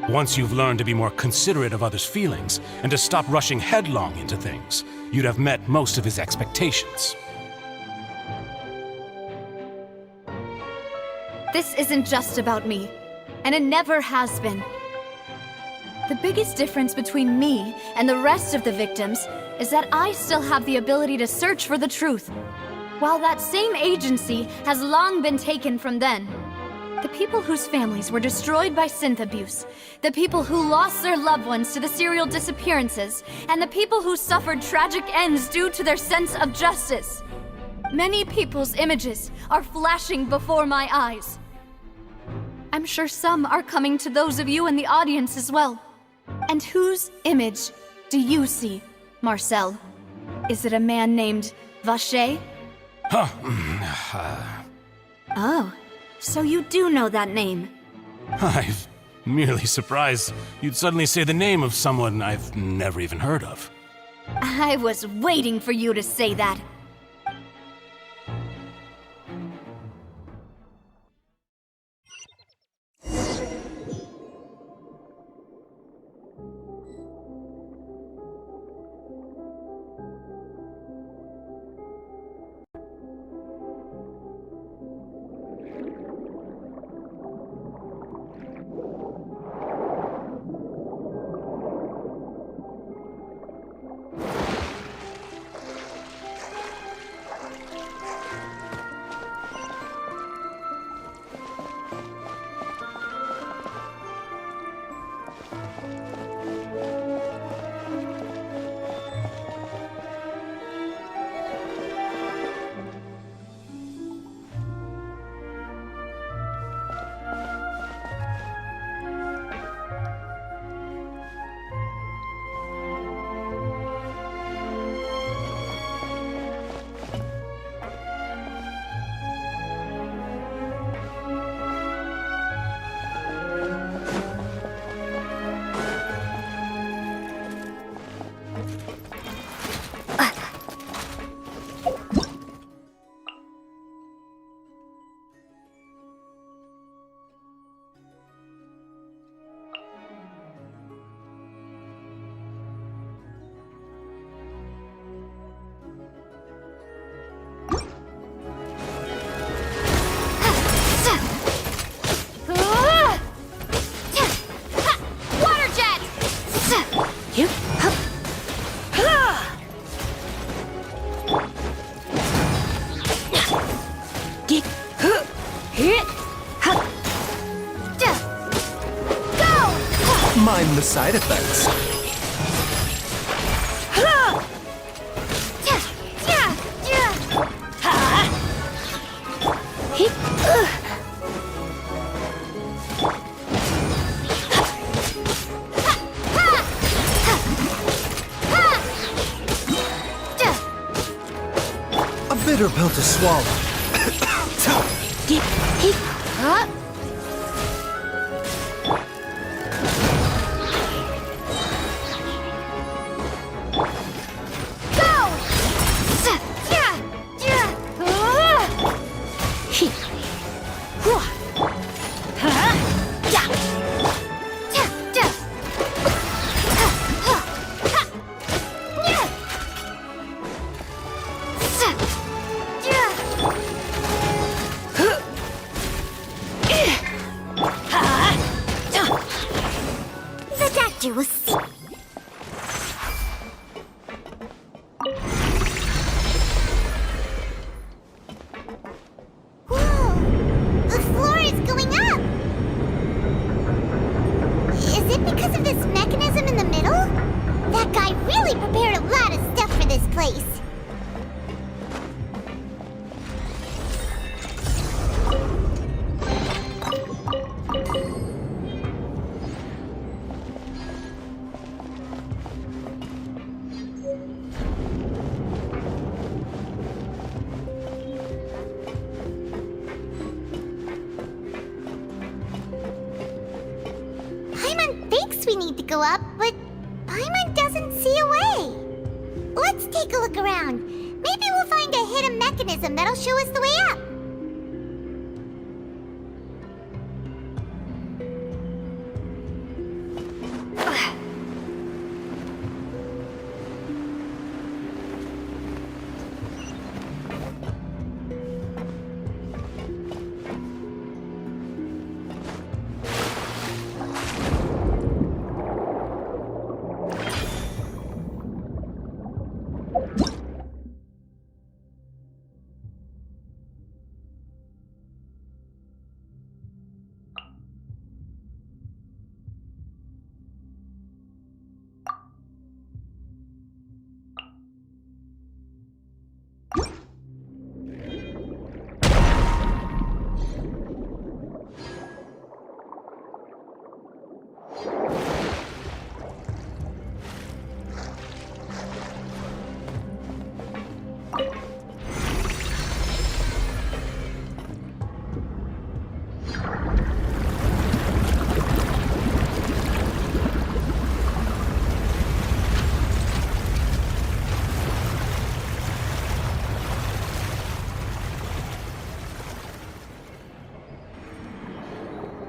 Once you've learned to be more considerate of others' feelings, and to stop rushing headlong into things, you'd have met most of his expectations. This isn't just about me, and it never has been. The biggest difference between me and the rest of the victims is that I still have the ability to search for the truth, while that same agency has long been taken from them. The people whose families were destroyed by synth abuse, the people who lost their loved ones to the serial disappearances, and the people who suffered tragic ends due to their sense of justice. Many people's images are flashing before my eyes. I'm sure some are coming to those of you in the audience as well. And whose image do you see, Marcel? Is it a man named Vacher? Oh, so you do know that name. I'm merely surprised you'd suddenly say the name of someone I've never even heard of. I was waiting for you to say that. side effects. A bitter pill to swallow. The doctor will see. Whoa! The floor is going up! Is it because of this mechanism in the middle? That guy really prepared a lot of stuff for this place. Paimon thinks we need to go up, but Paimon doesn't see a way. Let's take a look around. Maybe we'll find a hidden mechanism that'll show us the way up.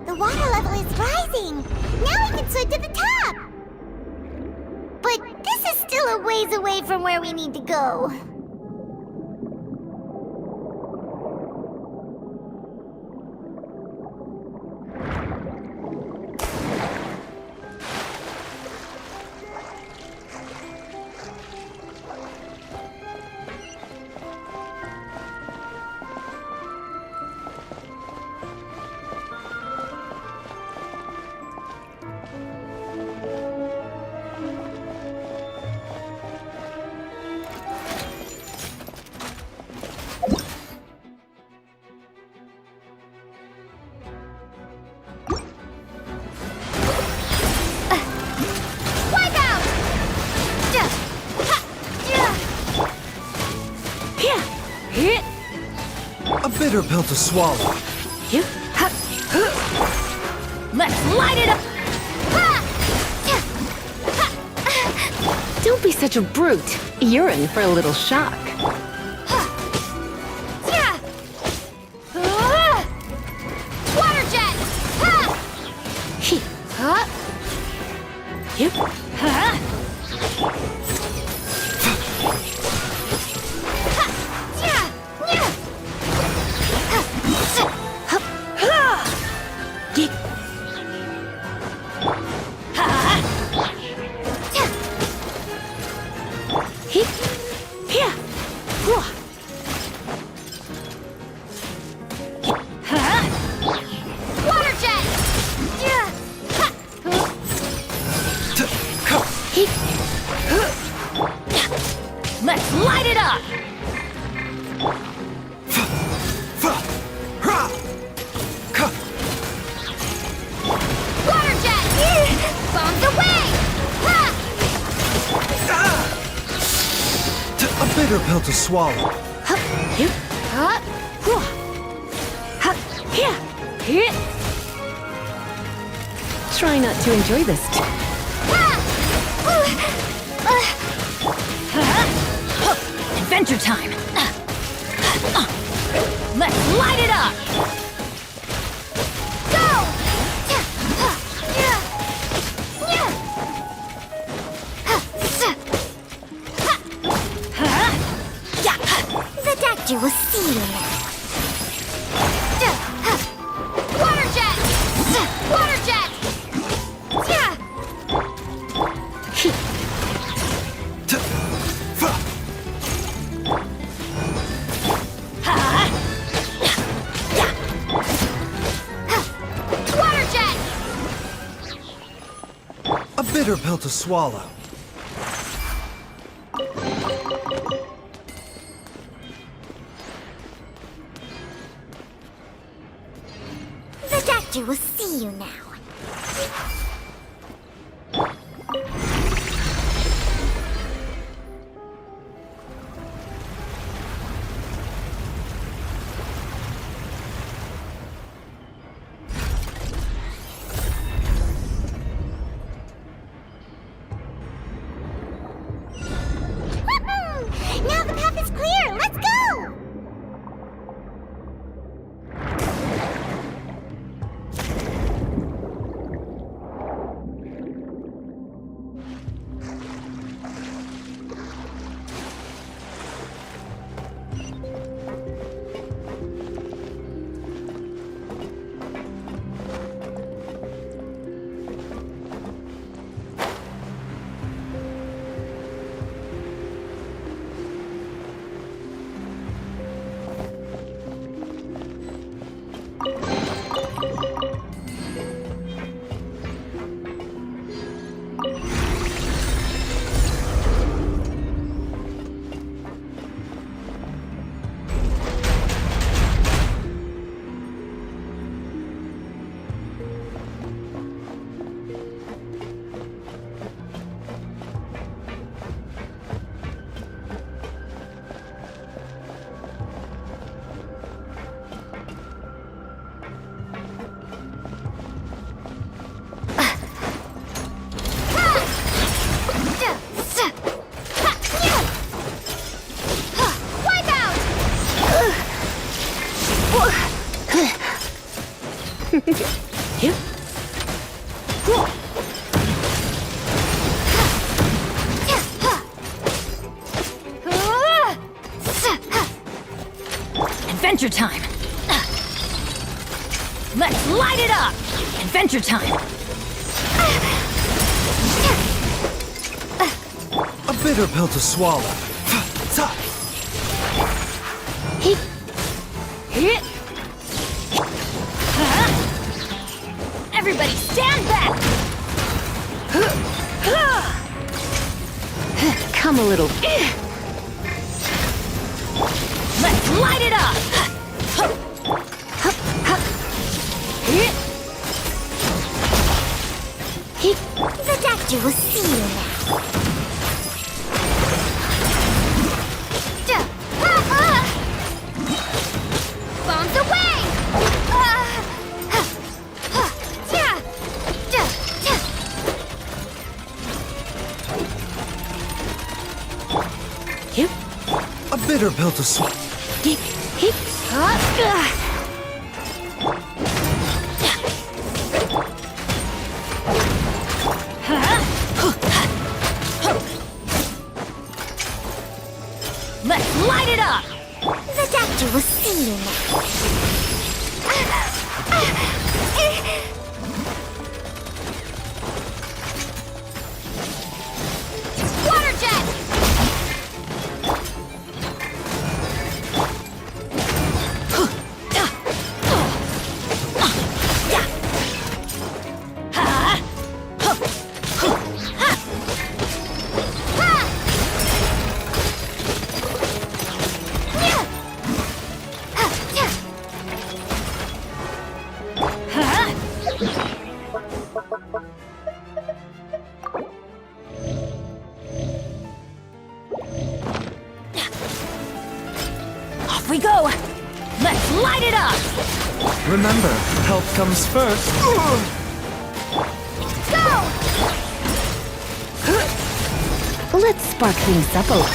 The water level is rising! Now we can swim to the top! But this is still a ways away from where we need to go. A bitter pill to swallow. Let's light it up! Don't be such a brute. You're in for a little shock. Water jet! Water Let's light it up! Water jet! Bombs away! A bitter pill to swallow. Try not to enjoy this. Adventure time! Let's light it up! The doctor will see you now. Water jet! Water jet! Water jet! A bitter pill to swallow. The doctor will see you now. Now the path is clear! Let's go! Adventure time! Let's light it up! Adventure time! A bitter pill to swallow. Everybody stand back! Come a little. Let's light it up! The doctor will see you now. Bombs away! A bitter pill to swallow. Let's light it up! The doctor will see you now. Water jet! we go! Let's light it up! Remember, health comes first. Go! Let's spark things up a little.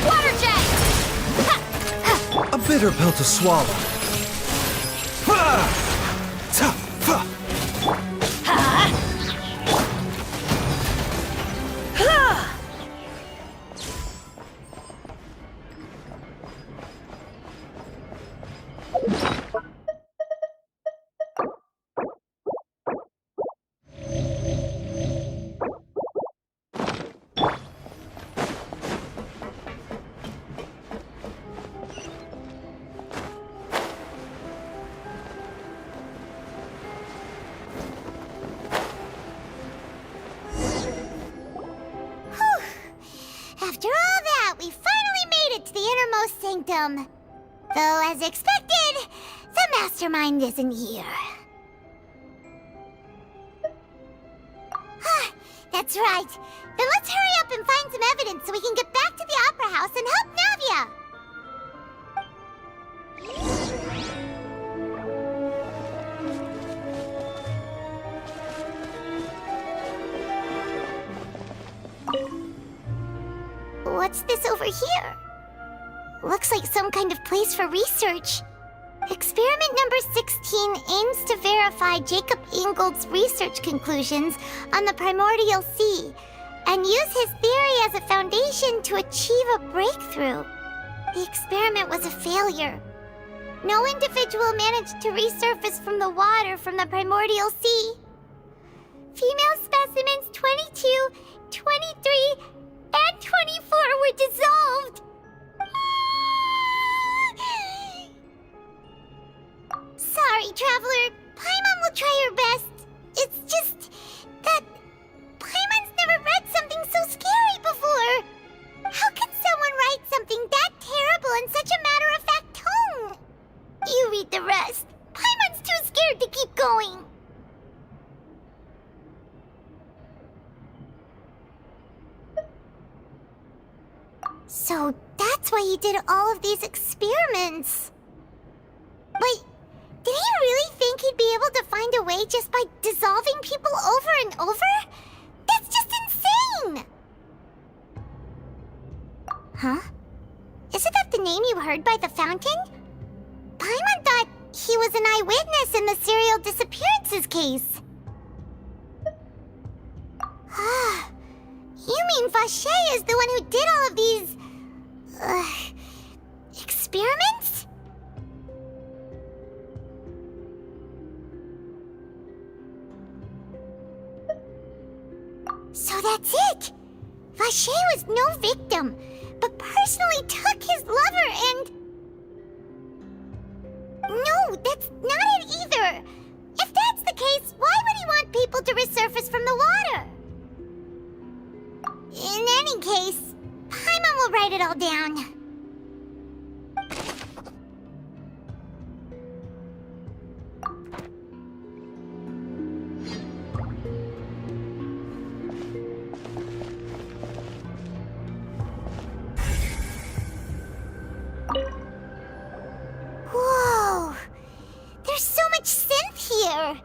Water jet! A bitter pill to swallow. After all that, we finally made it to the innermost sanctum. Though, as expected, the mastermind isn't here. That's right. Then let's hurry up and find some evidence so we can get back to the Opera House and help Navia. What's this over here? Looks like some kind of place for research. Experiment number 16 aims to verify Jacob Ingold's research conclusions on the primordial sea and use his theory as a foundation to achieve a breakthrough. The experiment was a failure. No individual managed to resurface from the water from the primordial sea. Female specimens 22, 23, and 24 were dissolved. Sorry, Traveler. Paimon will try her best. It's just that Paimon's never read something so scary before. How can someone write something that terrible in such a matter-of-fact tone? You read the rest. Paimon's too scared to keep going. So that's why he did all of these experiments. Wait, did he really think he'd be able to find a way just by dissolving people over and over? That's just insane! Huh? Isn't that the name you heard by the fountain? Paimon thought he was an eyewitness in the serial disappearances case. You mean Vache is the one who did all of these... experiments? So that's it! Vache was no victim, but personally took his lover and... No, that's not it either! If that's the case, why would he want people to resurface from the water? In any case, Paimon will write it all down. Whoa! There's so much synth here!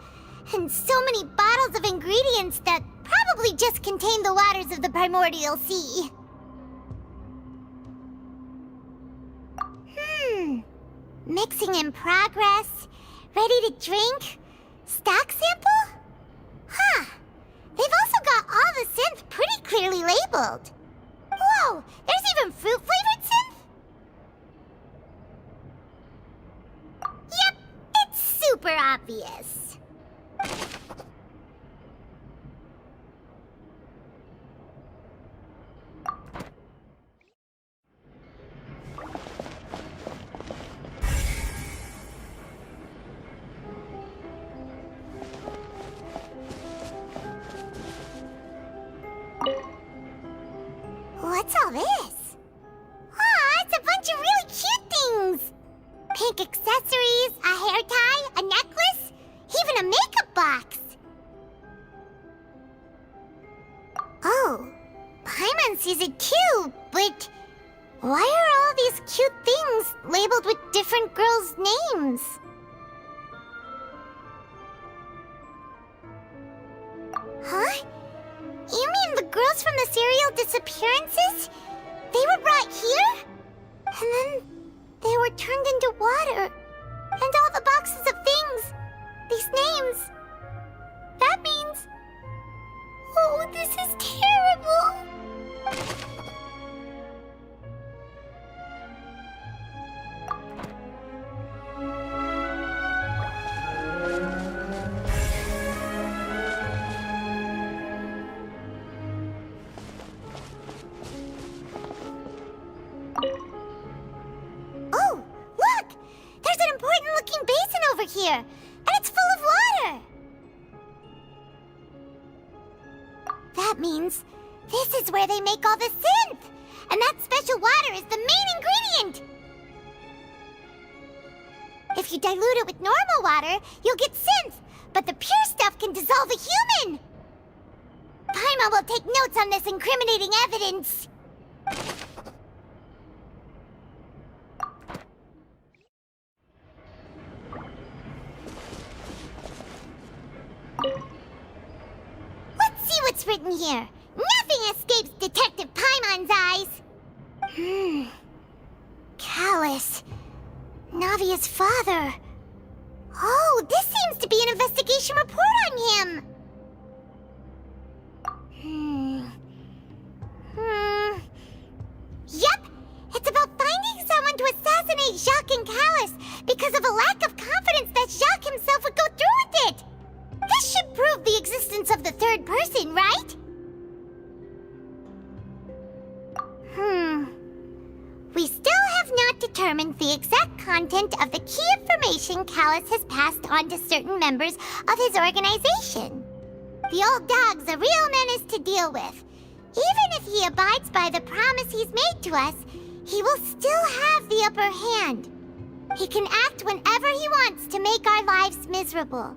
And so many bottles of ingredients that probably just contain the waters of the primordial sea. Mixing in progress. Ready to drink? Stock sample? Huh. They've also got all the synth pretty clearly labeled. Whoa! There's even fruit-flavored synth? Yep, it's super obvious. What's all this? Aw, it's a bunch of really cute things! pink accessories, a hair tie, a necklace, even a makeup box. Oh, Paimon sees it too, but why are all these cute things labeled with different girls' names? Huh? You mean the girls from the serial disappearances? They were brought here? And then they were turned into water. And all the boxes of things. These names. That means... Oh, this is terrible! Oh, look! There's an important-looking basin over here, and it's full of water! That means this is where they make all the synth! And that special water is the main ingredient! If you dilute it with normal water, you'll get synth, but the pure stuff can dissolve a human! Paimon will take notes on this incriminating evidence. Let's see what's written here. Nothing escapes Detective Paimon's eyes. Callus. Navia's father. Oh, this seems to be an investigation report on him. Yep, it's about finding someone to assassinate Jacques and Callus because of a lack of confidence that Jacques himself would go through with it. This should prove the existence of the third person, right? We still have not determined the exact content of the key information Callus has passed on to certain members of his organization. The old dog's a real menace to deal with. Even if he abides by the promise he's made to us, he will still have the upper hand. He can act whenever he wants to make our lives miserable.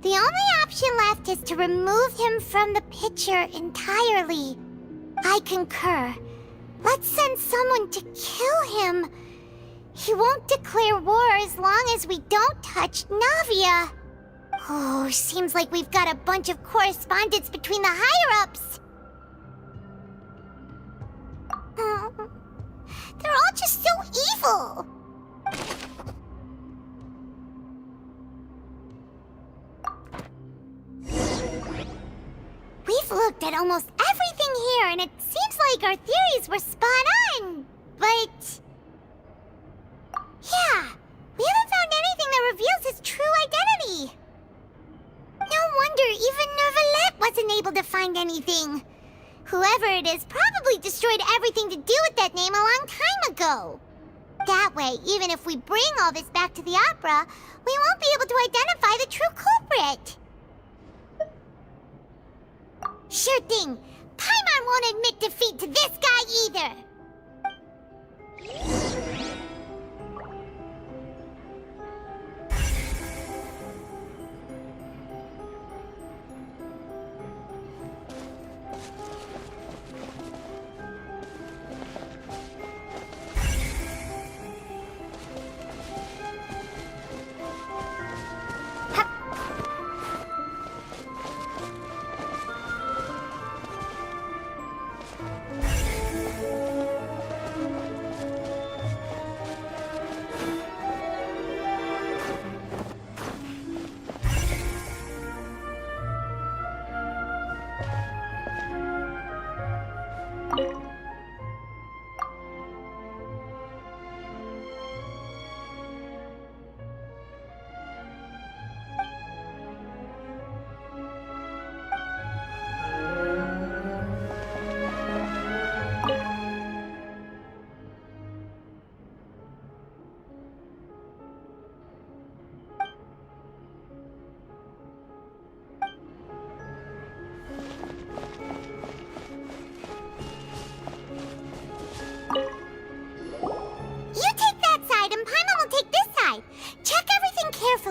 The only option left is to remove him from the picture entirely. I concur. Let's send someone to kill him. He won't declare war as long as we don't touch Navia. Oh, seems like we've got a bunch of correspondence between the higher-ups. They're all just so evil. We've looked at almost everything here, and it seems like our theories were spot on. But... yeah, we haven't found anything that reveals his true identity. No wonder even Nervalette wasn't able to find anything. Whoever it is probably destroyed everything to do with that name a long time ago. That way, even if we bring all this back to the opera, we won't be able to identify the true culprit. Sure thing. Paimon won't admit defeat to this guy either.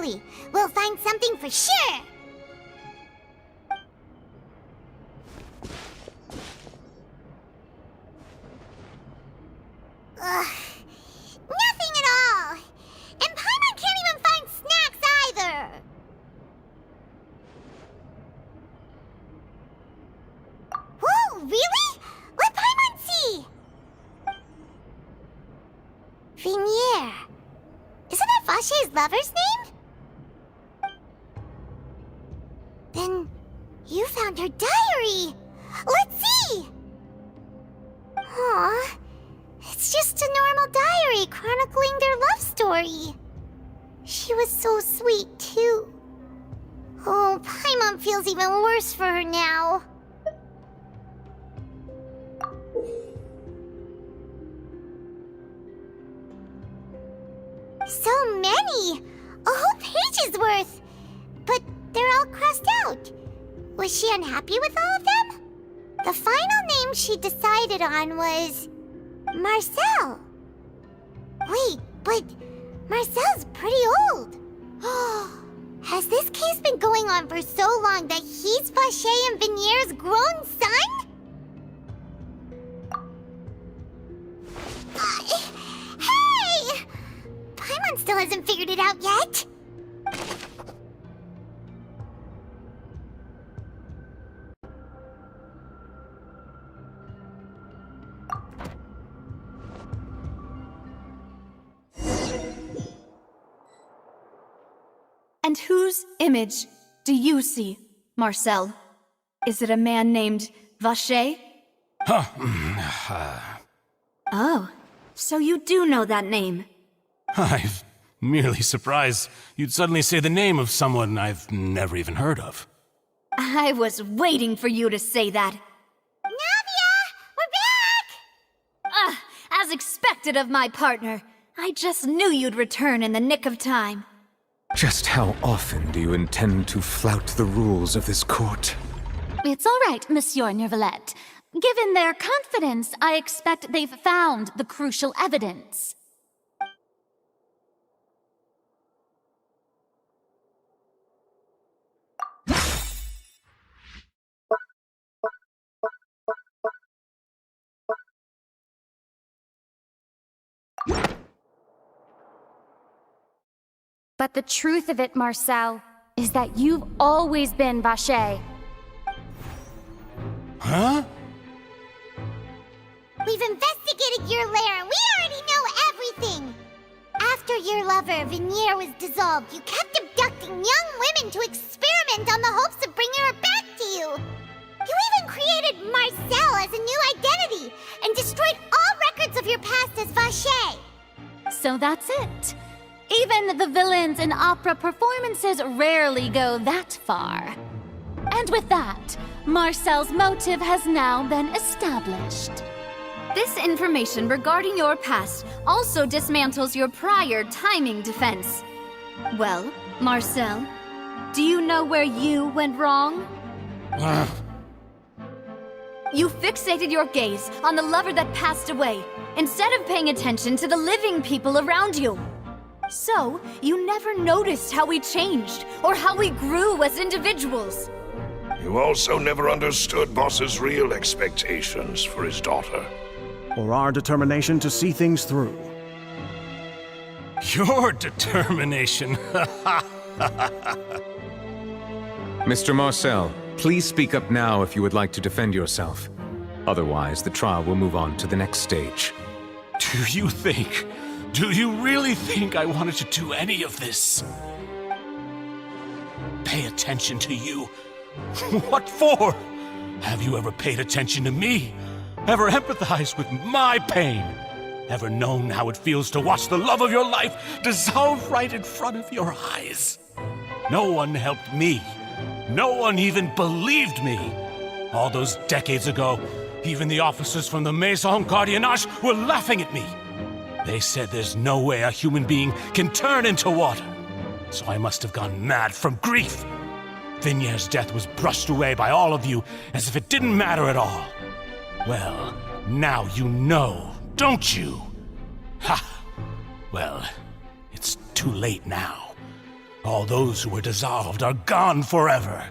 worry. We'll find something for sure. Ugh. Nothing at all. And Paimon can't even find snacks either. Whoa, really? Let Paimon see. Vinier. Isn't that Vache's lover's name? Then you found her diary. Let's see. Aw. It's just a normal diary chronicling their love story. She was so sweet, too. Oh, Paimon feels even worse for her now. So many! A whole page's worth! But they're all crossed out. Was she unhappy with all of them? The final name she decided on was... Marcel. Wait, but Marcel's pretty old. Has this case been going on for so long that he's Vache and Vinier's grown son? Hey! Paimon still hasn't figured it out yet. And whose image do you see, Marcel? Is it a man named Vache? Oh, so you do know that name. I'm merely surprised you'd suddenly say the name of someone I've never even heard of. I was waiting for you to say that. Navia! We're back! As expected of my partner. I just knew you'd return in the nick of time. Just how often do you intend to flout the rules of this court? It's all right, Monsieur Nervalette. Given their confidence, I expect they've found the crucial evidence. But the truth of it, Marcel, is that you've always been Vache. Huh? We've investigated your lair and we already know everything! After your lover, Vinier, was dissolved, you kept abducting young women to experiment on the hopes of bringing her back to you! You even created Marcel as a new identity and destroyed all records of your past as Vache! So that's it. Even the villains in opera performances rarely go that far. And with that, Marcel's motive has now been established. This information regarding your past also dismantles your prior timing defense. Well, Marcel, do you know where you went wrong? You fixated your gaze on the lover that passed away, instead of paying attention to the living people around you. So, you never noticed how we changed, or how we grew as individuals. You also never understood Boss's real expectations for his daughter. Or our determination to see things through. Your determination. Mr. Marcel, please speak up now if you would like to defend yourself. Otherwise, the trial will move on to the next stage. Do you really think I wanted to do any of this? Pay attention to you? What for? Have you ever paid attention to me? Ever empathized with my pain? Ever known how it feels to watch the love of your life dissolve right in front of your eyes? No one helped me. No one even believed me. All those decades ago, even the officers from the Maison Gardiennage were laughing at me. They said there's no way a human being can turn into water. So I must have gone mad from grief. Vinier's death was brushed away by all of you as if it didn't matter at all. Well, now you know, don't you? Ha! Well, it's too late now. All those who were dissolved are gone forever.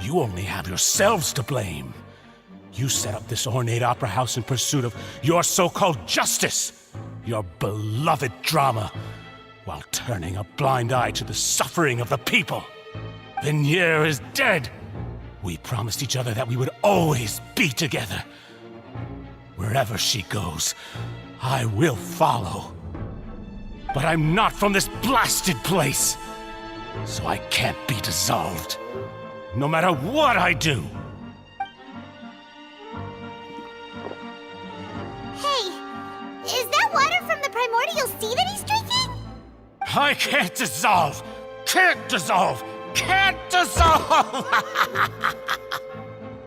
You only have yourselves to blame. You set up this ornate opera house in pursuit of your so-called justice, your beloved drama, while turning a blind eye to the suffering of the people. Vignier is dead. We promised each other that we would always be together. Wherever she goes, I will follow. But I'm not from this blasted place, so I can't be dissolved, no matter what I do. Hey, is that water from the primordial sea that he's drinking? I can't dissolve! Can't dissolve! Can't dissolve!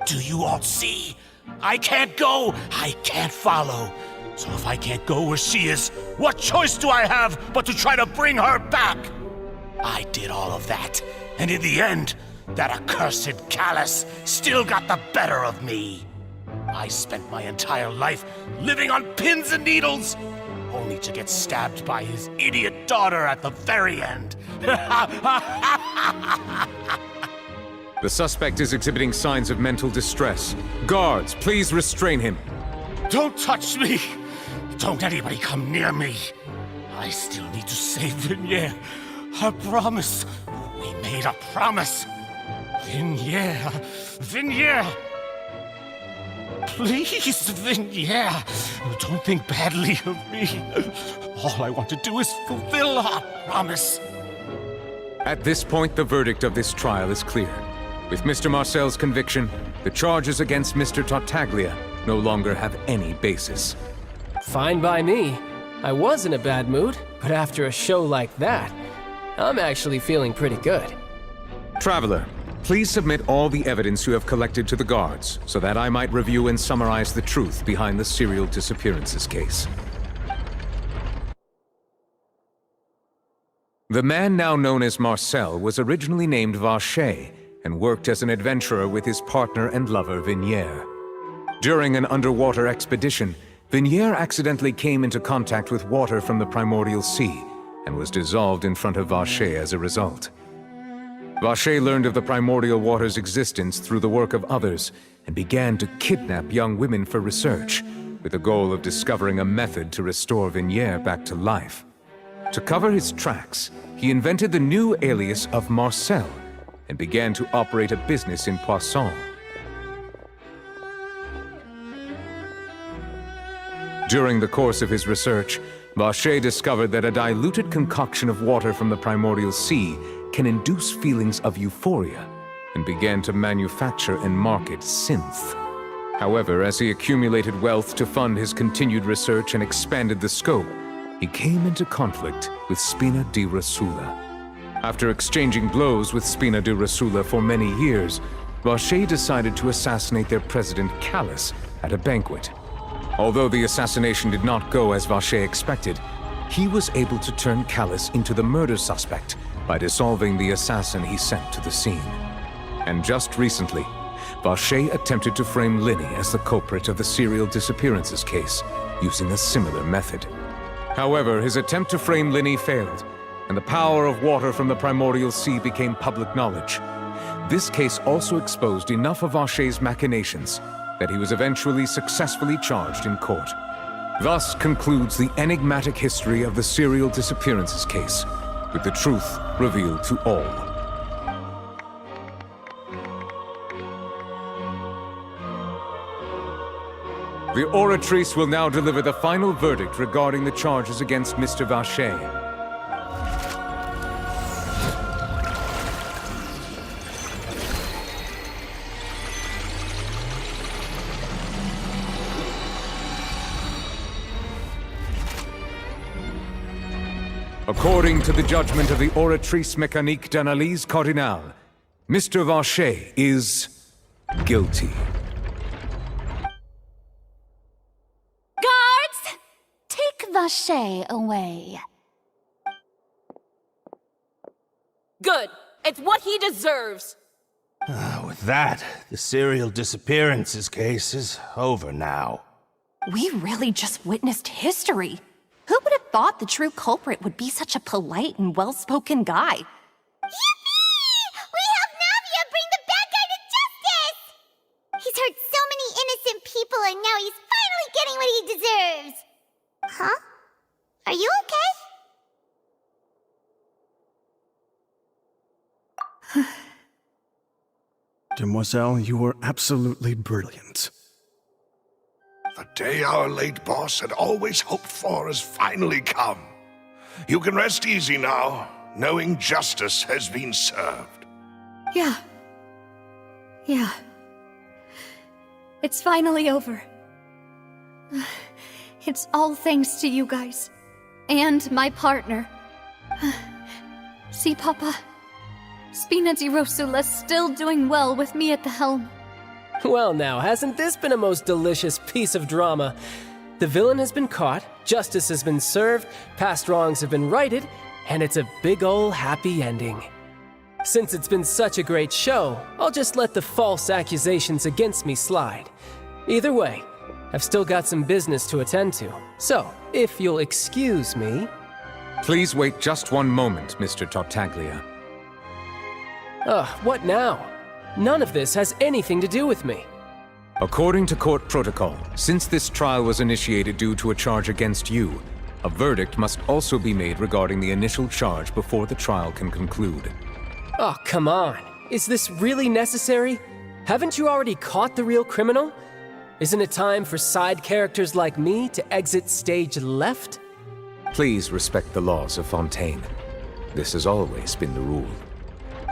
Do you all see? I can't go! I can't follow! So if I can't go where she is, what choice do I have but to try to bring her back? I did all of that, and in the end, that accursed Callus still got the better of me. I spent my entire life living on pins and needles, only to get stabbed by his idiot daughter at the very end. The suspect is exhibiting signs of mental distress. Guards, please restrain him. Don't touch me! Don't anybody come near me! I still need to save Vignier. A promise. We made a promise. Vignier. Vignier! Please, Vignier. Don't think badly of me. All I want to do is fulfill our promise. At this point, the verdict of this trial is clear. With Mr. Marcel's conviction, the charges against Mr. Tartaglia no longer have any basis. Fine by me. I was in a bad mood, but after a show like that, I'm actually feeling pretty good. Traveler, please submit all the evidence you have collected to the guards, so that I might review and summarize the truth behind the serial disappearances case. The man now known as Marcel was originally named Vacher and worked as an adventurer with his partner and lover Vignier. During an underwater expedition, Vignier accidentally came into contact with water from the primordial sea and was dissolved in front of Vacher as a result. Vacher learned of the primordial water's existence through the work of others and began to kidnap young women for research, with the goal of discovering a method to restore Vignier back to life. To cover his tracks, he invented the new alias of Marcel and began to operate a business in Poisson. During the course of his research, Vacher discovered that a diluted concoction of water from the primordial sea can induce feelings of euphoria, and began to manufacture and market synth. However, as he accumulated wealth to fund his continued research and expanded the scope, he came into conflict with Spina di Rosula. After exchanging blows with Spina di Rosula for many years, Vacher decided to assassinate their president Callus at a banquet. Although the assassination did not go as Vacher expected, he was able to turn Callus into the murder suspect by dissolving the assassin he sent to the scene. And just recently, Vacher attempted to frame Linny as the culprit of the serial disappearances case, using a similar method. However, his attempt to frame Linny failed, and the power of water from the primordial sea became public knowledge. This case also exposed enough of Vacher's machinations that he was eventually successfully charged in court. Thus concludes the enigmatic history of the serial disappearances case, with the truth revealed to all. The Oratrice will now deliver the final verdict regarding the charges against Mr. Vacher. According to the judgment of the Oratrice Mécanique d'Analyse Cardinale, Mr. Vacher is guilty. Guards! Take Vacher away. Good. It's what he deserves. With that, the serial disappearances case is over now. We really just witnessed history. Who would have thought the true culprit would be such a polite and well-spoken guy? Demoiselle, you were absolutely brilliant. The day our late boss had always hoped for has finally come. You can rest easy now, knowing justice has been served. Yeah. It's finally over. It's all thanks to you guys. And my partner. See, Papa? Spina di Rosula's still doing well with me at the helm. Well now, hasn't this been a most delicious piece of drama? The villain has been caught, justice has been served, past wrongs have been righted, and it's a big ol' happy ending. Since it's been such a great show, I'll just let the false accusations against me slide. Either way, I've still got some business to attend to. So, if you'll excuse me... Please wait just one moment, Mr. Tartaglia. What now? None of this has anything to do with me. According to court protocol, since this trial was initiated due to a charge against you, a verdict must also be made regarding the initial charge before the trial can conclude. Oh, come on. Is this really necessary? Haven't you already caught the real criminal? Isn't it time for side characters like me to exit stage left? Please respect the laws of Fontaine. This has always been the rule.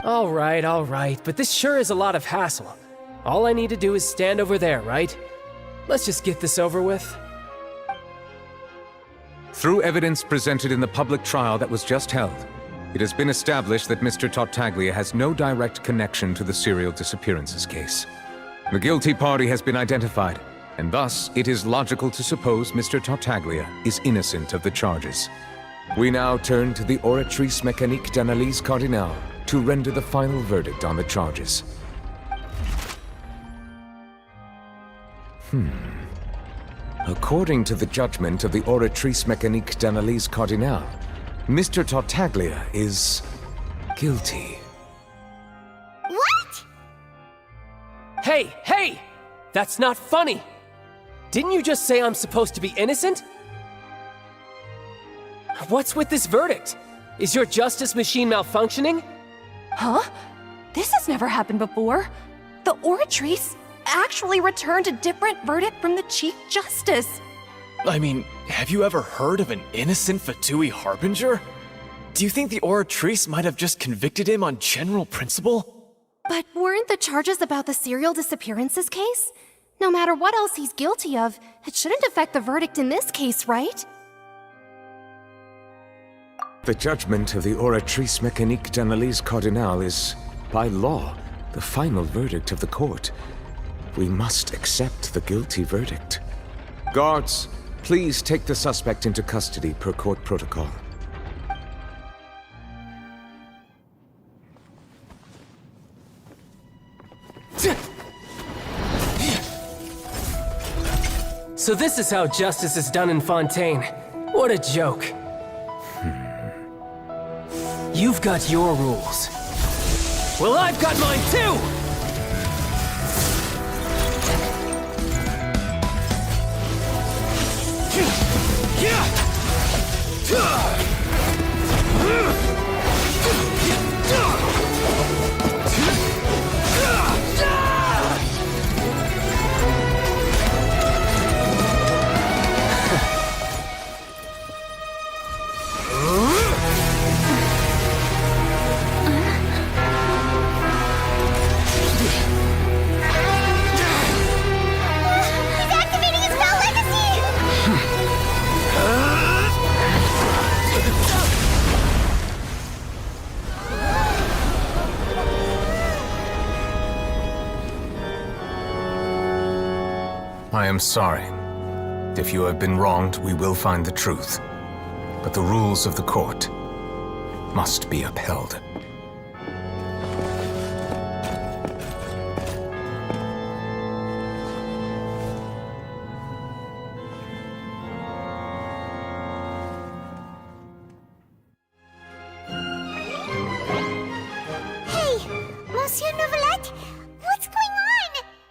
All right, but this sure is a lot of hassle. All I need to do is stand over there, right? Let's just get this over with. Through evidence presented in the public trial that was just held, it has been established that Mr. Tartaglia has no direct connection to the serial disappearances case. The guilty party has been identified, and thus it is logical to suppose Mr. Tartaglia is innocent of the charges. We now turn to the Oratrice Mécanique d'Analyse Cardinale to render the final verdict on the charges. According to the judgment of the Oratrice Mécanique d'Analyse Cardinale, Mr. Tartaglia is guilty. What? Hey! That's not funny! Didn't you just say I'm supposed to be innocent? What's with this verdict? Is your justice machine malfunctioning? Huh? This has never happened before. The Oratrice actually returned a different verdict from the Chief Justice. I mean, have you ever heard of an innocent Fatui Harbinger? Do you think the Oratrice might have just convicted him on general principle? But weren't the charges about the serial disappearances case? No matter what else he's guilty of, it shouldn't affect the verdict in this case, right? The judgment of the Oratrice Mécanique d'Analyse Cardinale is, by law, the final verdict of the court. We must accept the guilty verdict. Guards, please take the suspect into custody per court protocol. So this is how justice is done in Fontaine. What a joke. You've got your rules. Well, I've got mine too! I am sorry. If you have been wronged, we will find the truth. But the rules of the court must be upheld. Hey, Monsieur Novelette, what's going on?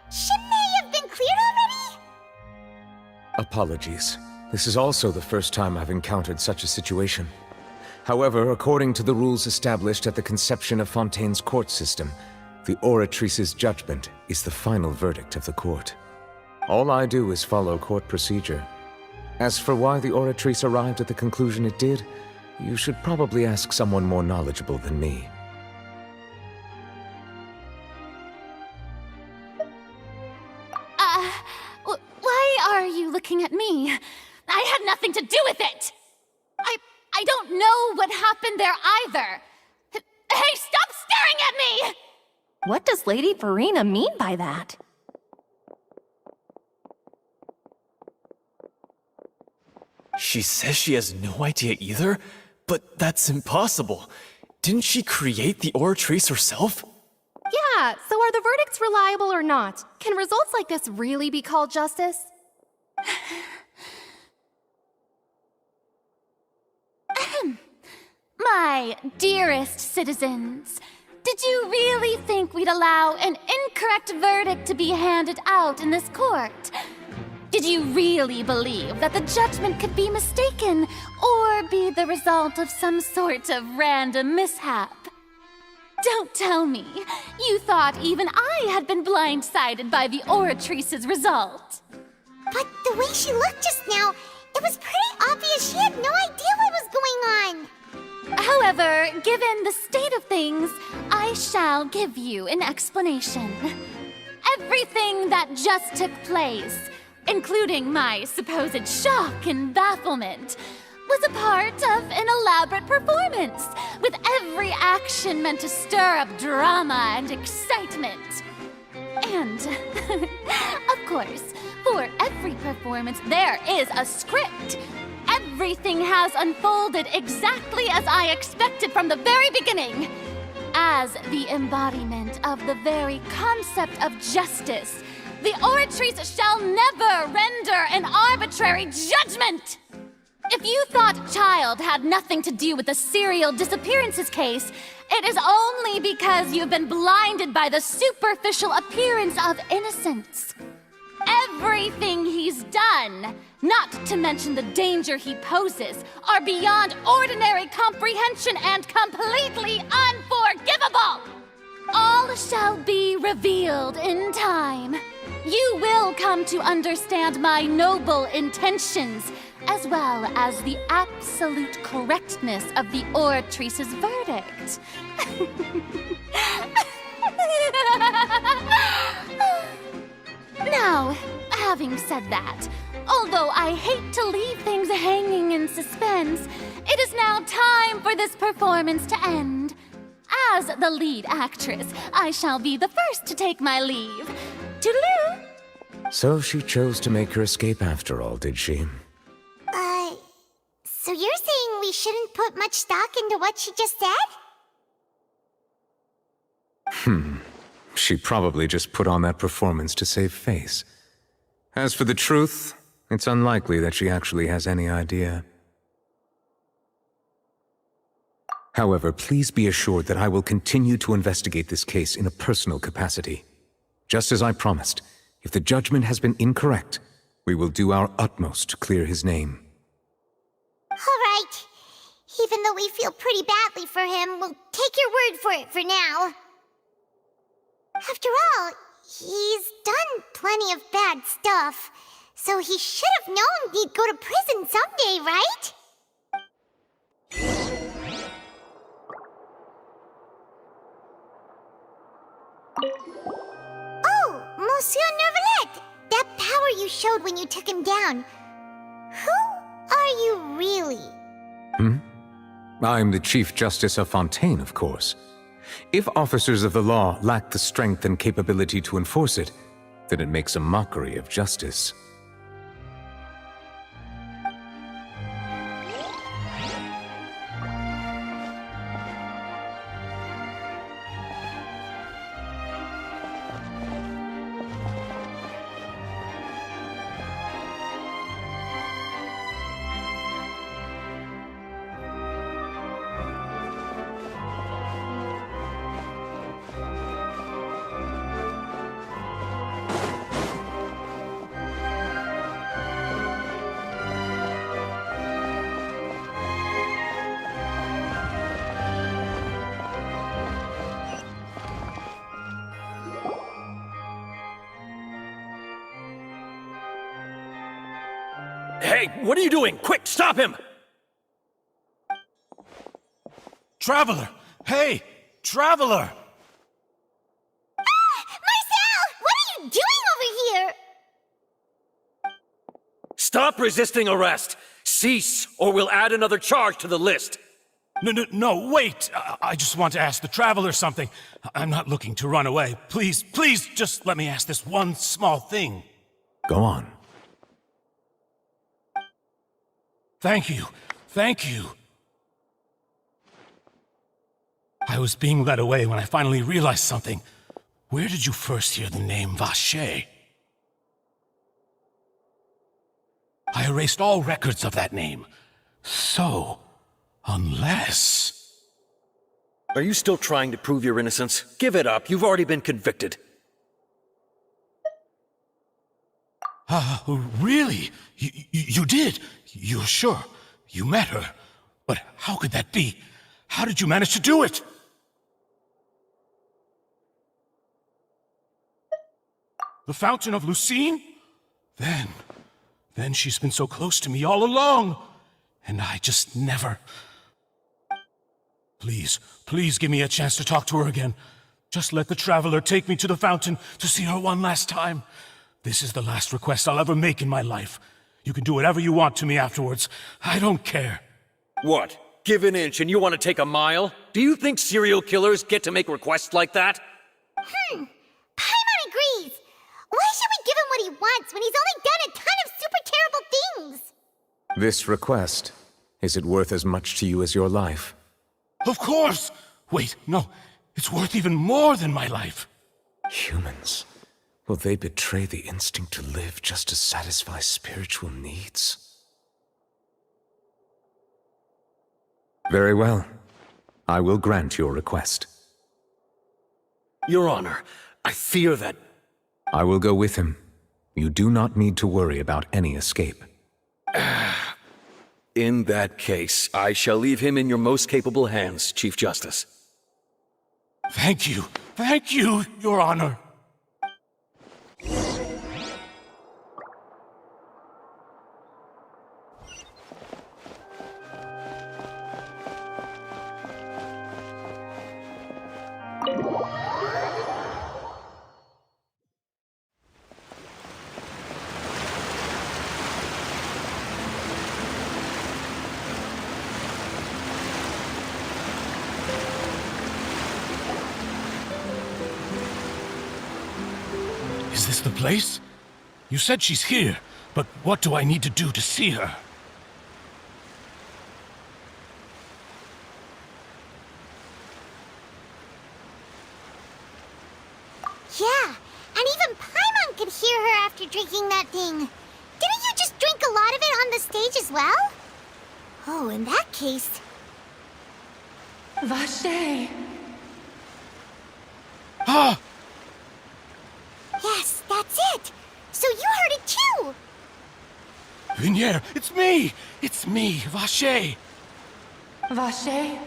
Shouldn't they have been cleared already? Apologies. This is also the first time I've encountered such a situation. However, according to the rules established at the conception of Fontaine's court system, The Oratrice's judgment is the final verdict of the court. All I do is follow court procedure. As for why the Oratrice arrived at the conclusion it did, you should probably ask someone more knowledgeable than me. Why are you looking at me? I had nothing to do with it! I don't know what happened there either! Hey, stop staring at me! What does Lady Farina mean by that? She says she has no idea either? But that's impossible. Didn't she create the Oratrice herself? Yeah, so are the verdicts reliable or not? Can results like this really be called justice? My dearest citizens, did you really think we'd allow an incorrect verdict to be handed out in this court? Did you really believe that the judgment could be mistaken or be the result of some sort of random mishap? Don't tell me you thought even I had been blindsided by the Oratrice's result. But the way she looked just now, it was pretty obvious she had no idea what was going on. However, given the state of things, I shall give you an explanation. Everything that just took place, including my supposed shock and bafflement, was a part of an elaborate performance, with every action meant to stir up drama and excitement. And, of course, for every performance there is a script. Everything has unfolded exactly as I expected from the very beginning. As the embodiment of the very concept of justice, the Oratrice shall never render an arbitrary judgment! If you thought Child had nothing to do with the serial disappearances case, it is only because you've been blinded by the superficial appearance of innocence. Everything he's done, not to mention the danger he poses, are beyond ordinary comprehension and completely unforgivable! All shall be revealed in time. You will come to understand my noble intentions, as well as the absolute correctness of the Oratrice's verdict. Now, having said that, although I hate to leave things hanging in suspense, it is now time for this performance to end. As the lead actress, I shall be the first to take my leave. Toodaloo! So she chose to make her escape after all, did she? So you're saying we shouldn't put much stock into what she just said? She probably just put on that performance to save face. As for the truth, it's unlikely that she actually has any idea. However, please be assured that I will continue to investigate this case in a personal capacity. Just as I promised, if the judgment has been incorrect, we will do our utmost to clear his name. All right. Even though we feel pretty badly for him, we'll take your word for it for now. After all, he's done plenty of bad stuff, so he should have known he'd go to prison someday, right? Oh, Monsieur Nervalet! That power you showed when you took him down. Who are you really? I'm the Chief Justice of Fontaine, of course. If officers of the law lack the strength and capability to enforce it, then it makes a mockery of justice. Hey, what are you doing? Quick, stop him! Traveler! Hey! Traveler! Marcel! What are you doing over here? Stop resisting arrest! Cease, or we'll add another charge to the list! No, wait! I just want to ask the Traveler something. I'm not looking to run away. Please, just let me ask this one small thing. Go on. Thank you. I was being led away when I finally realized something. Where did you first hear the name Vacher? I erased all records of that name. So, unless... Are you still trying to prove your innocence? Give it up, you've already been convicted. Really? You did? You're sure? You met her? But how could that be? How did you manage to do it? The Fountain of Lucine? Then she's been so close to me all along. And I just never... Please give me a chance to talk to her again. Just let the Traveler take me to the fountain to see her one last time. This is the last request I'll ever make in my life. You can do whatever you want to me afterwards. I don't care. What? Give an inch and you want to take a mile? Do you think serial killers get to make requests like that? Paimon agrees. Why should we give him what he wants when he's only done a ton of super terrible things? This request, is it worth as much to you as your life? Of course! Wait, no. It's worth even more than my life. Humans. Will they betray the instinct to live just to satisfy spiritual needs? Very well. I will grant your request. Your Honor, I fear that... I will go with him. You do not need to worry about any escape. In that case, I shall leave him in your most capable hands, Chief Justice. Thank you, Your Honor. Is this the place? You said she's here, but what do I need to do to see her? Yeah, and even Paimon could hear her after drinking that thing. Didn't you just drink a lot of it on the stage as well? Oh, in that case... Vacher! Ah! Yes, that's it! So you heard it too! Vignier, it's me! It's me, Vacher! Vacher?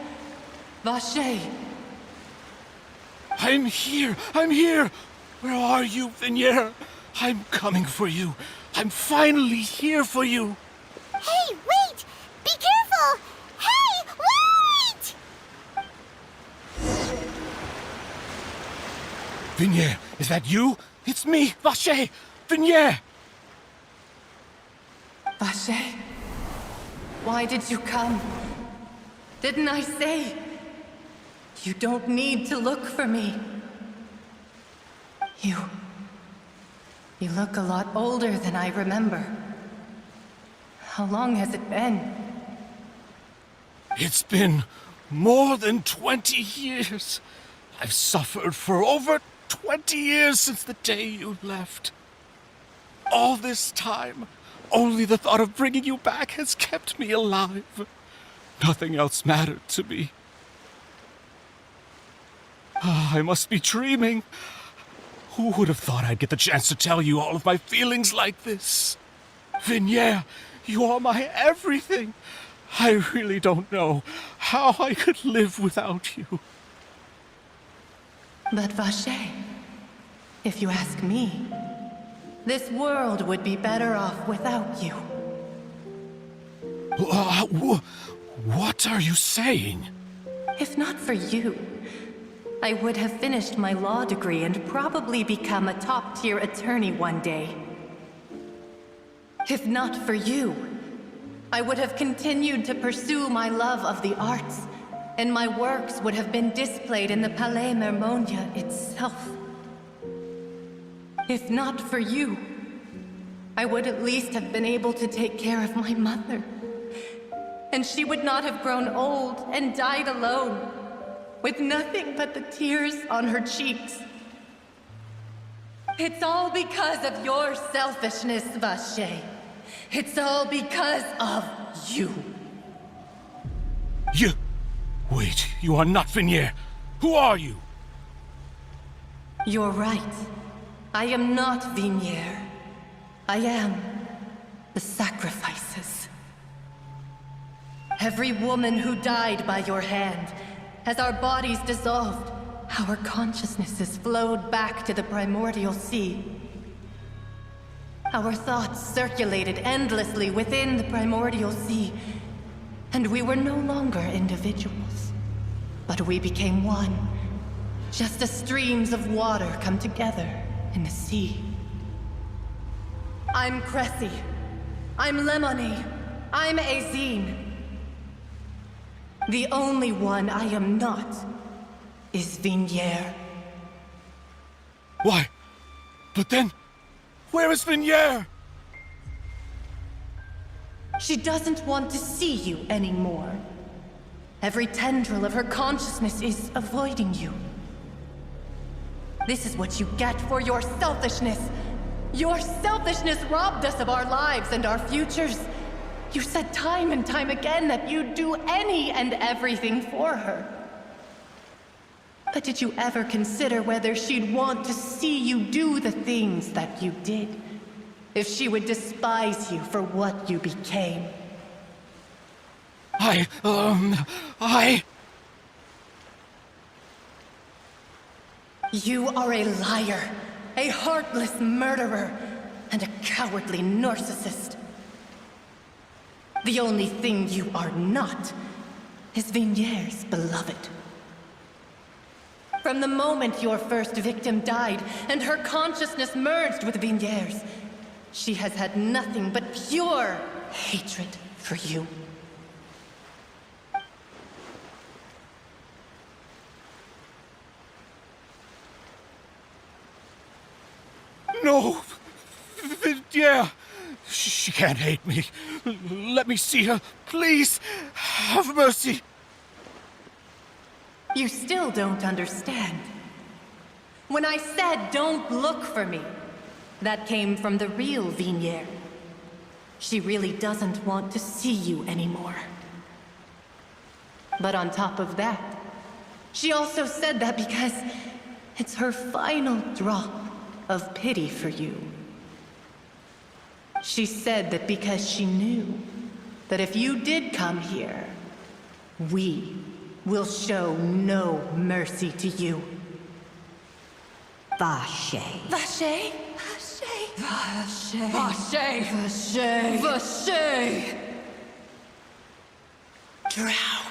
Vacher! I'm here! Where are you, Vignier? I'm coming for you. I'm finally here for you. Hey, wait! Be careful! Hey, wait! Vignier, is that you? It's me, Vacher! Vignier! Vacher? Why did you come? Didn't I say? You don't need to look for me. You look a lot older than I remember. How long has it been? It's been more than 20 years. I've suffered for over 20 years since the day you left. All this time, only the thought of bringing you back has kept me alive. Nothing else mattered to me. I must be dreaming. Who would have thought I'd get the chance to tell you all of my feelings like this? Vignier, you are my everything. I really don't know how I could live without you. But Vacher, if you ask me, this world would be better off without you. What are you saying? If not for you, I would have finished my law degree and probably become a top-tier attorney one day. If not for you, I would have continued to pursue my love of the arts, and my works would have been displayed in the Palais Mermonia itself. If not for you, I would at least have been able to take care of my mother. And she would not have grown old and died alone, with nothing but the tears on her cheeks. It's all because of your selfishness, Vache. It's all because of you. You... Wait, you are not Vignier. Who are you? You're right. I am not Vignier. I am the sacrifices. Every woman who died by your hand, as our bodies dissolved, our consciousnesses flowed back to the primordial sea. Our thoughts circulated endlessly within the primordial sea, and we were no longer individuals, but we became one, just as streams of water come together in the sea. I'm Cressy. I'm Lemony. I'm Azine. The only one I am not is Vignier. Why? But then, where is Vignier? She doesn't want to see you anymore. Every tendril of her consciousness is avoiding you. This is what you get for your selfishness. Your selfishness robbed us of our lives and our futures. You said time and time again that you'd do any and everything for her. But did you ever consider whether she'd want to see you do the things that you did? If she would despise you for what you became? You are a liar, a heartless murderer, and a cowardly narcissist. The only thing you are not is Vignier's beloved. From the moment your first victim died and her consciousness merged with Vignier's, she has had nothing but pure hatred for you. No! Vignier! She can't hate me. Let me see her, please. Have mercy. You still don't understand. When I said don't look for me, that came from the real Vignier. She really doesn't want to see you anymore. But on top of that, she also said that because it's her final drop of pity for you. She said that because she knew that if you did come here, we will show no mercy to you. Vache. Vache? Vache. Vache. Vache. Vache. Drown.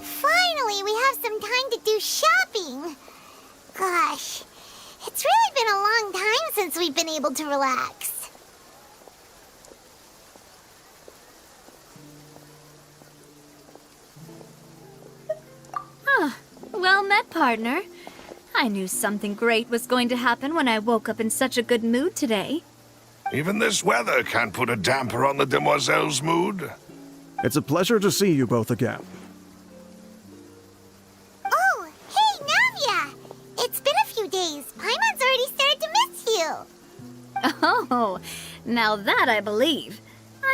Finally, we have some time to do shopping. Gosh, it's really been a long time since we've been able to relax. Well met, partner. I knew something great was going to happen when I woke up in such a good mood today. Even this weather can't put a damper on the demoiselle's mood. It's a pleasure to see you both again. Oh, hey, Navia! It's been a few days. Paimon's already started to miss you. Oh, now that I believe.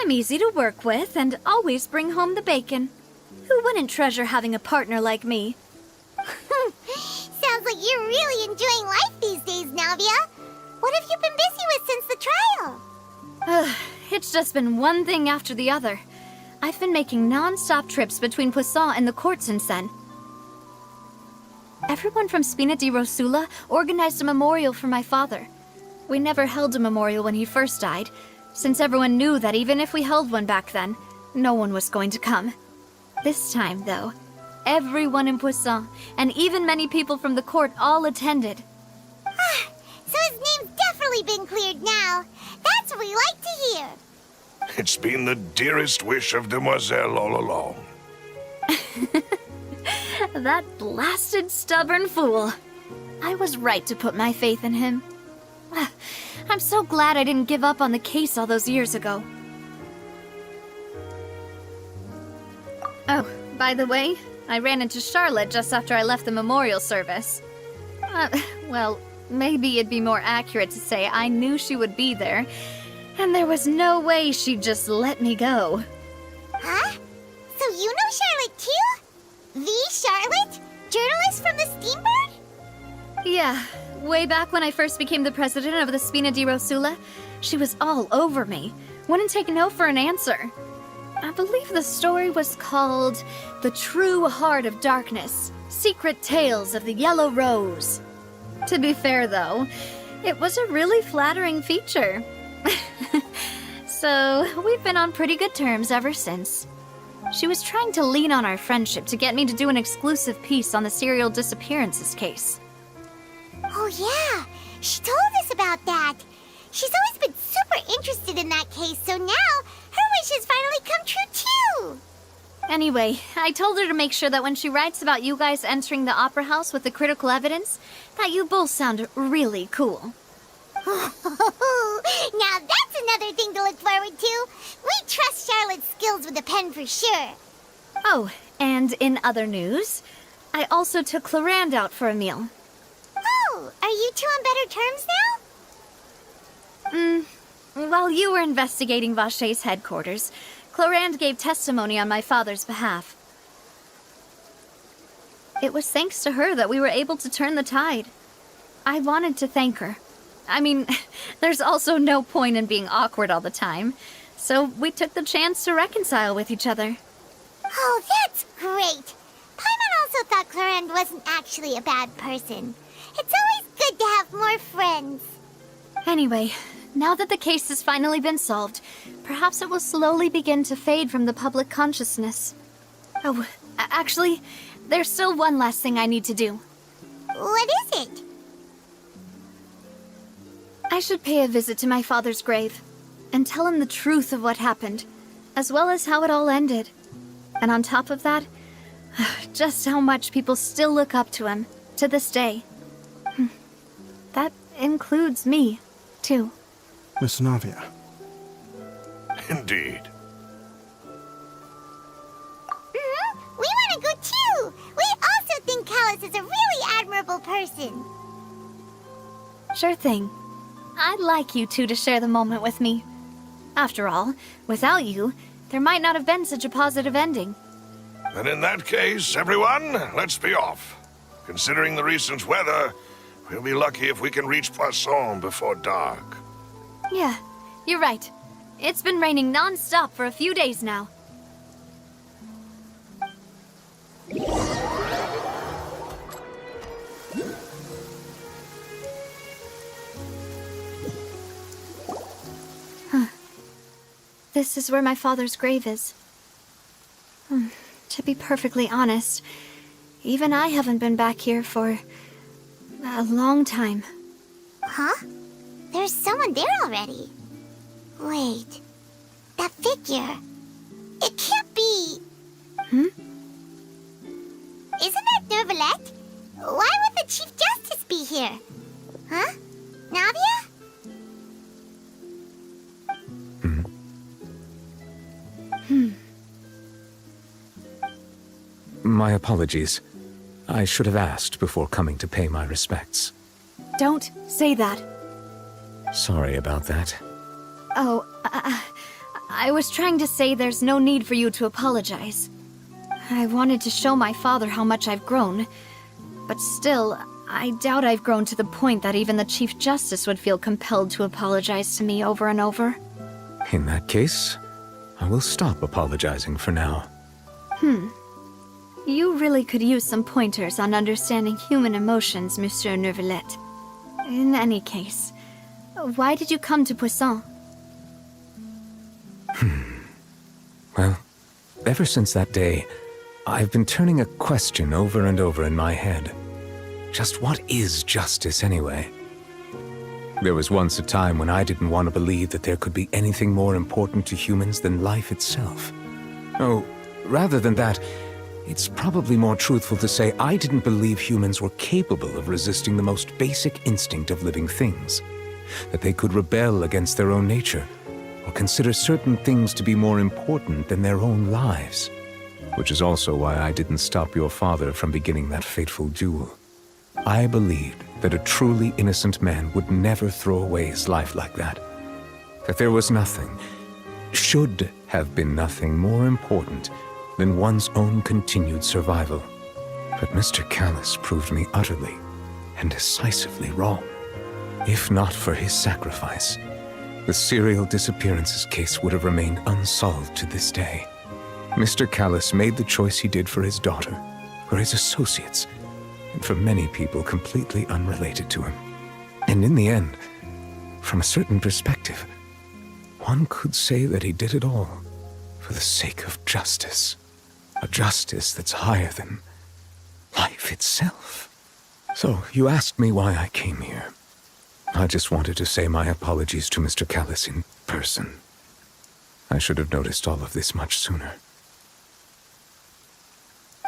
I'm easy to work with and always bring home the bacon. Who wouldn't treasure having a partner like me? Sounds like you're really enjoying life these days, Navia. What have you been busy with since the trial? It's just been one thing after the other. I've been making non-stop trips between Poisson and the court since then. Everyone from Spina di Rosula organized a memorial for my father. We never held a memorial when he first died, since everyone knew that even if we held one back then, no one was going to come. This time, though, everyone in Poisson, and even many people from the court, all attended. So his name's definitely been cleared now. That's what we like to hear. It's been the dearest wish of Demoiselle all along. That blasted stubborn fool. I was right to put my faith in him. I'm so glad I didn't give up on the case all those years ago. Oh, by the way, I ran into Charlotte just after I left the memorial service. Well, maybe it'd be more accurate to say I knew she would be there, and there was no way she'd just let me go. Huh? So you know Charlotte too? The Charlotte? Journalist from the Steambird? Yeah, way back when I first became the president of the Spina di Rosula, she was all over me. Wouldn't take no for an answer. I believe the story was called The True Heart of Darkness, Secret Tales of the Yellow Rose. To be fair, though, it was a really flattering feature. So, we've been on pretty good terms ever since. She was trying to lean on our friendship to get me to do an exclusive piece on the serial disappearances case. Oh yeah, she told us about that. She's always been super interested in that case, so now her wish has finally come true too. Anyway, I told her to make sure that when she writes about you guys entering the opera house with the critical evidence, that you both sound really cool. Now that's another thing to look forward to. We trust Charlotte's skills with a pen for sure. Oh, and in other news, I also took Clarand out for a meal. Oh, are you two on better terms now? While you were investigating Vaché's headquarters, Clarand gave testimony on my father's behalf. It was thanks to her that we were able to turn the tide. I wanted to thank her. I mean, there's also no point in being awkward all the time, so we took the chance to reconcile with each other. Oh, that's great. Paimon also thought Clarand wasn't actually a bad person. It's always good to have more friends. Anyway, now that the case has finally been solved, perhaps it will slowly begin to fade from the public consciousness. Oh, actually, there's still one last thing I need to do. What is it? I should pay a visit to my father's grave and tell him the truth of what happened, as well as how it all ended. And on top of that, just how much people still look up to him to this day. That includes me, too. Miss Navia. Indeed. We want to go too! We also think Callus is a really admirable person. Sure thing. I'd like you two to share the moment with me. After all, without you, there might not have been such a positive ending. Then in that case, everyone, let's be off. Considering the recent weather, we'll be lucky if we can reach Poisson before dark. Yeah, you're right. It's been raining non-stop for a few days now. This is where my father's grave is. To be perfectly honest, even I haven't been back here for a long time. Huh? There's someone there already. Wait. That figure. It can't be... Isn't that Nervalette? Why would the Chief Justice be here? Huh? Navia? My apologies. I should have asked before coming to pay my respects. Don't say that. Sorry about that. Oh, I was trying to say there's no need for you to apologize. I wanted to show my father how much I've grown, but still, I doubt I've grown to the point that even the Chief Justice would feel compelled to apologize to me over and over. In that case, I will stop apologizing for now. You really could use some pointers on understanding human emotions, Monsieur Neuvillette. In any case, why did you come to Poisson? Well, ever since that day, I've been turning a question over and over in my head. Just what is justice anyway? There was once a time when I didn't want to believe that there could be anything more important to humans than life itself. Oh, rather than that, it's probably more truthful to say I didn't believe humans were capable of resisting the most basic instinct of living things. That they could rebel against their own nature, or consider certain things to be more important than their own lives. Which is also why I didn't stop your father from beginning that fateful duel. I believed that a truly innocent man would never throw away his life like that. That there was nothing, should have been nothing more important than one's own continued survival. But Mr. Callus proved me utterly and decisively wrong. If not for his sacrifice, the serial disappearances case would have remained unsolved to this day. Mr. Callus made the choice he did for his daughter, for his associates, and for many people completely unrelated to him. And in the end, from a certain perspective, one could say that he did it all for the sake of justice. A justice that's higher than life itself. So, you asked me why I came here. I just wanted to say my apologies to Mr. Callus in person. I should have noticed all of this much sooner.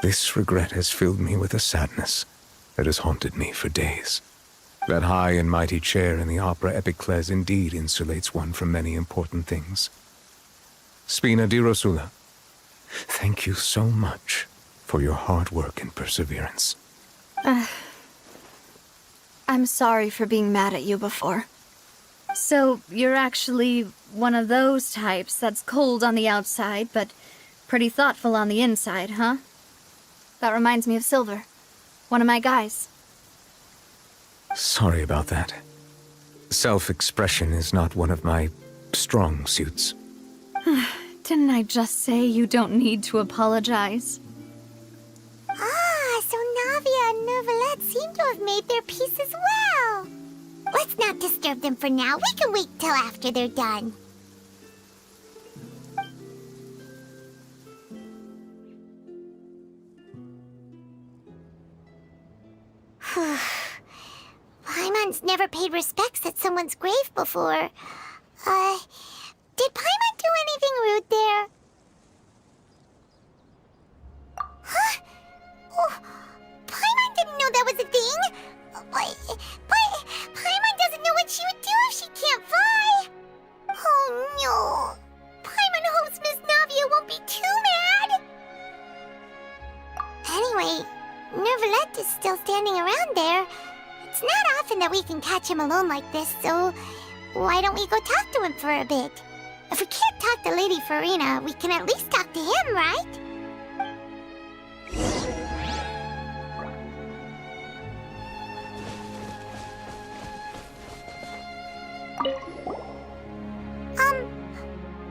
This regret has filled me with a sadness that has haunted me for days. That high and mighty chair in the Opera Epiclese indeed insulates one from many important things. Spina di Rosula, thank you so much for your hard work and perseverance. I'm sorry for being mad at you before. So, you're actually one of those types that's cold on the outside, but pretty thoughtful on the inside, huh? That reminds me of Silver, one of my guys. Sorry about that. Self-expression is not one of my strong suits. Didn't I just say you don't need to apologize? Ah, so Navia and Neuvillette seem to have made their peace as well. Let's not disturb them for now. We can wait till after they're done. Paimon's never paid respects at someone's grave before. Did Paimon do anything rude there? Huh? Oh, Paimon didn't know that was a thing. But Paimon doesn't know what she would do if she can't fly. Oh no. Paimon hopes Miss Navia won't be too mad. Anyway, Neuvillette is still standing around there. It's not often that we can catch him alone like this, so why don't we go talk to him for a bit? If we can't talk to Lady Farina, we can at least talk to him, right?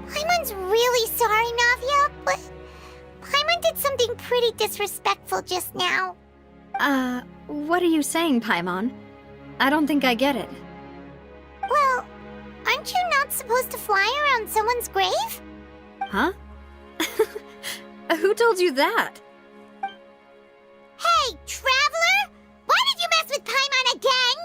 Paimon's really sorry, Navia, but Paimon did something pretty disrespectful just now. What are you saying, Paimon? I don't think I get it. Well, aren't you not supposed to fly around someone's grave? Huh? Who told you that? Hey, Traveler! Why did you mess with Paimon again?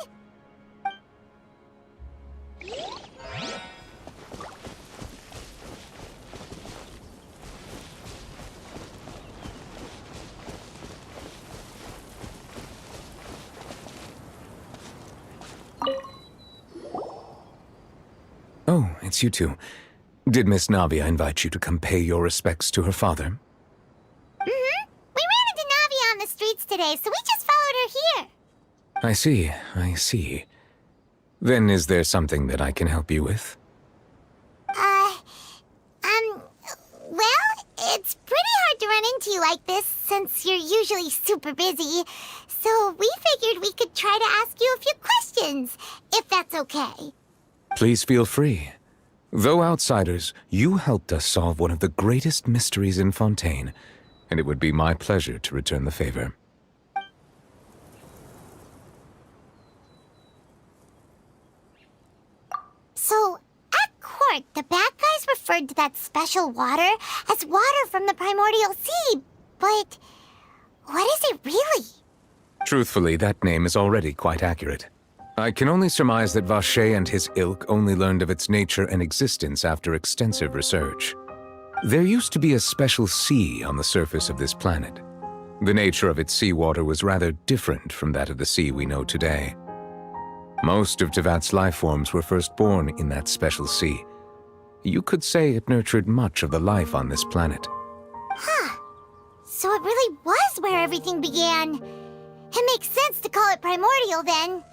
Oh, it's you two. Did Miss Navia invite you to come pay your respects to her father? Mm-hmm. We ran into Navia on the streets today, so we just followed her here. I see. Then is there something that I can help you with? to you like this since you're usually super busy. So we figured we could try to ask you a few questions, if that's okay. Please feel free. Though outsiders, you helped us solve one of the greatest mysteries in Fontaine, and it would be my pleasure to return the favor. So, at court, the bad guys referred to that special water as water from the primordial sea, but what is it really? Truthfully, that name is already quite accurate. I can only surmise that Vacher and his ilk only learned of its nature and existence after extensive research. There used to be a special sea on the surface of this planet. The nature of its seawater was rather different from that of the sea we know today. Most of Tevat's life forms were first born in that special sea. You could say it nurtured much of the life on this planet. Huh. So it really was where everything began. It makes sense to call it primordial then.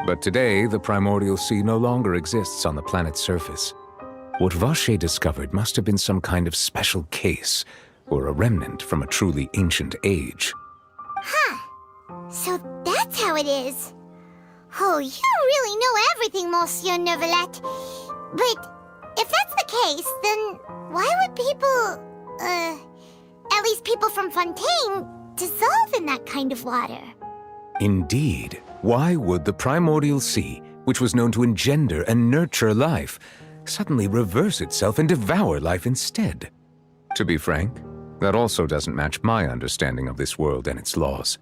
But today, the primordial sea no longer exists on the planet's surface. What Vacher discovered must have been some kind of special case, or a remnant from a truly ancient age. Huh. So that's how it is. Oh, you really know everything, Monsieur Neuvillette. But if that's the case, then why would people, at least people from Fontaine, dissolve in that kind of water? Indeed. Why would the primordial sea, which was known to engender and nurture life, suddenly reverse itself and devour life instead? To be frank, that also doesn't match my understanding of this world and its laws.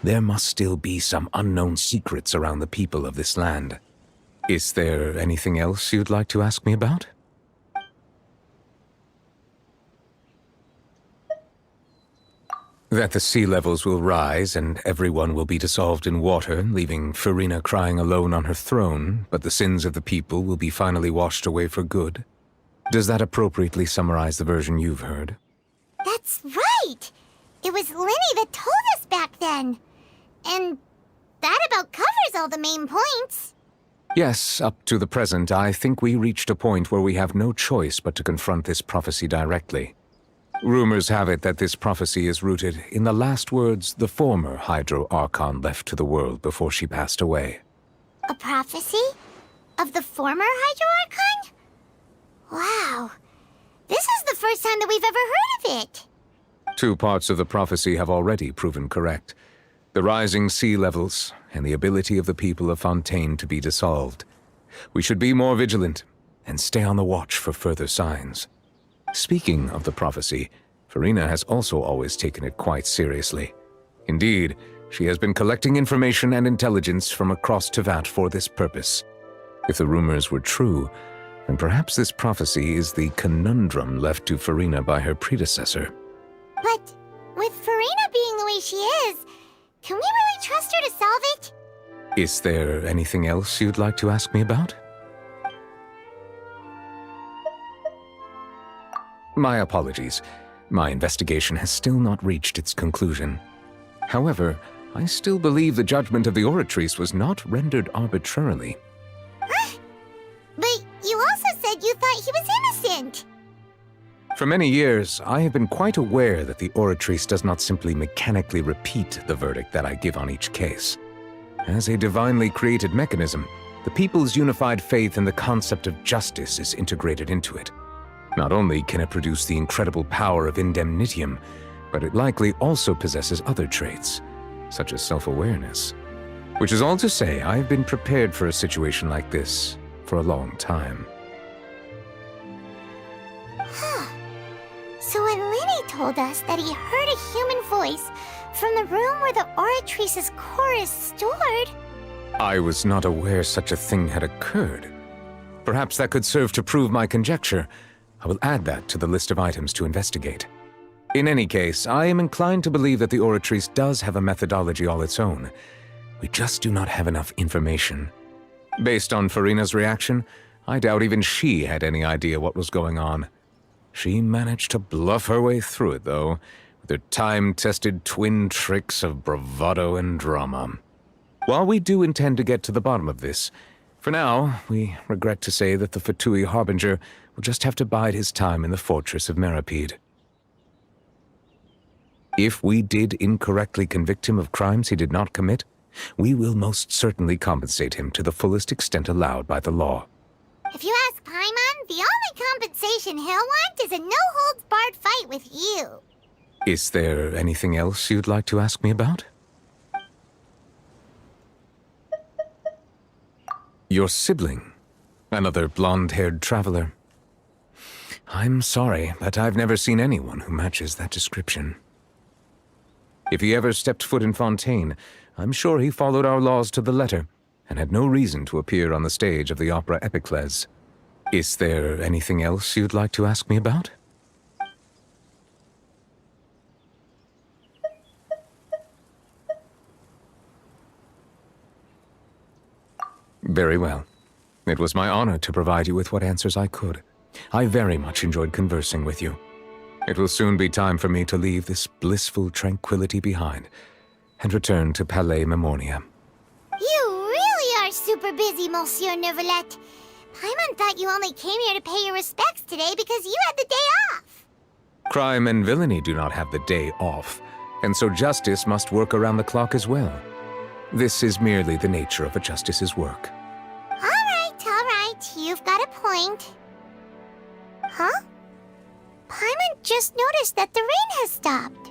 There must still be some unknown secrets around the people of this land. Is there anything else you'd like to ask me about? That the sea levels will rise and everyone will be dissolved in water, leaving Farina crying alone on her throne, but the sins of the people will be finally washed away for good. Does that appropriately summarize the version you've heard? That's right! It was Linny that told us back then. And that about covers all the main points. Yes, up to the present, I think we reached a point where we have no choice but to confront this prophecy directly. Rumors have it that this prophecy is rooted in the last words the former Hydro Archon left to the world before she passed away. A prophecy? Of the former Hydro Archon? Wow. This is the first time that we've ever heard of it. 2 parts of the prophecy have already proven correct. The rising sea levels and the ability of the people of Fontaine to be dissolved. We should be more vigilant and stay on the watch for further signs. Speaking of the prophecy, Farina has also always taken it quite seriously. Indeed, she has been collecting information and intelligence from across Tevat for this purpose. If the rumors were true, then perhaps this prophecy is the conundrum left to Farina by her predecessor. But with Farina being the way she is, can we really trust her to solve it? Is there anything else you'd like to ask me about? My apologies. My investigation has still not reached its conclusion. However, I still believe the judgment of the Oratrice was not rendered arbitrarily. But you also said you thought he was innocent. For many years, I have been quite aware that the Oratrice does not simply mechanically repeat the verdict that I give on each case. As a divinely created mechanism, the people's unified faith in the concept of justice is integrated into it. Not only can it produce the incredible power of indemnitium, but it likely also possesses other traits, such as self-awareness. Which is all to say, I have been prepared for a situation like this for a long time. So when Linny told us that he heard a human voice from the room where the Oratrice's core is stored... I was not aware such a thing had occurred. Perhaps that could serve to prove my conjecture. I will add that to the list of items to investigate. In any case, I am inclined to believe that the Oratrice does have a methodology all its own. We just do not have enough information. Based on Farina's reaction, I doubt even she had any idea what was going on. She managed to bluff her way through it, though, with her time-tested twin tricks of bravado and drama. While we do intend to get to the bottom of this, for now, we regret to say that the Fatui Harbinger will just have to bide his time in the fortress of Meripede. If we did incorrectly convict him of crimes he did not commit, we will most certainly compensate him to the fullest extent allowed by the law. If you ask Paimon, the only compensation he'll want is a no-holds-barred fight with you. Is there anything else you'd like to ask me about? Your sibling, another blonde-haired traveler. I'm sorry, but I've never seen anyone who matches that description. If he ever stepped foot in Fontaine, I'm sure he followed our laws to the letter, and had no reason to appear on the stage of the opera Epicles. Is there anything else you'd like to ask me about? Very well. It was my honor to provide you with what answers I could. I very much enjoyed conversing with you. It will soon be time for me to leave this blissful tranquility behind and return to Palais Memornia. You really are super busy, Monsieur Neuvillette. Paimon thought you only came here to pay your respects today because you had the day off. Crime and villainy do not have the day off, and so justice must work around the clock as well. This is merely the nature of a justice's work. All right, you've got a point. Huh? Paimon just noticed that the rain has stopped.